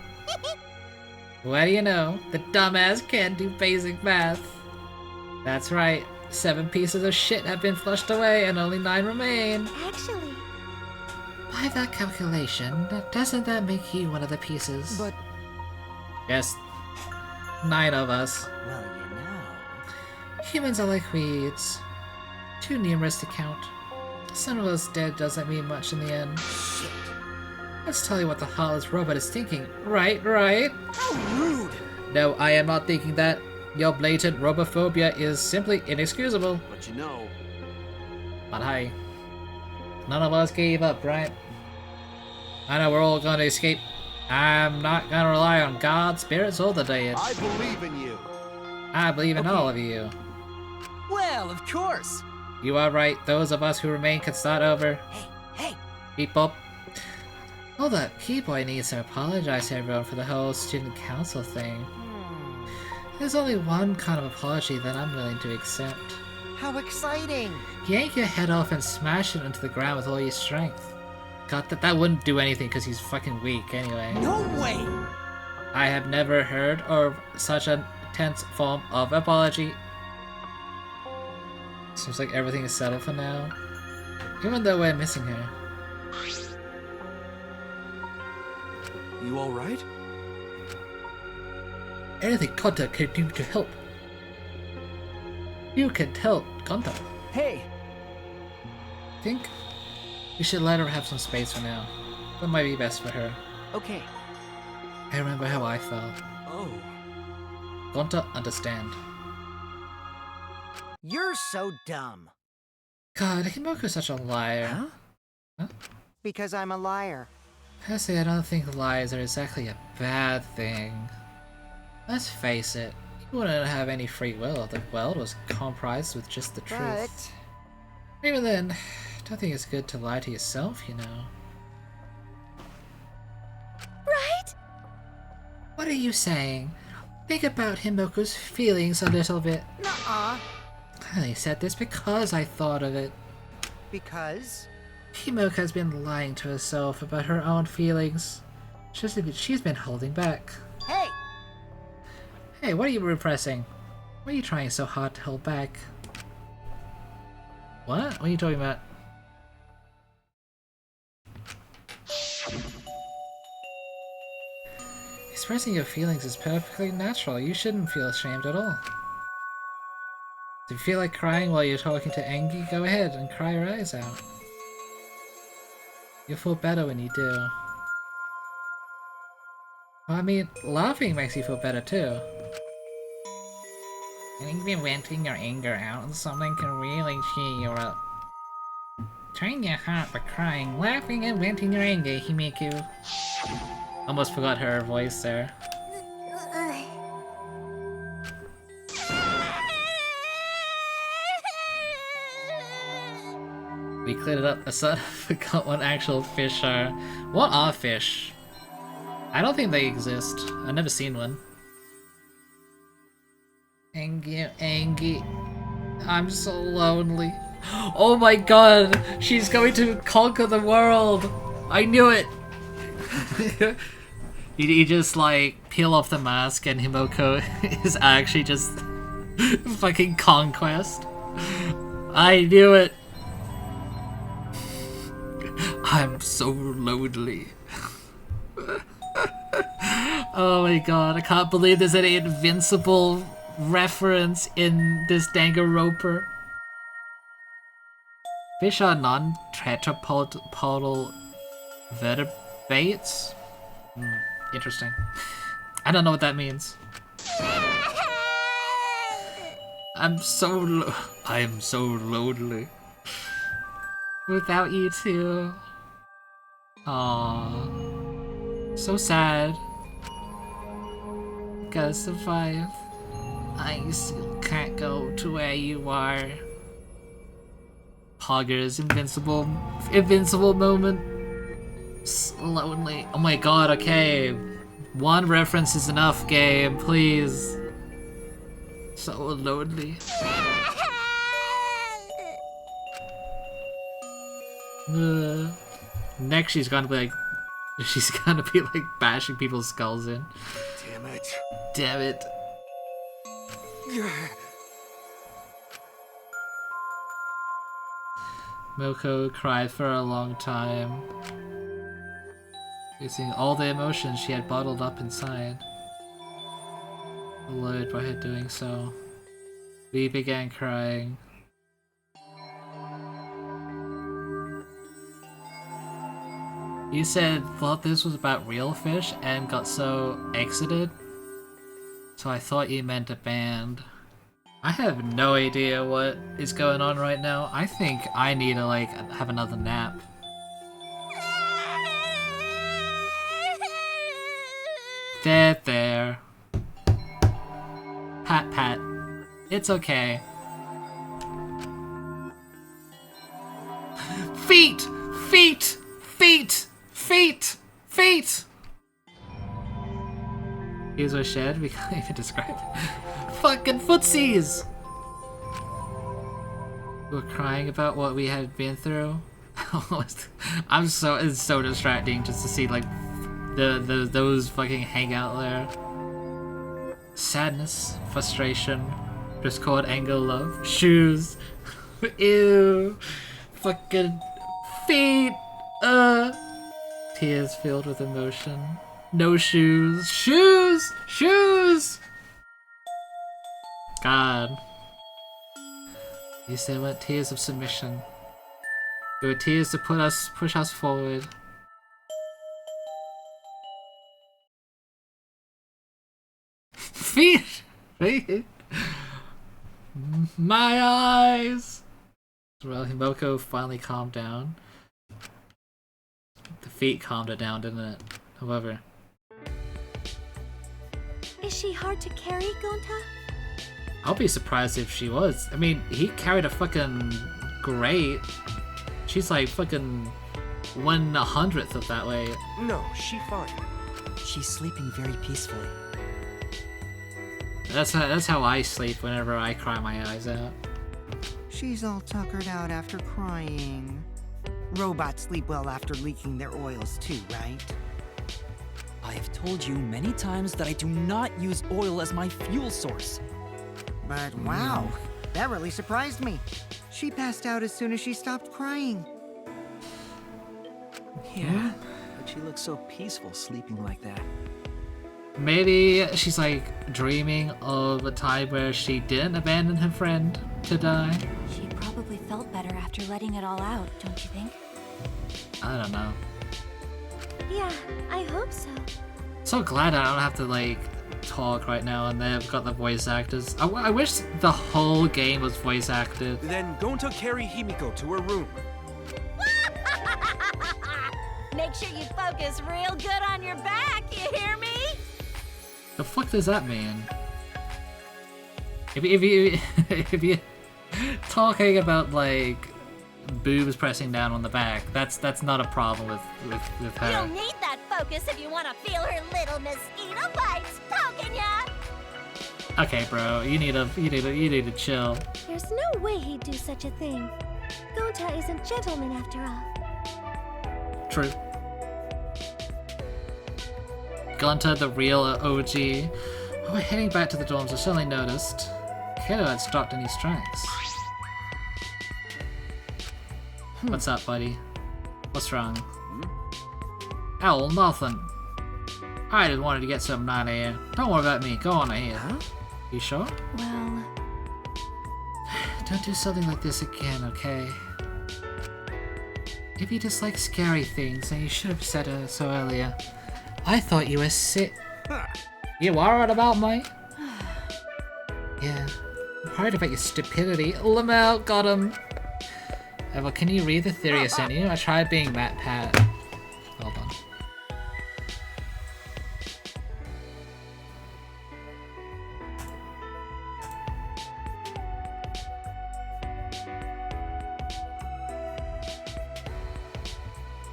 What do you know? The dumbass can't do basic math. That's right. 7 pieces of shit have been flushed away and only 9 remain. Actually... By that calculation, doesn't that make you one of the pieces? But... Yes. 9 of us. Well, you know. Humans are like weeds. Too numerous to count. Some of us dead doesn't mean much in the end. Shit. Let's tell you what the heartless robot is thinking. Right? How rude! No, I am not thinking that. Your blatant robophobia is simply inexcusable. But you know... But hey, none of us gave up, right? I know we're all gonna escape. I'm not gonna rely on God, spirits, or the dead. I believe in you. I believe in all of you. Well, of course. You are right. Those of us who remain can start over. Hey! Beep bop. Oh, the keyboy needs to apologize to everyone for the whole student council thing. There's only one kind of apology that I'm willing to accept. How exciting! Yank your head off and smash it into the ground with all your strength. God, that wouldn't do anything because he's fucking weak anyway. No way! I have never heard of such a tense form of apology. Seems like everything is settled for now. Even though we're missing her. You alright? Anything Gonta can do to help. You can tell Gonta. Hey! Think we should let her have some space for now. That might be best for her. Okay. I remember how I felt. Oh. Gonta understand. You're so dumb. God, Himoku's such a liar. Huh? Because I'm a liar. Personally, I don't think lies are exactly a bad thing. Let's face it, you wouldn't have any free will if the world was comprised with just the truth. But... Even then, I don't think it's good to lie to yourself, you know. Right? What are you saying? Think about Himoko's feelings a little bit. Nuh-uh. I said this because I thought of it. Because? Himoko has been lying to herself about her own feelings. She's been holding back. Hey! Hey, what are you repressing? Why are you trying so hard to hold back? What? What are you talking about? Expressing your feelings is perfectly natural. You shouldn't feel ashamed at all. If you feel like crying while you're talking to Engi, go ahead and cry your eyes out. You'll feel better when you do. Well, I mean, laughing makes you feel better too. I think venting your anger out on something can really cheer you up. Trying your heart but crying, laughing and venting your anger, Himiku. Almost forgot her voice there. We cleared it up. I sort of forgot what actual fish are. What are fish? I don't think they exist. I've never seen one. Angie. I'm so lonely. Oh my god! She's going to conquer the world! I knew it! you just like peel off the mask and Himoko is actually just fucking conquest. I knew it! I'm so lonely. Oh my god, I can't believe there's any invincible reference in this Danganronpa. Fish are non-tetrapodal vertebrates? Interesting. I don't know what that means. I am so lonely. Without you two. Aww. So sad. Gotta survive. I still can't go to where you are. Hogger's invincible moment. Lonely. Oh my god, okay. One reference is enough, game, please. So lonely. Next she's gonna be like bashing people's skulls in. Damn it. Damn it. Milko cried for a long time, facing all the emotions she had bottled up inside. Allured by her doing so, we began crying. You thought this was about real fish and got so exited? So I thought you meant a band. I have no idea what is going on right now. I think I need to like have another nap. There. Pat. It's okay. Feet! Here's our shed, we can't even describe it. Fucking footsies! We were crying about what we had been through. It's so distracting just to see like those fucking hang out there. Sadness, frustration, discord, anger, love, shoes. Ew. Fucking feet. Tears filled with emotion. No shoes. Shoes! God. These they weren't tears of submission. They were tears to push us forward. Feet! My eyes! Well, Himoko finally calmed down. The feet calmed her down, didn't it? However. Is she hard to carry, Gonta? I'll be surprised if she was. I mean, he carried a fucking great. She's like fucking 1/100th of that weight. No, she fine. She's sleeping very peacefully. That's how I sleep whenever I cry my eyes out. She's all tuckered out after crying. Robots sleep well after leaking their oils too, right? I have told you many times that I do not use oil as my fuel source. But wow, that really surprised me. She passed out as soon as she stopped crying. Yeah, but she looks so peaceful sleeping like that. Maybe she's like dreaming of a time where she didn't abandon her friend to die. She probably felt better after letting it all out, don't you think? I don't know. Yeah, I hope so. So glad I don't have to like talk right now and they've got the voice actors. I wish the whole game was voice acted. Then Gonta carry Himiko to her room. Make sure you focus real good on your back, you hear me? The fuck does that mean? If you talking about like boobs pressing down on the back, that's not a problem with her. You don't need that focus if you want to feel her little mosquito bites poking ya. Okay, bro, you need to chill. There's no way he'd do such a thing. Gonta is a gentleman after all. True. Gunter, the real OG. Oh, we're heading back to the dorms. I suddenly noticed Kato had stopped in his tracks. What's up, buddy? What's wrong? Oh, nothing. I just wanted to get something out of here. Don't worry about me. Go on ahead. Huh? You sure? Well... Don't do something like this again, okay? If you dislike scary things, then you should have said so earlier. I thought you were sick. You worried about me? Yeah. I'm worried about your stupidity. Lamel, got him. Well, can you read the theory I sent you? I tried being Matt Pat. Hold on.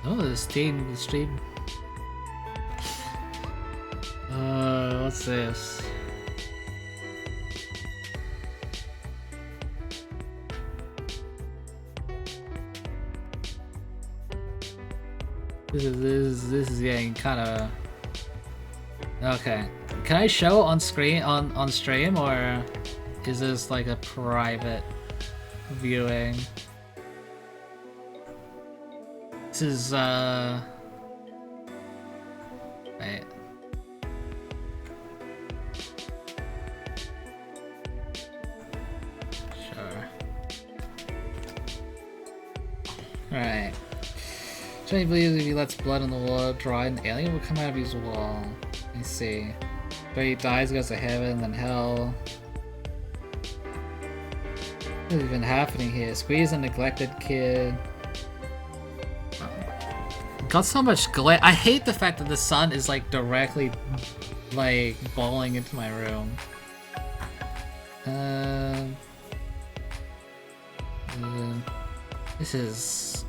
Oh, the stream. What's this? This is getting kind of okay. Can I show it on screen on stream, or is this like a private viewing? This is wait. Sure. Right. Johnny believes if he lets blood in the wall dry, an alien will come out of his wall. Let me see. But he dies, goes to heaven, then hell. What is even happening here? Squeeze a neglected kid. Got so much glare. I hate the fact that the sun is like directly like balling into my room. This is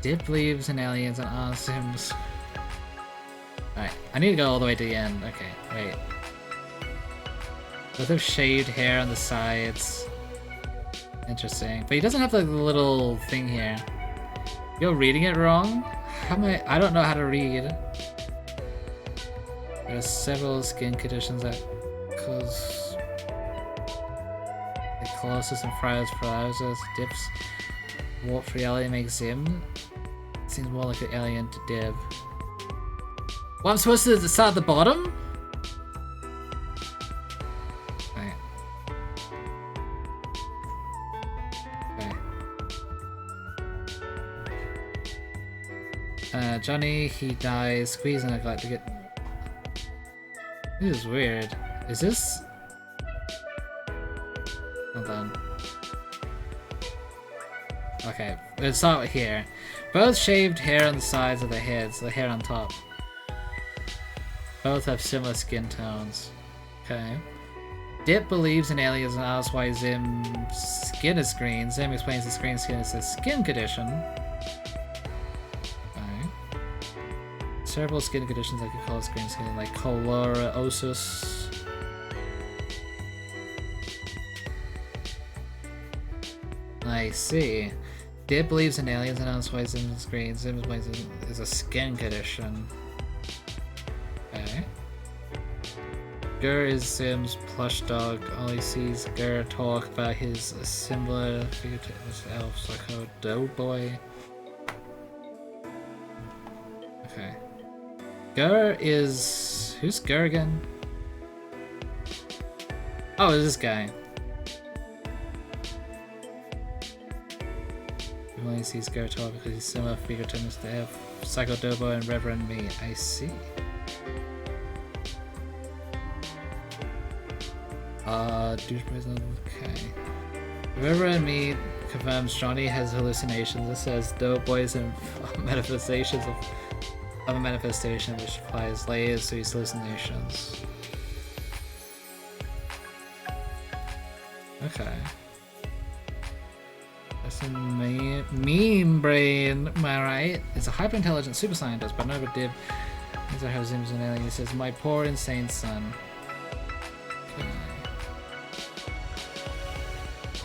Dip believes in aliens and assumes. Alright, I need to go all the way to the end. Okay, wait. Both have shaved hair on the sides. Interesting. But he doesn't have the little thing here. You're reading it wrong? How am I don't know how to read. There are several skin conditions that cause the closest and browsers, Dip's warped reality makes Zim. Seems more like an alien to Div. Well, I'm supposed to start at the bottom? Right. Okay. Johnny, he dies. Squeeze and neglect to get. This is weird. Is this? Hold on. Okay, let's start here. Both shaved hair on the sides of their heads, the hair on top. Both have similar skin tones. Okay. Dip believes in aliens and asks why Zim's skin is green. Zim explains his green skin is a skin condition. Okay. Several skin conditions that could cause green skin, like chlorosis. I see. Dib believes in aliens and else ways in the screen. Zim's ways is a skin condition. Okay. Gur is Zim's plush dog. Only sees Gur talk about his similar figure to his elf psycho doughboy. Okay. Gur is... Who's Gur again? Oh, it's this guy. He only sees Gur talk because he's similar figure to Mr. F, Psycho Doughboy, and Reverend Me. I see. Okay. Reverend Me confirms Johnny has hallucinations. It says Doughboys and manifestations of a manifestation which applies layers to these hallucinations. Okay. That's a meme brain, am I right? It's a hyper-intelligent super scientist, but never did. These are how Zim's an alien. He says, my poor insane son. Okay.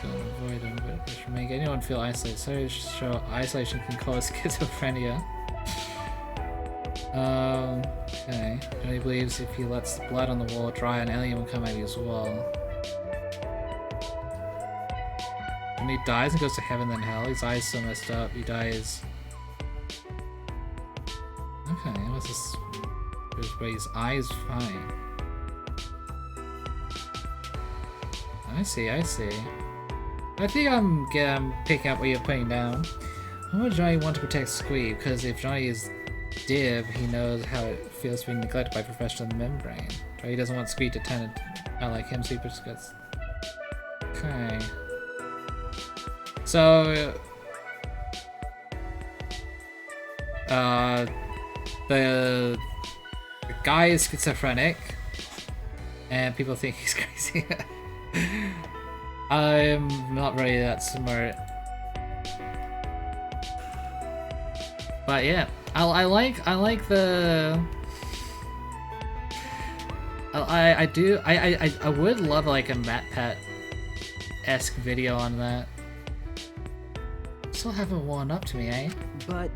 Avoid them, but which make anyone feel isolated. So sure, isolation can cause schizophrenia. Okay. Johnny believes if he lets the blood on the wall dry, an alien will come at you as well. When he dies and goes to heaven then hell, his eyes so messed up, he dies. Okay, what's this? But his eyes fine. I see. I think I'm picking up what you're putting down. Why would Johnny want to protect Squeeb? Because if Johnny is Dib, he knows how it feels to be neglected by professional membrane. Johnny doesn't want Squeeb to turn out like him, so he just gets... Okay. So... The guy is schizophrenic, and people think he's crazy. I'm not really that smart, but yeah, I like the. I would love like a MatPat-esque video on that. Still haven't worn up to me, eh? But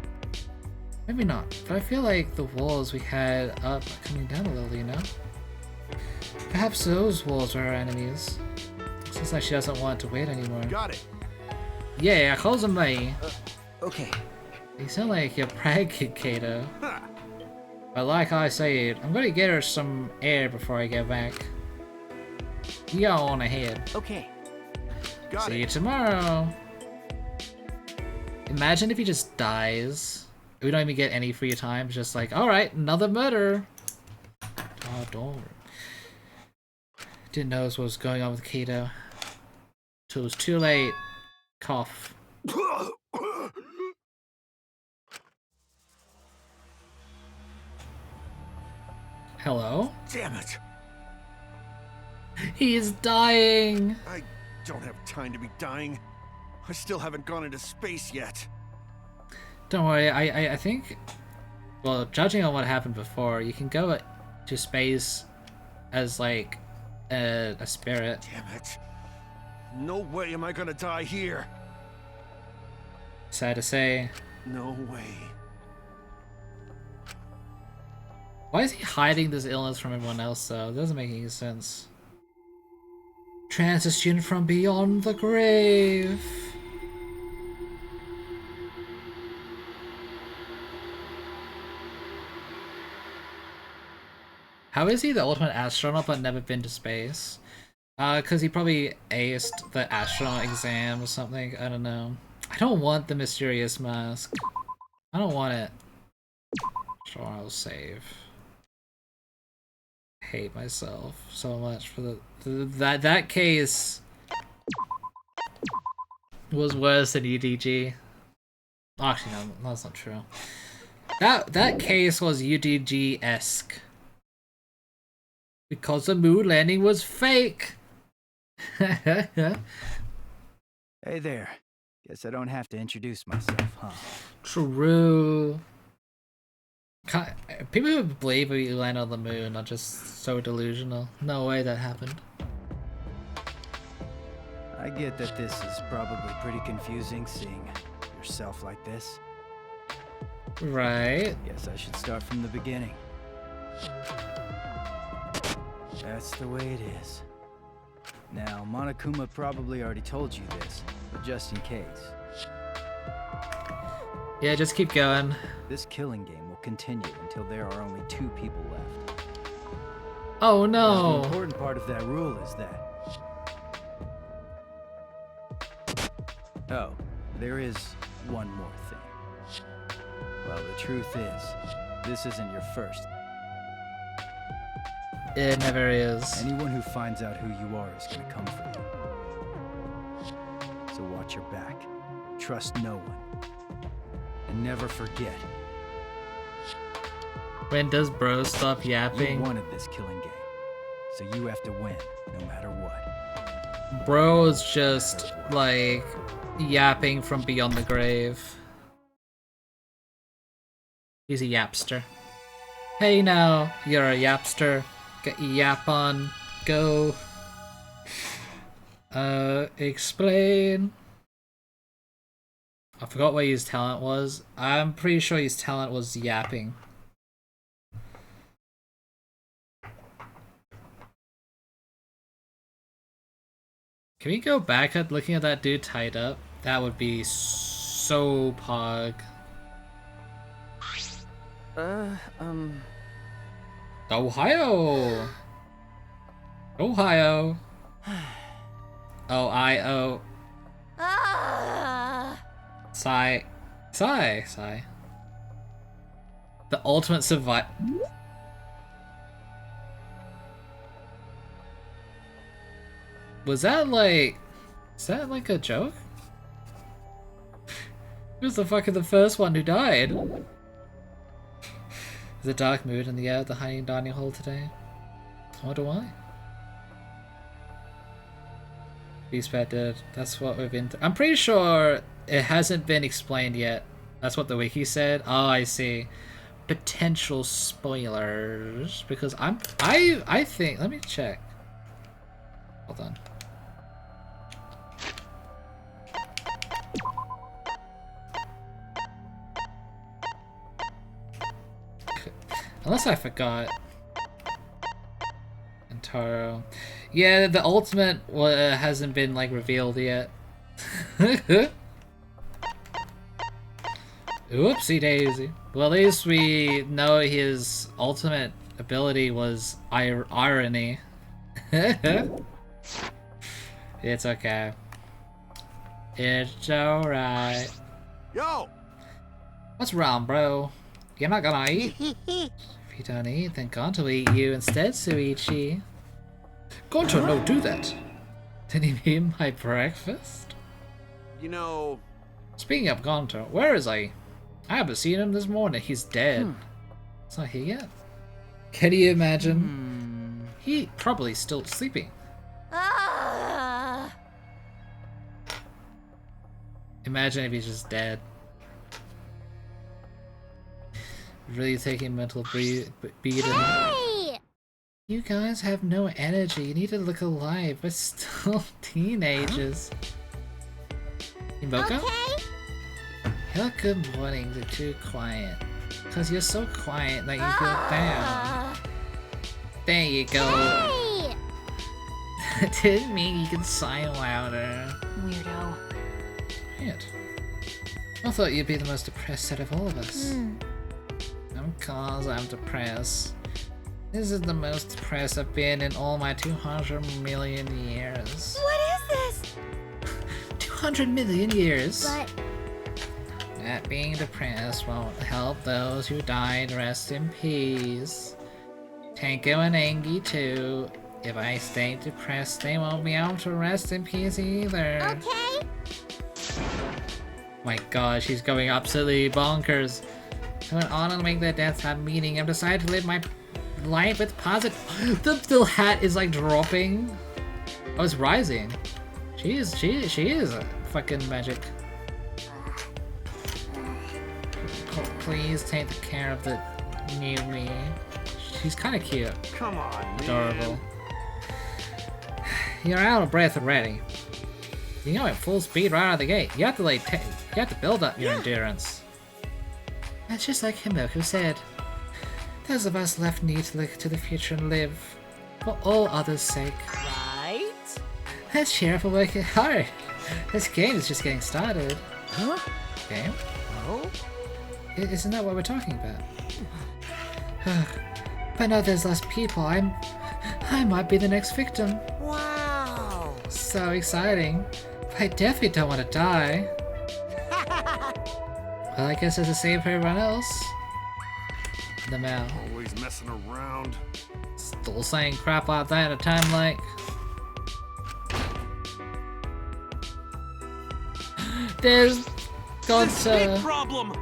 maybe not. But I feel like the walls we had up are coming down a little, you know? Perhaps those walls are our enemies. Seems like she doesn't want to wait anymore. Got it. Yeah, calls him me. Okay. You sound like you're pregnant, Kato. But like I said, I'm gonna get her some air before I get back. You on ahead. Okay. Got See you tomorrow. Imagine if he just dies. We don't even get any free time. Just like, alright, another murder. Oh, don't. Didn't know what was going on with Kato. Till it was too late. Cough. Hello? Damn it! He is dying! I don't have time to be dying. I still haven't gone into space yet. Don't worry, I think... Well, judging on what happened before, you can go to space as, like, a spirit. Damn it. No way am I gonna die here. Sad to say. No way. Why is he hiding this illness from everyone else, though? It doesn't make any sense. Transition from beyond the grave. How is he the ultimate astronaut but never been to space? Cause he probably aced the astronaut exam or something. I don't know. I don't want the mysterious mask. I don't want it. Sure, I'll save. I hate myself so much for that case was worse than UDG. Actually, no, that's not true. That case was UDG-esque. Because the moon landing was fake! Hey there. Guess I don't have to introduce myself, huh? True. People who believe we land on the moon are just so delusional. No way that happened. I I get that this is probably pretty confusing seeing yourself like this. Right. Guess I should start from the beginning. That's the way it is. Now, Monokuma probably already told you this, but just in case. Yeah, just keep going. This killing game will continue until there are only 2 people left. Oh Now, no. the important part of that rule is that... Oh, there is one more thing. Well, the truth is, this isn't your first. It never is. Anyone who finds out who you are is gonna come for you. So watch your back. Trust no one. And never forget, When does bro stop yapping? you wanted this killing game. So you have to win, no matter what. Bro's just like yapping from beyond the grave. He's a yapster. Hey now, you're a yapster. Get your yap on. Go. Explain. I forgot what his talent was. I'm pretty sure his talent was yapping. Can we go back at looking at that dude tied up? That would be so pog. Ohio! Ohio! O-I-O. Sigh. Sigh. Sigh. The ultimate survival. Was that like... Is that like a joke? Who was the fucking the first one who died? There's a dark mood in the air at the honey dining hall today. I wonder why. Beastbat did. That's what we've been. I'm pretty sure it hasn't been explained yet. That's what the wiki said. Oh, I see. Potential spoilers because I think. Let me check. Hold on. Unless I forgot. And Taro. Yeah, the ultimate hasn't been like revealed yet. Oopsie daisy. Well, at least we know his ultimate ability was irony. It's okay. It's alright. Yo! What's wrong, bro? You're not gonna eat? If you don't eat, then Gonto will eat you instead, Suichi. Gonto, no, do that. Did he mean my breakfast? You know... Speaking of Gonto, where is he? I haven't seen him this morning. He's dead. He's not here yet. Can you imagine? He probably still sleeping. Imagine if he's just dead. Really taking mental beating. Hey! You guys have no energy. You need to look alive. We're still teenagers. Imboko? Okay. Hello, good morning. You're too quiet. Cause you're so quiet that you feel down. There you go. Hey! Didn't mean you can sigh louder. Weirdo. Weird. I thought you'd be the most depressed out of all of us. Of course I'm depressed. This is the most depressed I've been in all my 200 million years. What is this? 200 million years? But That being depressed won't help those who died. Rest in peace. Tanko and Angie too. If I stay depressed, they won't be able to rest in peace either. okay. My god, she's going absolutely bonkers. I went on to make their deaths have meaning. I've decided to live my life with positive. The hat is like dropping. Oh, it's rising. She is fucking magic. Please take care of the new me. She's kind of cute. Come on, man. Adorable. You're out of breath already. You know, at full speed right out of the gate. You have to like, you have to build up your endurance. And just like Himiko said, those of us left need to look to the future and live for all others' sake. Right? Let's cheer up and work hard. This game is just getting started. Huh? Game? Oh? Isn't that what we're talking about? But now there's less people. I might be the next victim. Wow! So exciting. But I definitely don't want to die. Well, I guess it's the same for everyone else. The mail. Always messing around. Still saying crap like that at a time like. There's Gonta. Problem.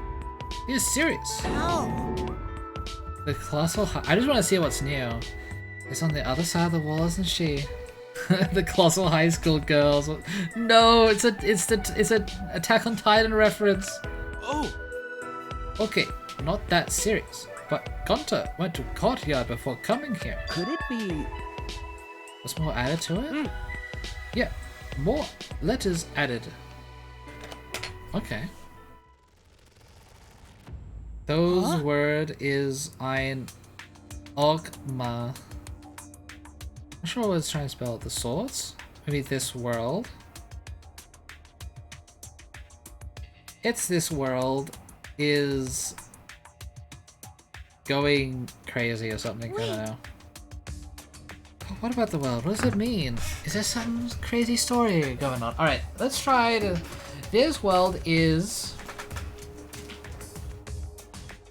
He's serious. How? The colossal. I just want to see what's new. It's on the other side of the wall, isn't she? The colossal high school girls. No, it's a Attack on Titan reference. Oh. Okay, not that serious. But Gonta went to courtyard before coming here. Could it be... Was more added to it? Yeah, more letters added. Okay. Those word is ein Ogma. I'm sure what it's trying to spell. The swords? Maybe this world. It's this world is going crazy or something. I don't know. But what about the world? What does it mean? Is there some crazy story going on? Alright, let's try to... This world is...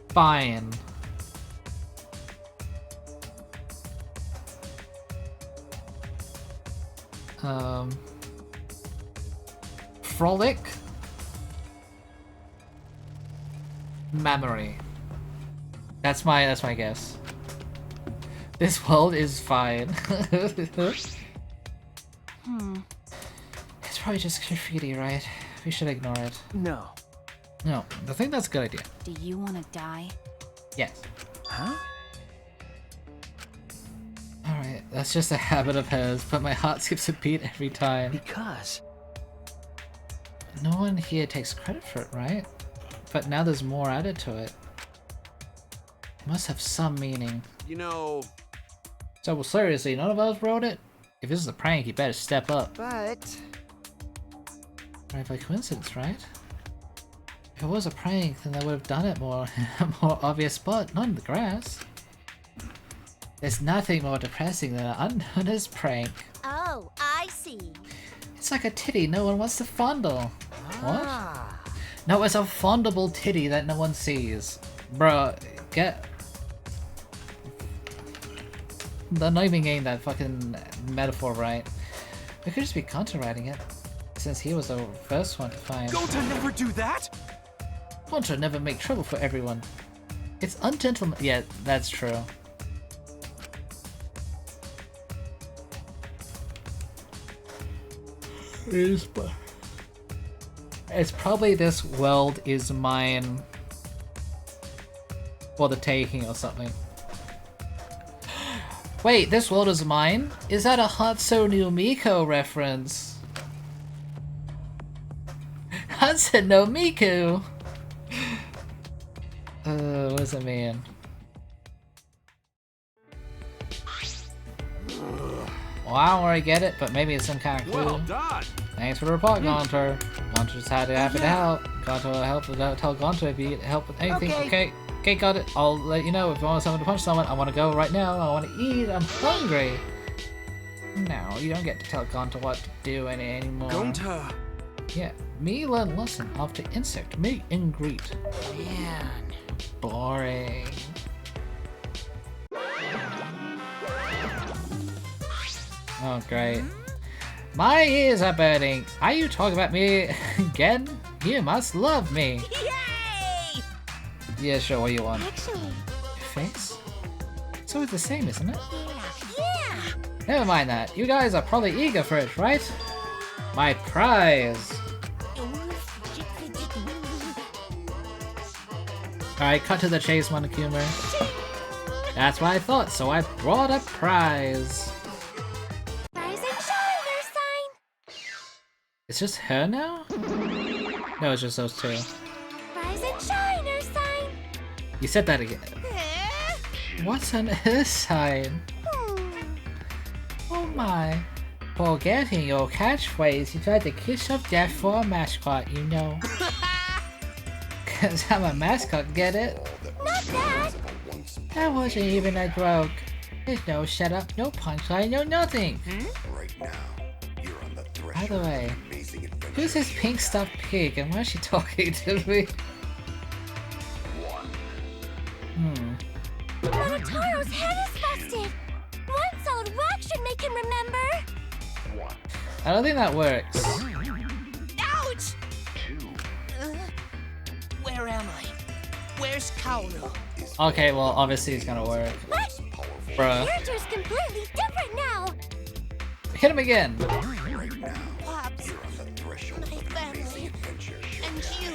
fine. Frolic. Memory. That's my guess. This world is fine. It's probably just graffiti, right? We should ignore it. No. No, I think that's a good idea. Do you want to die? Yes. Huh? Alright, that's just a habit of hers, but my heart skips a beat every time. Because... No one here takes credit for it, right? But now there's more added to it. It must have some meaning. You know... So, well, seriously, none of us wrote it? If this is a prank, you better step up. But... Right, by coincidence, right? If it was a prank, then they would have done it more more obvious spot, not in the grass. There's nothing more depressing than an unnoticed prank. Oh, I see. It's like a titty no one wants to fondle. What? No, it's a fondable titty that no one sees. Bro, get... They're not even getting that fucking metaphor right. We could just be counter-writing it, since he was the first one to find. Gonta never do that! Gonta never make trouble for everyone. It's ungentleman. Yeah, that's true. It's probably this world is mine for the taking or something. Wait, this world is mine? Is that a Hatsune Miku reference? Hatsune no Miku! What does it mean? Well, I don't really get it, but maybe it's some kind of clue. Well done. Thanks for the report, Gonta. Gonta just had to happy to help. Gonta will help. Tell Gonta if you need help with anything. Okay, got it. I'll let you know if you want someone to punch someone. I want to go right now. I want to eat. I'm hungry. No, you don't get to tell Gonta what to do anymore. Gonta. Yeah, me learn lesson after insect meet and greet. Man. Boring. Oh, great. My ears are burning. Are you talking about me again? You must love me. Yay! Yeah, sure, what do you want? Actually, Your face? It's always the same, isn't it? yeah. Never mind that. You guys are probably eager for it, right? My prize! Alright, cut to the chase, Monokuma. That's what I thought, so I brought a prize. Rise and shine, Earth sign. It's just her now? No, it's just those two. Rise and shine, Earth sign. You said that again. What's an Earth sign? Oh my. Forgetting your catchphrase, you tried to kiss up death for a mascot, you know. Cause I'm a mascot, get it? Not that! That wasn't even a joke. There's no setup, no punchline, no nothing. Right now, you're on the threshold. By the way, who's this pink stuffed pig and why is she talking to me? Monotaro's head is busted! One solid rock should make him remember! I don't think that works. Ouch! Where am I? Where's Kaoru? Okay, well, obviously it's gonna work. What? Bruh. Character's completely different now! Hit him again! Pops, my family, and you.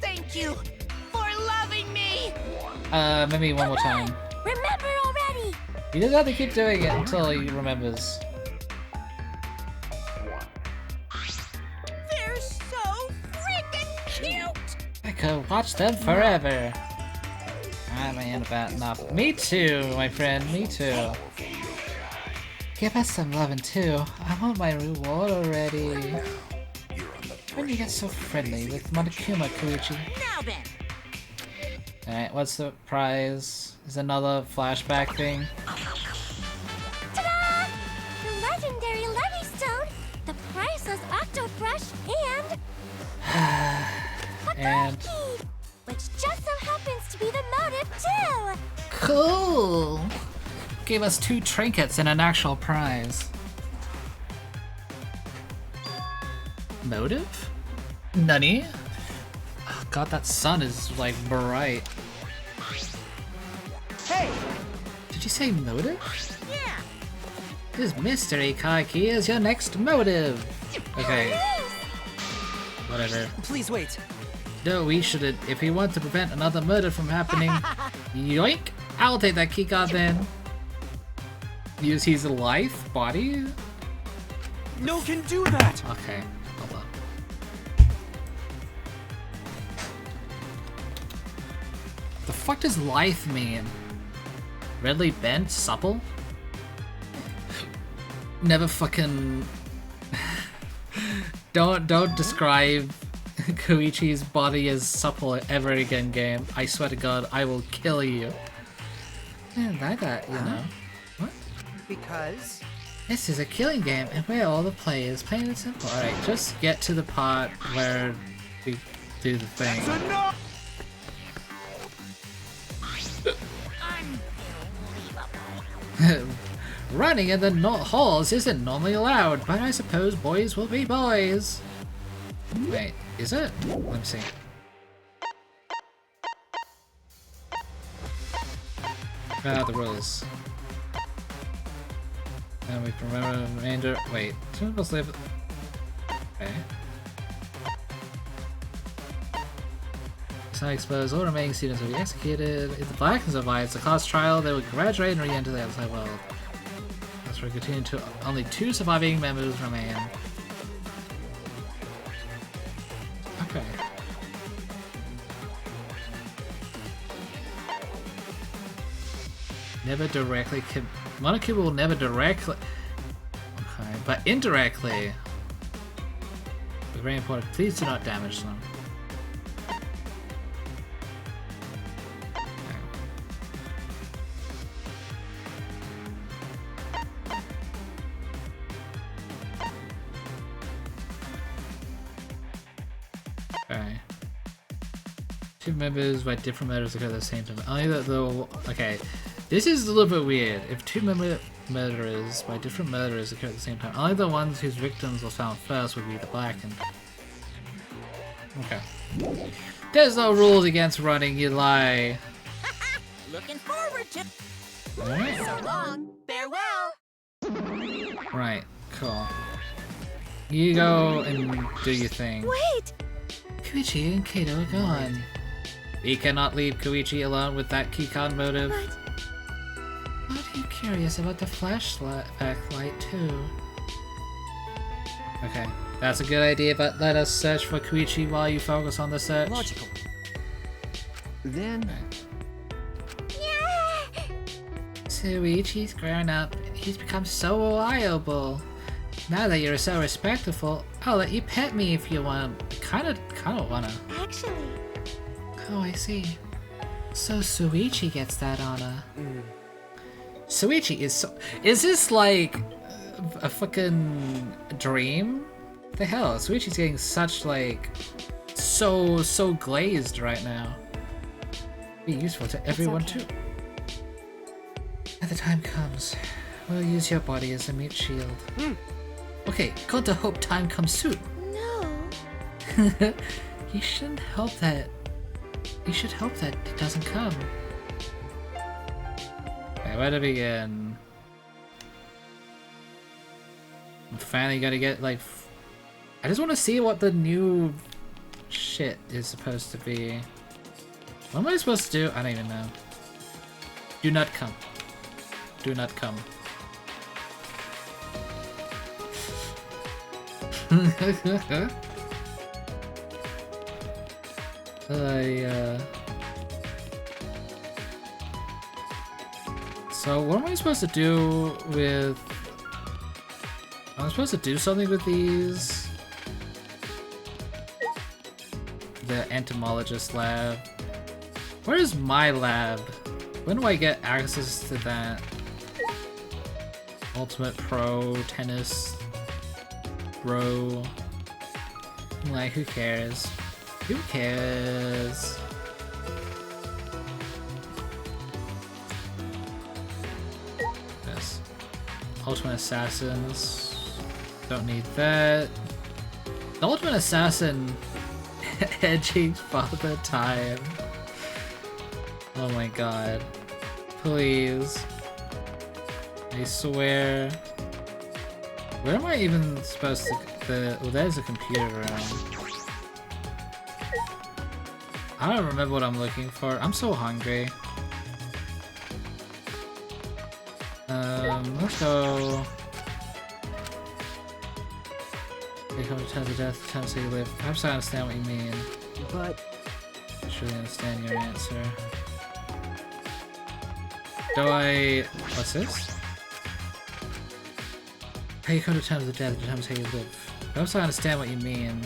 Thank you for loving me! Maybe one more time. Remember already! You just have to keep doing it until he remembers. They're so freaking cute! I could watch them forever. I'm in about enough. Me too, my friend, me too. Give us some loving too. I want my reward already. When you get so friendly with Monokuma, Koichi. Now then. Alright, what's the prize? Is another flashback thing? Ta-da! The legendary Levy Stone, the priceless Octo Brush, and... And... key, which just so happens to be the motive too! Cool! Gave us 2 trinkets and an actual prize. Motive? Nani? Oh, God, that sun is like bright. Hey! Did you say motive? Yeah. This mystery car key is your next motive. Okay. Whatever. Please wait. No, we shouldn't. If we want to prevent another murder from happening, yoink! I'll take that keycard then. Use his life body? No can do that! Okay, hold on. The fuck does lithe mean? Redly bent? Supple? Never fucking... Don't describe Koichi's body as supple ever again, game. I swear to God, I will kill you. Man, like that, you know. What? Because? This is a killing game, and we're all the players, plain and simple. Alright, just get to the part where we do the thing. That's enough! Running in the halls isn't normally allowed, but I suppose boys will be boys. Wait, is it? Let me see. The rules. And we can remember the remainder. Wait, two of us live. Okay. It's not exposed. All remaining students will be executed. If the Black survives the class trial, they will graduate and re-enter the outside world. That's where we continue to only 2 surviving members remain. Okay. Never directly. Monokuma will never directly. Okay, but indirectly. Very important. Please do not damage them. Okay. 2 members by different murders occur at the same time. Only that though. Okay, this is a little bit weird. If 2 murderers by different murderers occur at the same time, only the ones whose victims were found first would be the blackened. Okay. There's no rules against running, you lie. Looking forward to. Alright. So long. Farewell. Right. Cool. You go and do your thing. Wait! Koichi and Kato are gone. We cannot leave Koichi alone with that keycard motive. But are you curious about the flashback light too? Okay. That's a good idea, but let us search for Koichi while you focus on the search. Logical. Then... Suichi's grown up. He's become so reliable. Now that you're so respectful, I'll let you pet me if you want. Kinda wanna. Actually, Oh, I see. So Suichi gets that honor. Suichi is so... Is this like a fucking dream? What the hell? Suichi's getting such like... So glazed right now. Be useful to everyone too. When the time comes, we'll use your body as a meat shield. Okay, got to hope time comes soon. no. You shouldn't hope that... You should hope that it doesn't come. Okay, where to begin? I'm finally gotta get, like... I just want to see what the new shit is supposed to be. What am I supposed to do? I don't even know. Do not come. Do not come. So what am I supposed to do with... I'm supposed to do something with these? The entomologist lab. Where is my lab? When do I get access to that? Ultimate Pro, Tennis, Bro. Like, who cares? Who cares? Yes. Ultimate Assassins. Don't need that. The Ultimate Assassin edging Father Time. Oh my god. Please. I swear. Where am I even supposed to... well, there's a computer room. I don't remember what I'm looking for. I'm so hungry. Let's go... They come to tell the death, tell us how you live. Perhaps I understand what you mean. But... I surely understand your answer. Do I... What's this? How you come to terms with death, to terms how you live. Perhaps I understand what you mean.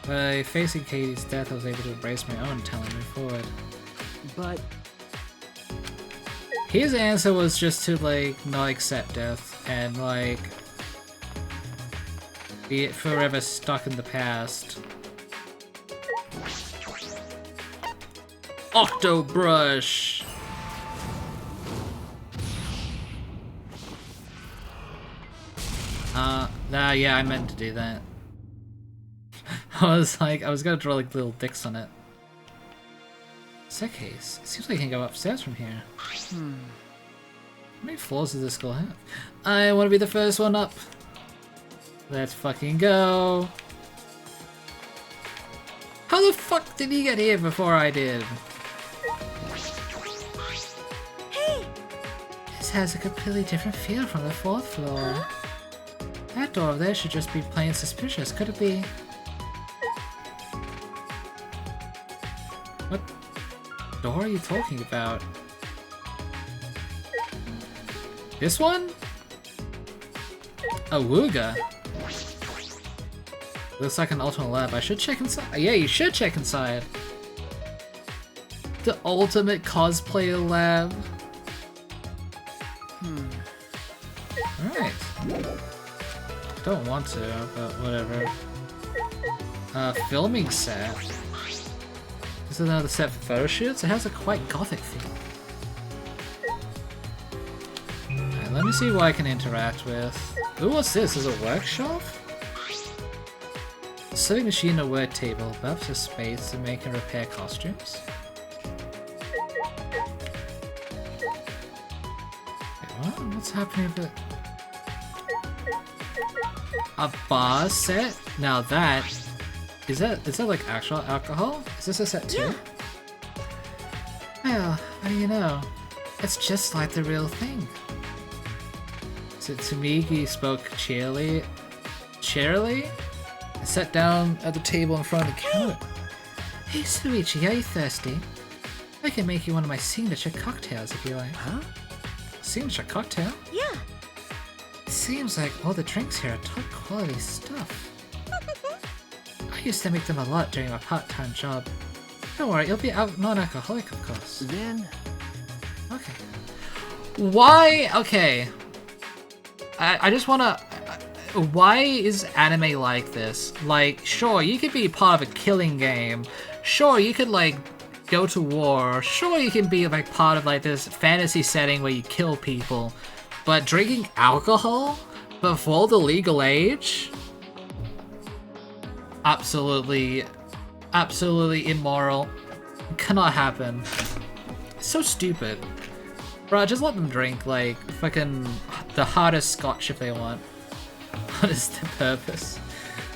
By facing Katie's death, I was able to embrace my own talent and move forward. But... His answer was just to, like, not accept death and, like, be forever stuck in the past. Octobrush! Yeah, I meant to do that. I was gonna draw like little dicks on it. Staircase. It seems like I can go upstairs from here. How many floors does this school have? I want to be the first one up. Let's fucking go. How the fuck did he get here before I did? Hey! This has a completely different feel from the 4th floor. That door over there should just be plain suspicious. Could it be? What door are you talking about? This one? A Wooga. Looks like an ultimate lab. I should check inside. Yeah, you should check inside. The ultimate cosplay lab. Alright. Don't want to, but whatever. Filming set. This is another set for photo shoots. It has a quite gothic feel. Alright, let me see what I can interact with. Ooh, what's this? Is it a workshop? Sewing machine, a work table, perhaps a space to make and repair costumes. Wait, what? What's happening with it? A bar set? Now that is that like actual alcohol? Is this a set too? Yeah. Well, how do you know? It's just like the real thing. So Tamiki spoke cheerily. Cheerily? I sat down at the table in front of the counter. Hey, Suichi, are you thirsty? I can make you one of my signature cocktails if you like. Huh? Signature cocktail? Yeah. Seems like all the drinks here are top quality stuff. I used to make them a lot during my part-time job. Don't worry, it'll be out non-alcoholic, of course. Then... Okay. Why? Okay. I just wanna... Why is anime like this? Like, sure, you could be part of a killing game. Sure, you could, like, go to war. Sure, you can be, like, part of, like, this fantasy setting where you kill people. But drinking alcohol before the legal age? Absolutely immoral. Cannot happen. So stupid. Bro, just let them drink, like, fucking the hardest scotch if they want. What is their purpose?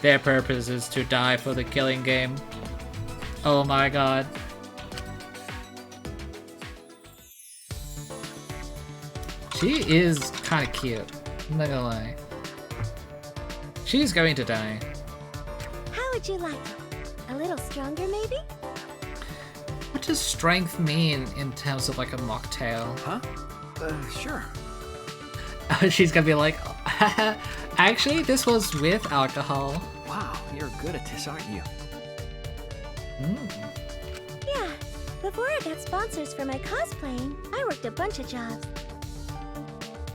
Their purpose is to die for the killing game. Oh my god. She is kind of cute, I'm not gonna lie. She's going to die. How would you like it? A little stronger, maybe? What does strength mean in terms of like a mocktail? Huh? Sure. She's gonna be like, actually, this was with alcohol. Wow, you're good at this, aren't you? Yeah. Before I got sponsors for my cosplaying, I worked a bunch of jobs.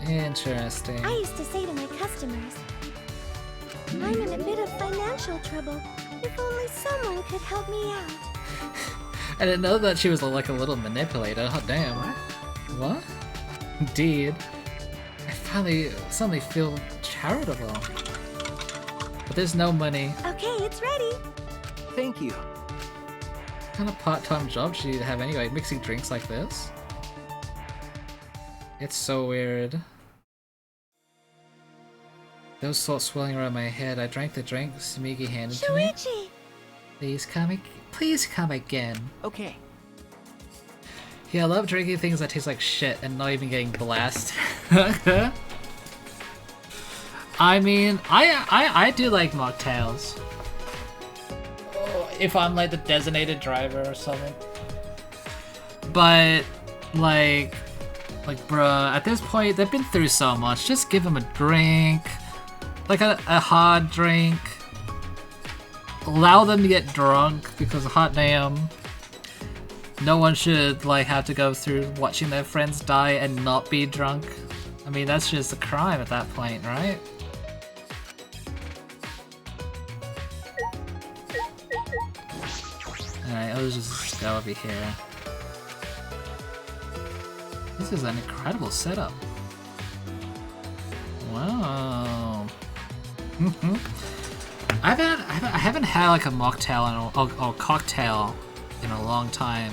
Interesting. I used to say to my customers, I'm in a bit of financial trouble. If only someone could help me out. I didn't know that she was like a little manipulator. Oh, damn. What? Indeed. I finally suddenly feel charitable. But there's no money. Okay, it's ready. Thank you. What kind of part-time job should you have anyway? Mixing drinks like this? It's so weird. Those thoughts swirling around my head. I drank the drink Sumiki handed to me. Shuichi! Please come again. Okay. Yeah, I love drinking things that taste like shit and not even getting blasted. I mean, I do like mocktails. If I'm like the designated driver or something. But, like bruh, at this point, they've been through so much. Just give them a drink. Like a hard drink. Allow them to get drunk, because hot damn. No one should like have to go through watching their friends die and not be drunk. I mean, that's just a crime at that point, right? Alright, let's just go over here. This is an incredible setup. Wow. I haven't had like a mocktail or cocktail in a long time.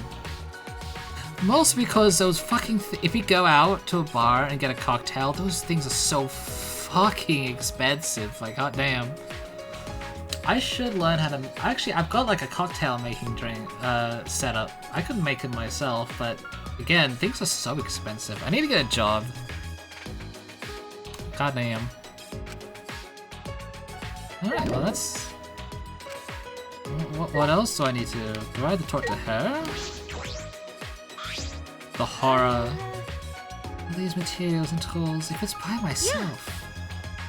Mostly because those fucking if you go out to a bar and get a cocktail, those things are so fucking expensive. Like, hot damn. I should learn how to. Actually, I've got like a cocktail making drink setup. I could make it myself, but again, things are so expensive. I need to get a job. God damn. Alright, well that's... What else do I need to do? Do I have to talk to her? The horror. All these materials and tools, if it's by myself,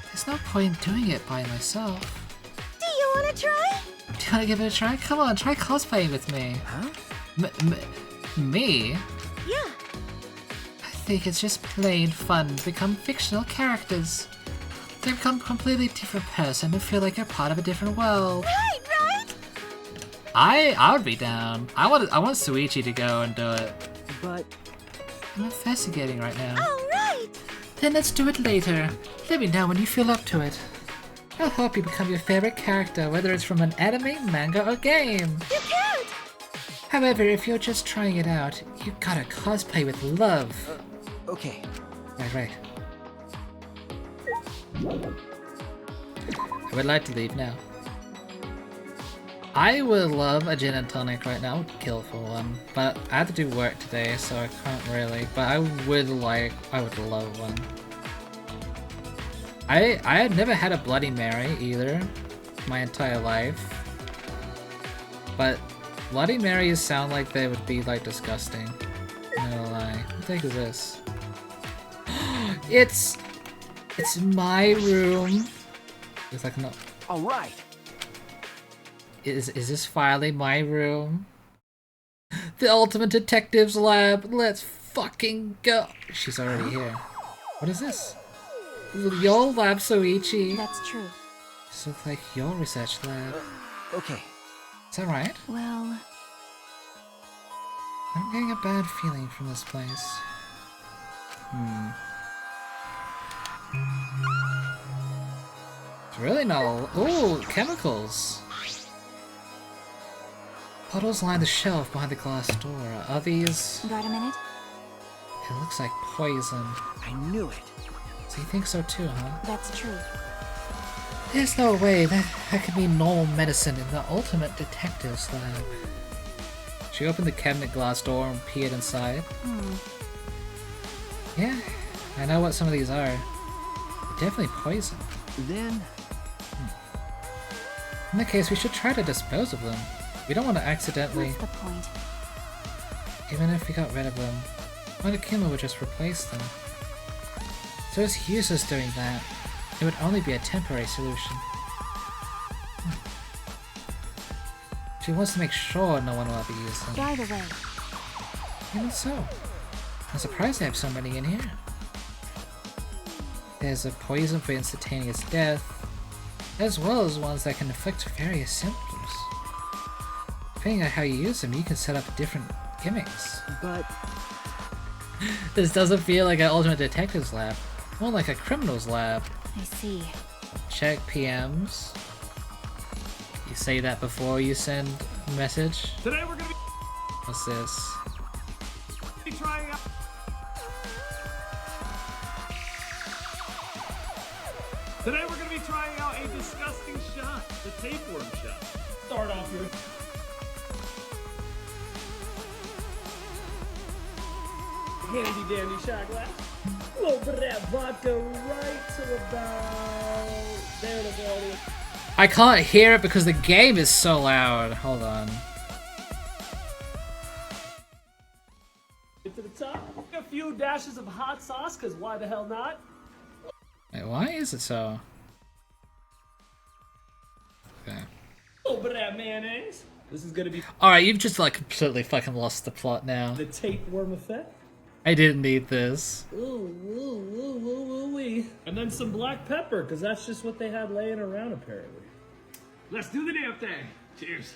there's no point in doing it by myself. Do you want to try? Do you want to give it a try? Come on, try cosplaying with me. Huh? Me? Yeah. I think it's just plain fun to become fictional characters. They become a completely different person and feel like you're part of a different world. Right? I would be down. I want Suichi to go and do it. But I'm investigating right now. Alright! Then let's do it later. Let me know when you feel up to it. I'll help you become your favorite character, whether it's from an anime, manga, or game. You can't! However, if you're just trying it out, you gotta cosplay with love. Okay. Right. I would like to leave now. I would love a gin and tonic right now. I would kill for one. But I have to do work today, so I can't really. But I would love one. I had never had a Bloody Mary either. my entire life. But Bloody Marys sound like they would be like disgusting. No lie. What the heck is this? It's my room. It's like no. All right. Is this finally my room? The ultimate detective's lab. Let's fucking go. She's already here. What is this? Your lab, Soichi. That's true. This looks like your research lab. Okay. Is that right? Well, I'm getting a bad feeling from this place. It's really not. Ooh, chemicals. Puddles line the shelf behind the glass door. Are these? got a minute? It looks like poison. I knew it. So you think so too, huh? That's true. There's no way that could be normal medicine in the ultimate detective's lab. She opened the cabinet glass door and peered inside. Yeah, I know what some of these are. They're definitely poison. Then... In that case, we should try to dispose of them. We don't want to accidentally... What's the point? Even if we got rid of them, Monokuma would just replace them. So it's useless doing that. It would only be a temporary solution. She wants to make sure no one will ever use them. By the way, Even so, I'm surprised they have so many in here. There's a poison for instantaneous death, as well as ones that can inflict various symptoms. Depending on how you use them, you can set up different gimmicks. But... This doesn't feel like an ultimate detective's lab, more like a criminal's lab. I see. Check PMs. You say that before you send a message. Today we're gonna What's this? be trying out. Today we're gonna be trying out a disgusting shot, the tapeworm shot. Start off with. Handy dandy shot glass. A little bit of that vodka right to about there to go. I can't hear it because the game is so loud. Hold on. Get to the top. A few dashes of hot sauce, cause why the hell not? Wait, why is it so? Okay. A little bit of that mayonnaise. This is gonna be Alright, you've just like completely fucking lost the plot now. the tapeworm effect. I didn't need this. Ooh, ooh, ooh, ooh, ooh, wee. And then some black pepper, because that's just what they had laying around, apparently. Let's do the damn thing. Cheers.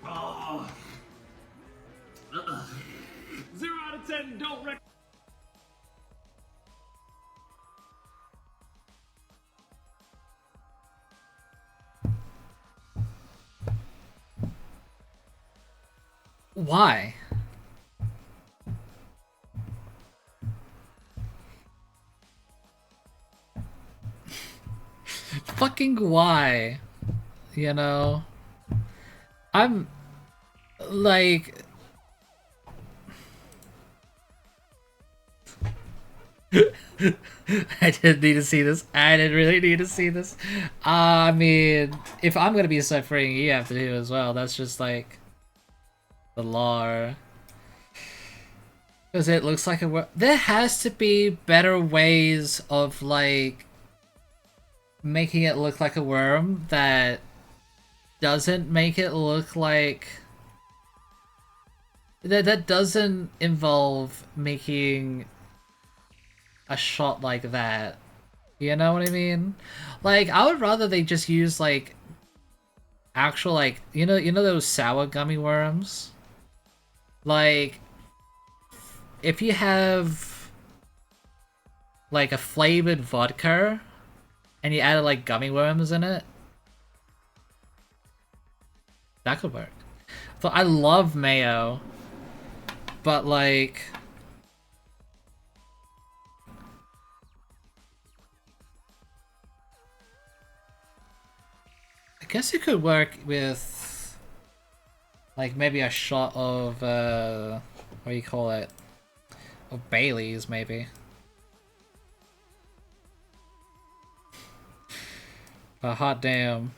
Oh. 0 out of 10, don't recommend. Why? Fucking why? You know? I'm like I didn't need to see this. I didn't really need to see this. I mean, if I'm gonna be suffering, you have to do as well. That's just like the lore. Because it looks like a worm. There has to be better ways of like making it look like a worm that doesn't make it look like that doesn't involve making a shot like that. You know what I mean? Like, I would rather they just use like actual like you know those sour gummy worms? Like if you have like a flavored vodka and you added like gummy worms in it, that could work. But I love mayo, but like I guess it could work with like maybe a shot of what do you call it? Of Bailey's maybe. But hot damn.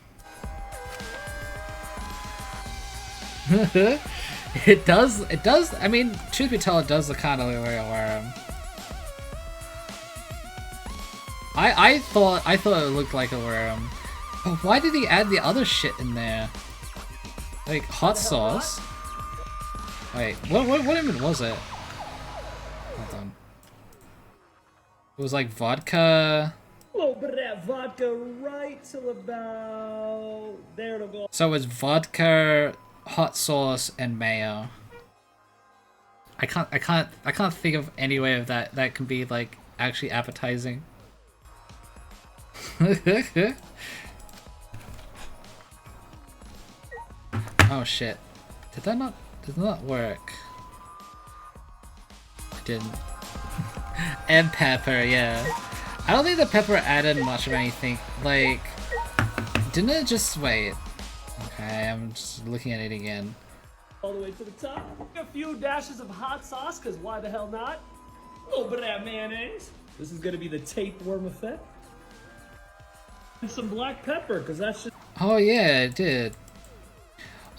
It does, I mean, truth be told, it does look kind of like a worm. I thought it looked like a worm. But why did he add the other shit in there? Like, hot sauce? Wait, what even was it? Hold on. It was like vodka. A little bit of that vodka right till about there to go. So it's vodka, hot sauce, and mayo. I can't think of any way of that can be like actually appetizing. Oh shit. Did that not work? It didn't. And pepper, yeah. I don't think the pepper added much of anything. Like, didn't it just wait? Okay, I'm just looking at it again. All the way to the top. A few dashes of hot sauce, cause why the hell not? A little bit of that mayonnaise. This is gonna be the tapeworm effect. And some black pepper, cause that's just. Oh yeah, it did.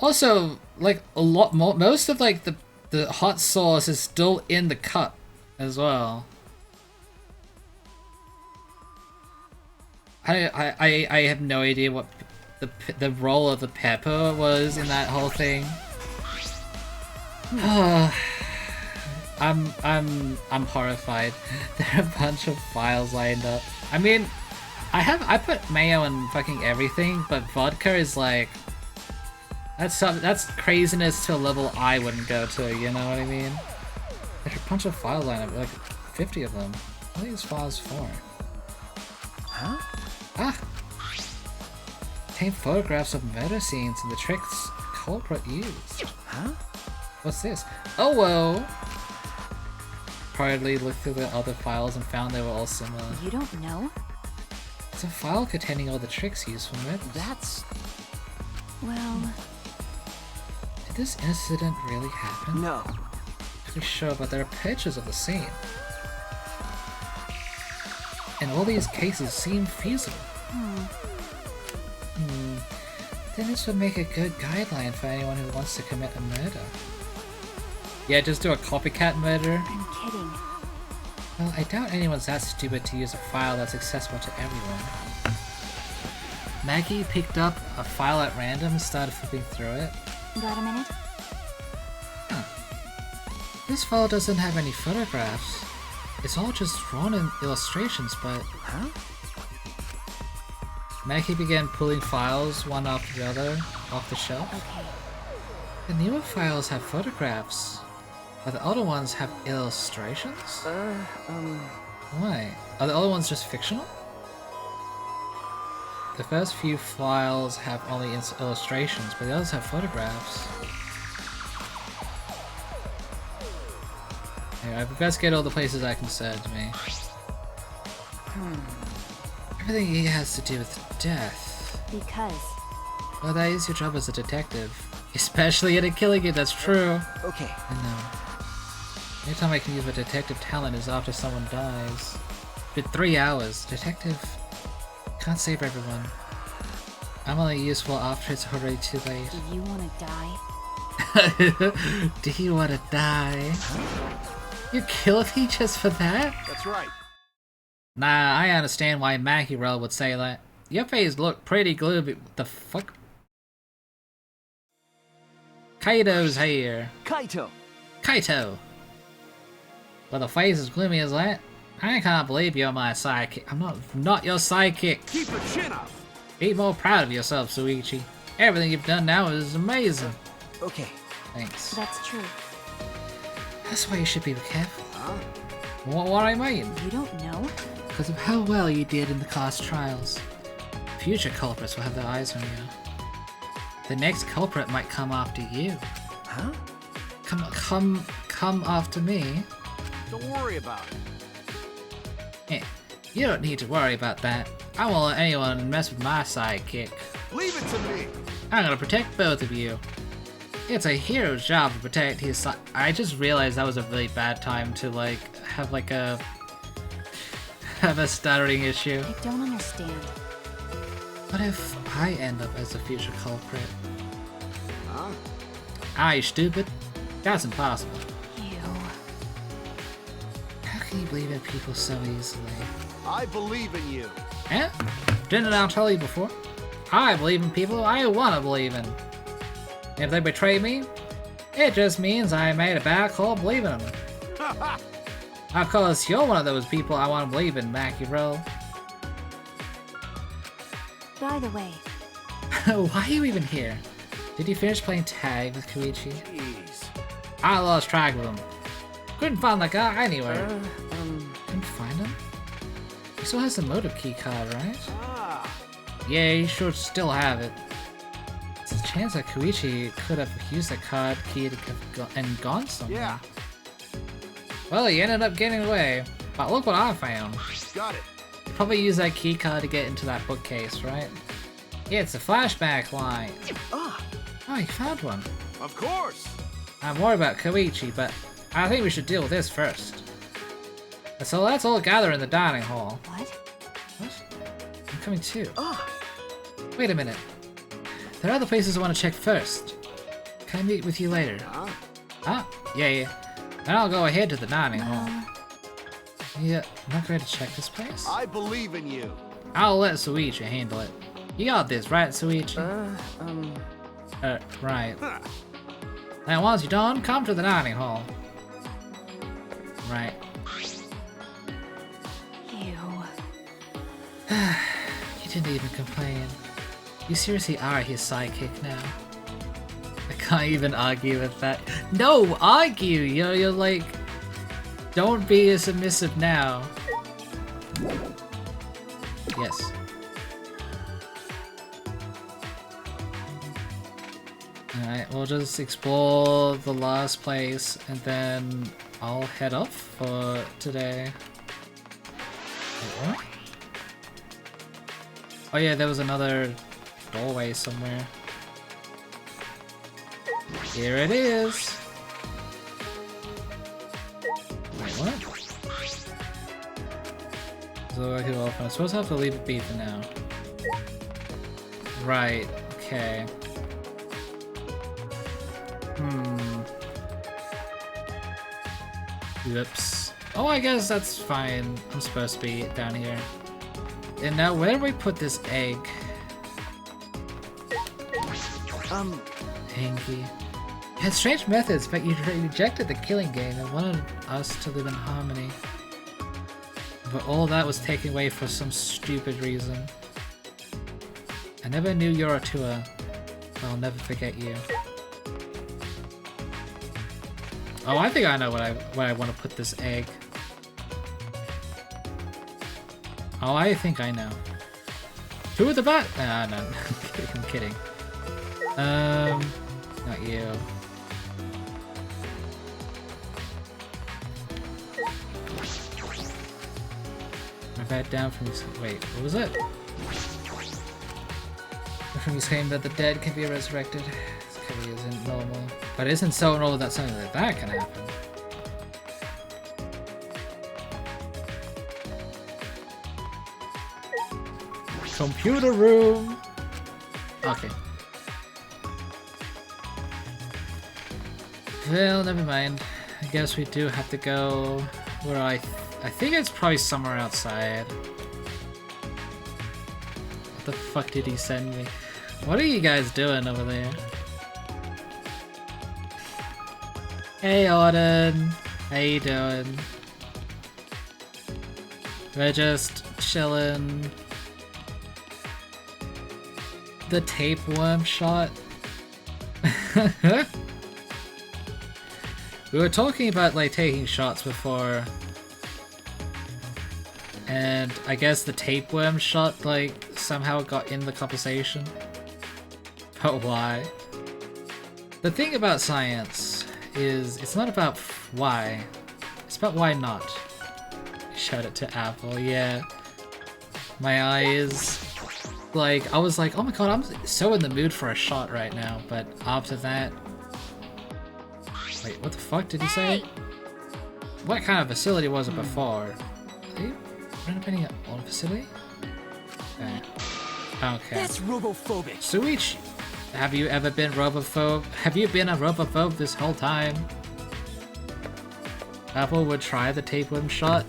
Also, like a lot more, most of like the hot sauce is still in the cup as well. I have no idea what the role of the pepper was in that whole thing. I'm horrified. There are a bunch of files lined up. I mean, I put mayo in fucking everything, but vodka is like that's craziness to a level I wouldn't go to. You know what I mean? There's a bunch of files lined up, like 50 of them. What are these files for? Huh? Ah! Contain photographs of murder scenes and the tricks culprit used. Huh? What's this? Oh whoa! Hurriedly looked through the other files and found they were all similar. You don't know? It's a file containing all the tricks used for murders. That's... Well... Did this incident really happen? No. Pretty sure, but there are pictures of the scene. And all these cases seem feasible. Then this would make a good guideline for anyone who wants to commit a murder. Yeah, just do a copycat murder. I'm kidding. Well, I doubt anyone's that stupid to use a file that's accessible to everyone. Maggie picked up a file at random and started flipping through it. Got a minute? Huh. This file doesn't have any photographs. It's all just drawn in illustrations, but... Huh? Maggie began pulling files, one after the other, off the shelf. Okay. The newer files have photographs, but the older ones have illustrations? Why? Are the older ones just fictional? The first few files have only illustrations, but the others have photographs. Anyway, I best get all the places that concern me. Everything here has to do with death. Because? Well, that is your job as a detective. Especially in a killing game, that's true. Okay. I know. Anytime I can use my detective talent is after someone dies. Been 3 hours. Detective can't save everyone. I'm only useful after it's already too late. Do you want to die? Do you want to die? You kill me just for that? That's right. Nah, I understand why Mackerel would say that. Your face looked pretty gloomy. The fuck? Kaito's here. Kaito! Kaito! Well, the face is gloomy as that? I can't believe you're my sidekick. I'm not your sidekick. Keep your chin up! Be more proud of yourself, Suichi. Everything you've done now is amazing. Okay. Thanks. That's true. That's why you should be careful. Huh? What I mean? You don't know? Because of how well you did in the class trials. Future culprits will have their eyes on you. The next culprit might come after you. Huh? Come after me? Don't worry about it. You don't need to worry about that. I won't let anyone mess with my sidekick. Leave it to me! I'm gonna protect both of you. It's a hero's job to protect his side. I just realized that was a really bad time to like have a stuttering issue. I don't understand. What if I end up as the future culprit? Huh? Aye, stupid. That's impossible. You. How can you believe in people so easily? I believe in you. Eh? Didn't I tell you before? I believe in people I want to believe in. If they betray me, it just means I made a bad call believing in them. Of course, you're one of those people I want to believe in, Mackie Bro. By the way, Why are you even here? Did you finish playing tag with Koichi? Jeez. I lost track of him. Couldn't find that guy anywhere. Couldn't find him? He still has the motive key card, right? Ah. Yeah, he should still have it. There's a chance that Koichi could have used the card key to and gone somewhere. Yeah. Well, he ended up getting away. But look what I found. Got it. Probably use that key card to get into that bookcase, right? Yeah, it's a flashback line. Ah. Oh, you found one. Of course. I'm worried about Koichi, but I think we should deal with this first. So let's all gather in the dining hall. what? What? I'm coming too. Ah. Wait a minute. There are other places I want to check first. Can I meet with you later? Huh? Ah, yeah. Then I'll go ahead to the dining hall. Yeah, I'm not going to check this place. I believe in you. I'll let Suichi handle it. You got this, right, Suichi? Right. Huh. Now, once you're done, come to the dining hall. Right. You. You didn't even complain. You seriously are his sidekick now. I can't even argue with that. No, argue! You're like... Don't be a submissive now. Yes. Alright, we'll just explore the last place and then I'll head off for today. Wait, what? Oh yeah, there was another doorway somewhere. Here it is! Wait, what? So I could open. I'm supposed to have to leave it be for now. Right, okay. Whoops. Oh, I guess that's fine. I'm supposed to be down here. And now, where do we put this egg? Hanky. You had strange methods, but you rejected the killing game and wanted us to live in harmony. But all that was taken away for some stupid reason. I never knew you're a tour. I'll never forget you. Oh, I think I know where I want to put this egg. Oh, I think I know. Who the butt? Ah, no. I'm kidding. Not you. I've had down from his. Wait, what was it? From his claim that the dead can be resurrected. This clearly isn't normal. But it isn't so normal that something like that can happen. Computer room! Okay. Well, never mind. I guess we do have to go where I think it's probably somewhere outside. What the fuck did he send me? What are you guys doing over there? Hey Auden, how you doing? We're just chilling. The tapeworm shot. We were talking about like taking shots before, and I guess the tapeworm shot like somehow got in the conversation. But why? The thing about science is it's not about why, it's about why not. Shout it to Apple, yeah. My eyes, like, I was like, oh my god, I'm so in the mood for a shot right now, but after that... Wait, what the fuck did he say? What kind of facility was it before? Are you renovating an old facility? Okay. Okay. That's robophobic. Suichi, have you ever been robophobe? Have you been a robophobe this whole time? Apple would try the tapeworm shot.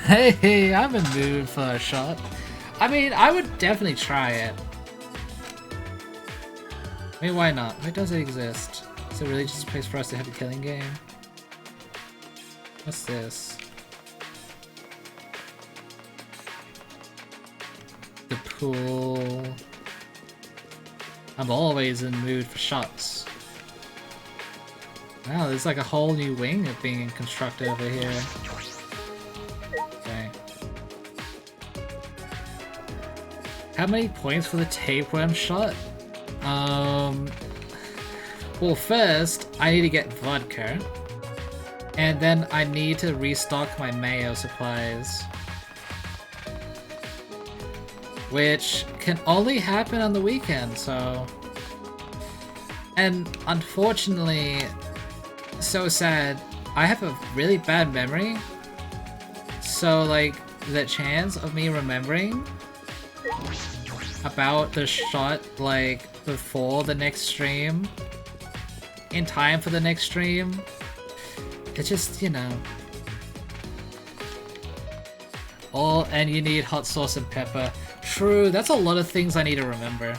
Hey, I'm in the mood for a shot. I mean, I would definitely try it. I mean, why not? Why does it exist? Is it really just a place for us to have a killing game? What's this? The pool. I'm always in the mood for shots. Wow, there's like a whole new wing of being constructed over here. Okay. How many points for the tapeworm shot? Well, first, I need to get vodka. And then I need to restock my mayo supplies. Which can only happen on the weekend, so... And unfortunately, so sad, I have a really bad memory. So, like, the chance of me remembering about the shot, like, before the next stream, in time for the next stream, it's just, you know. Oh, and you need hot sauce and pepper. True, that's a lot of things I need to remember.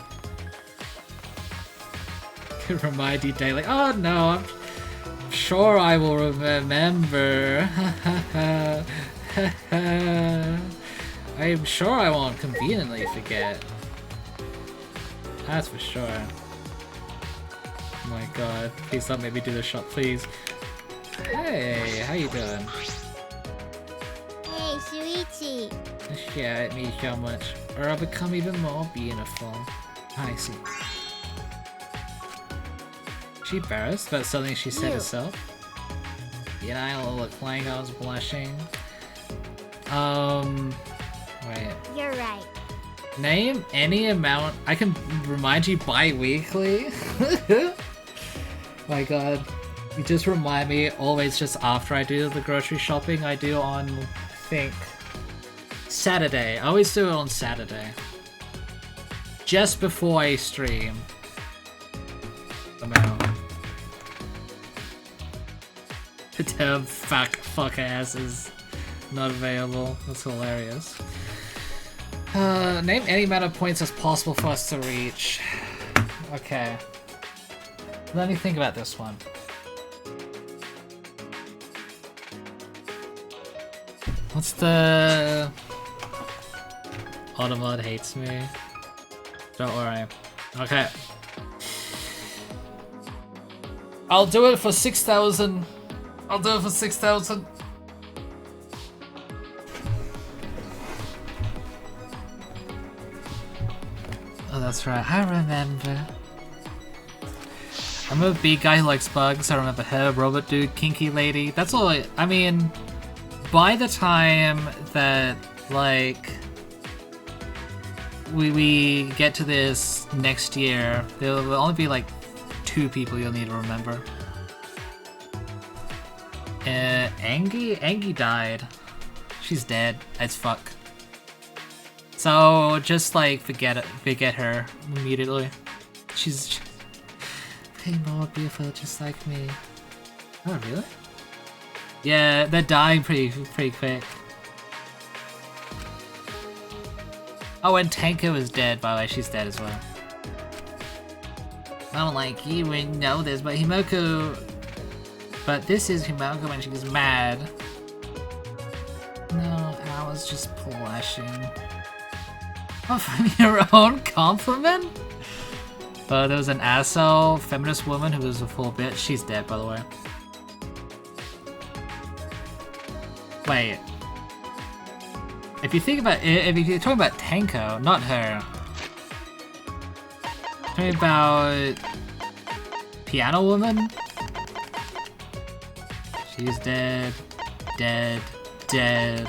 Could remind you daily. Oh no, I'm sure I will remember. I'm sure I won't conveniently forget. That's for sure. Oh my god, please don't make me do the shot, please. Hey, how you doing? Hey, Shuichi. Share at me so much, or I'll become even more beautiful. I see. She embarrassed about something she said herself? You know, I look like I was blushing. Wait. You're right. Name any amount. I can remind you bi-weekly. My god. You just remind me always just after I do the grocery shopping I do on, I think, Saturday. I always do it on Saturday. Just before I stream. Somehow. The term fuck ass is not available. That's hilarious. Name any amount of points as possible for us to reach. Okay. Let me think about this one. What's the... Automod hates me. Don't worry. Okay. I'll do it for 6,000. I'll do it for 6,000. Oh, that's right. I remember. I'm a big guy who likes bugs. I remember her, robot dude, kinky lady. That's all I mean, by the time that, like, we get to this next year, there will only be, like, 2 people you'll need to remember. Angie died. She's dead as fuck. So just like forget her immediately. She's way more beautiful, just like me. Oh really? Yeah, they're dying pretty quick. Oh, and Tenko is dead, by the way. She's dead as well. I don't like you wouldn't know this, but Himoko. But this is Himoko when she's mad. No, I was just blushing. Oh, from your own compliment? There was an asshole feminist woman who was a full bitch. She's dead, by the way. Wait. If you think about it, if you're talking about Tenko, not her. Talking about Piano Woman? She's dead. Dead. Dead.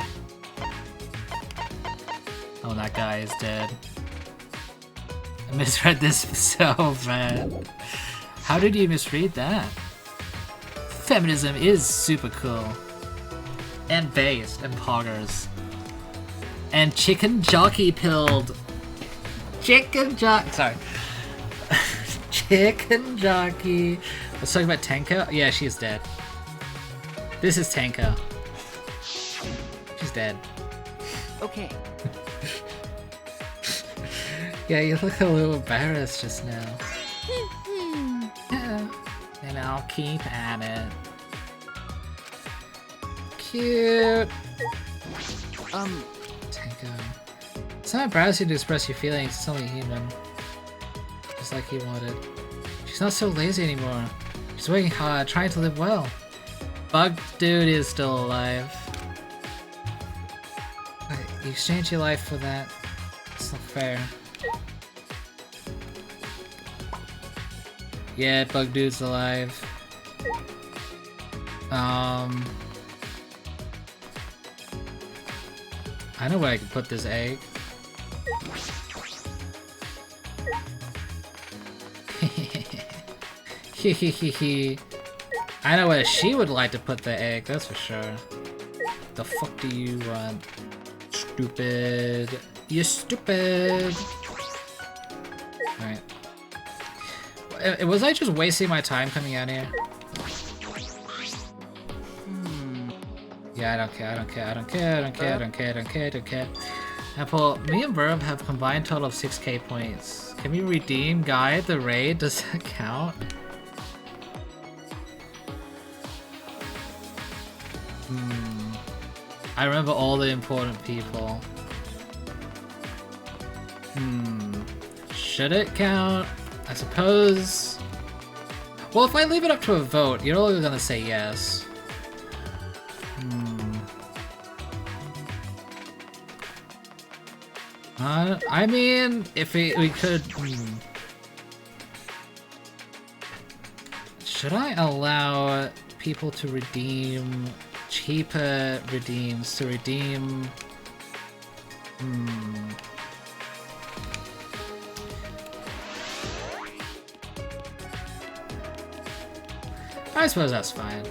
Oh, that guy is dead. I misread this so bad. How did you misread that? Feminism is super cool. And based, and poggers. And chicken jockey pilled. Chicken jockey. Sorry. Chicken jockey. Let's talk about Tenko. Yeah, she's dead. This is Tenko. She's dead. Okay. Yeah, you look a little embarrassed just now. Yeah. And I'll keep at it. Cute. Tenko. It's not embarrassing to express your feelings, it's only human. Just like he wanted. She's not so lazy anymore. She's working hard, trying to live well. Bug dude is still alive. You exchange your life for that. It's not fair. Yeah, Bug dude's alive. I know where I can put this egg. I know where she would like to put the egg, that's for sure. The fuck do you want? Stupid. You're stupid! Alright. Was I just wasting my time coming out here? Yeah, I don't care, I don't care, I don't care, I don't care, I don't care, I don't care, I don't care. Apple, me and Verb have combined total of 6k points. Can we redeem Guide the raid? Does that count? I remember all the important people. Should it count? I suppose... Well, if I leave it up to a vote, you're all gonna say yes. I mean, if we could... Should I allow people to redeem cheaper redeems to redeem... I suppose that's fine.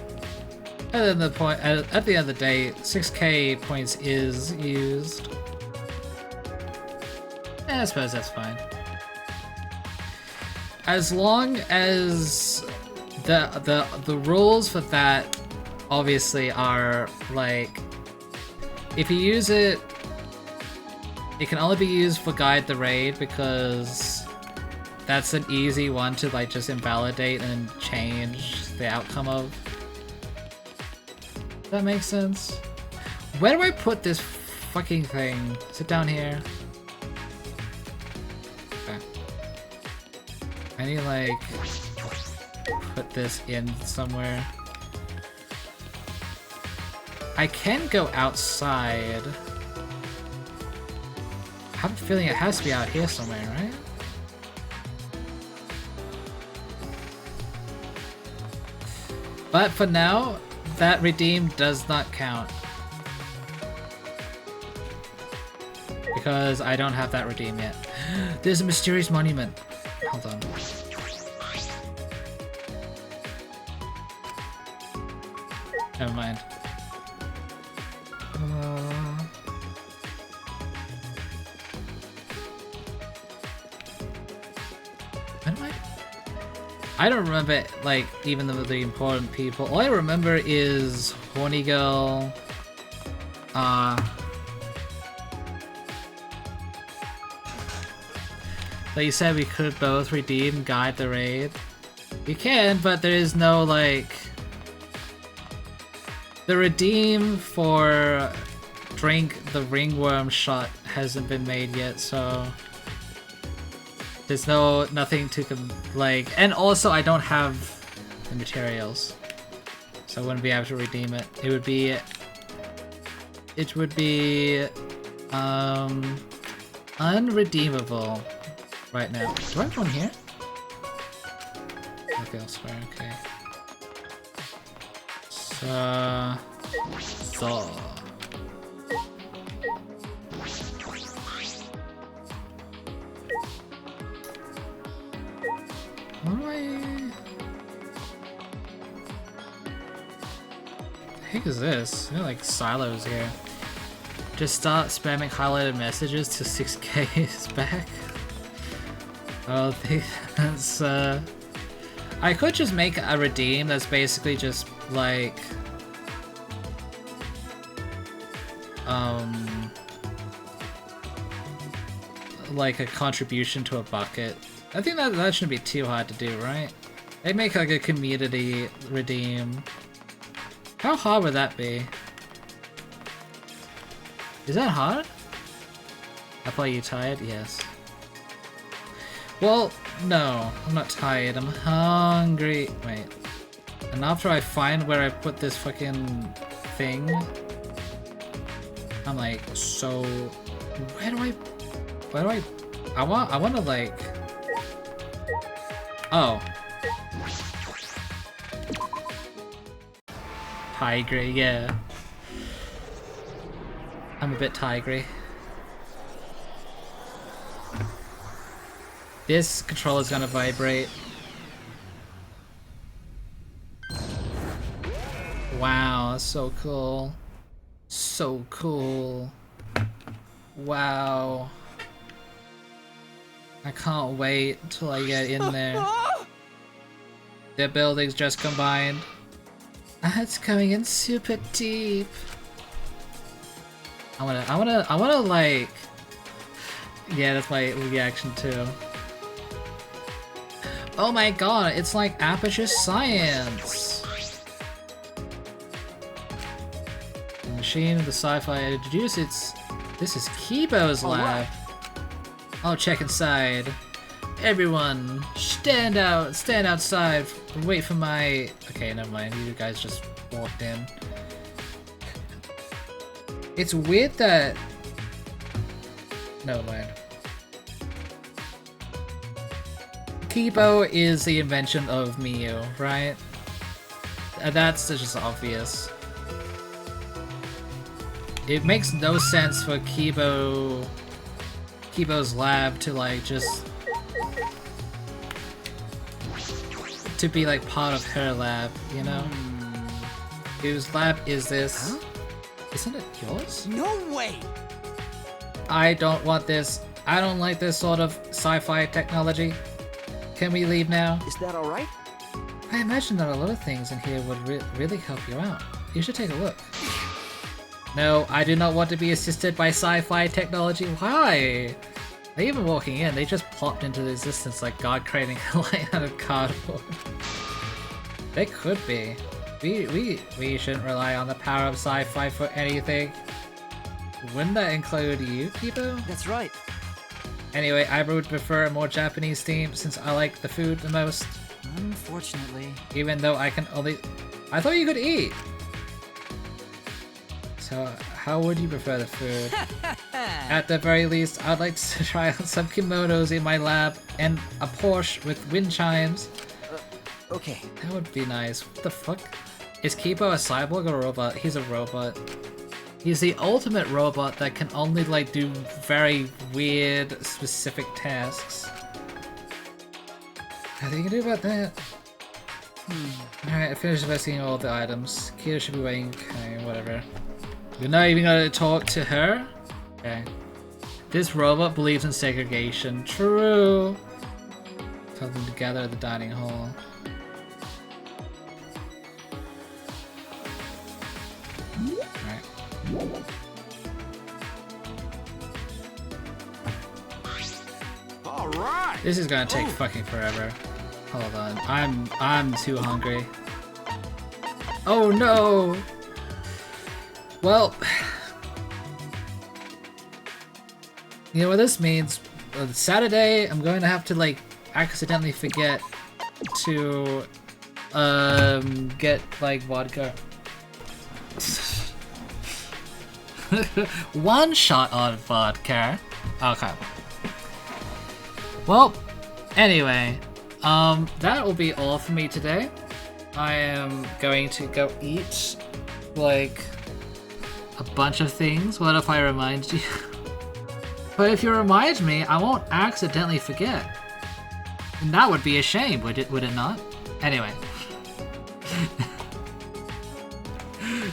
At the end of the day, 6k points is used. I suppose that's fine. As long as the rules for that obviously are like, if you use it, it can only be used for Guide the Raid because that's an easy one to like just invalidate and change the outcome of. Does that make sense? Where do I put this fucking thing? Is it down here? Okay. I need like put this in somewhere. I can go outside. I have a feeling it has to be out here somewhere, right? But for now, that redeem does not count. Because I don't have that redeem yet. There's a mysterious monument. Hold on. Never mind. I don't remember, like, even the important people. All I remember is Horny Girl, like you said, we could both redeem Guide the Raid. We can, but there is no, like... The redeem for Drink the Ringworm shot hasn't been made yet, so... There's nothing to like, and also I don't have the materials, so I wouldn't be able to redeem it. It would be unredeemable right now. Do I have one here? Look elsewhere. Okay. So. What do the heck is this? There are like silos here. Just start spamming highlighted messages to 6k is back. Oh, that's I could just make a redeem that's basically just like like a contribution to a bucket. I think that shouldn't be too hard to do, right? They make like a community redeem. How hard would that be? Is that hard? I thought you tired? Yes. Well, no, I'm not tired. I'm hungry. Wait. And after I find where I put this fucking thing, I'm like, so where do I want to like, oh. Tigery, yeah. I'm a bit tigery. This controller's gonna vibrate. Wow, that's so cool. So cool. Wow. I can't wait till I get in there. Their buildings just combined. It's coming in super deep. I wanna like, yeah, that's my reaction too. Oh my god, it's like Aperture Science. The machine the sci-fi introduced, this is Kibo's lab. I'll check inside. Everyone, stand outside and wait for my... Okay, never mind, you guys just walked in. It's weird that... Never mind. Kibo is the invention of Miyu, right? That's just obvious. It makes no sense for Kibo's lab to like just... to be like part of her lab, you know? Whose lab is this? Huh? Isn't it yours? No way! I don't want this. I don't like this sort of sci-fi technology. Can we leave now? Is that alright? I imagine that a lot of things in here would really help you out. You should take a look. No, I do not want to be assisted by sci-fi technology. Why? They even walking in, they just plopped into existence like God creating a light out of cardboard. They could be. We shouldn't rely on the power of sci-fi for anything. Wouldn't that include you, Kibo? That's right. Anyway, I would prefer a more Japanese theme since I like the food the most. Unfortunately. Even though I can only... I thought you could eat! So, how would you prefer the food? At the very least, I'd like to try out some kimonos in my lab and a Porsche with wind chimes. Okay. That would be nice. What the fuck? Is Kibo a cyborg or a robot? He's a robot. He's the ultimate robot that can only like do very weird, specific tasks. Nothing you can do about that. Alright, I finished investigating all the items. Kira should be waiting. Okay, whatever. You're not even gonna talk to her? Okay. This robot believes in segregation. True. Tell them to gather at the dining hall. Alright! This is gonna take fucking forever. Hold on. I'm too hungry. Oh no! Well, you know what this means? Saturday, I'm going to have to like accidentally forget to get like vodka. One shot on vodka. Okay. Well, anyway, that will be all for me today. I am going to go eat like a bunch of things. What if I remind you? But if you remind me, I won't accidentally forget. And that would be a shame, would it not? Anyway.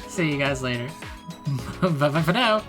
See you guys later. Bye-bye for now.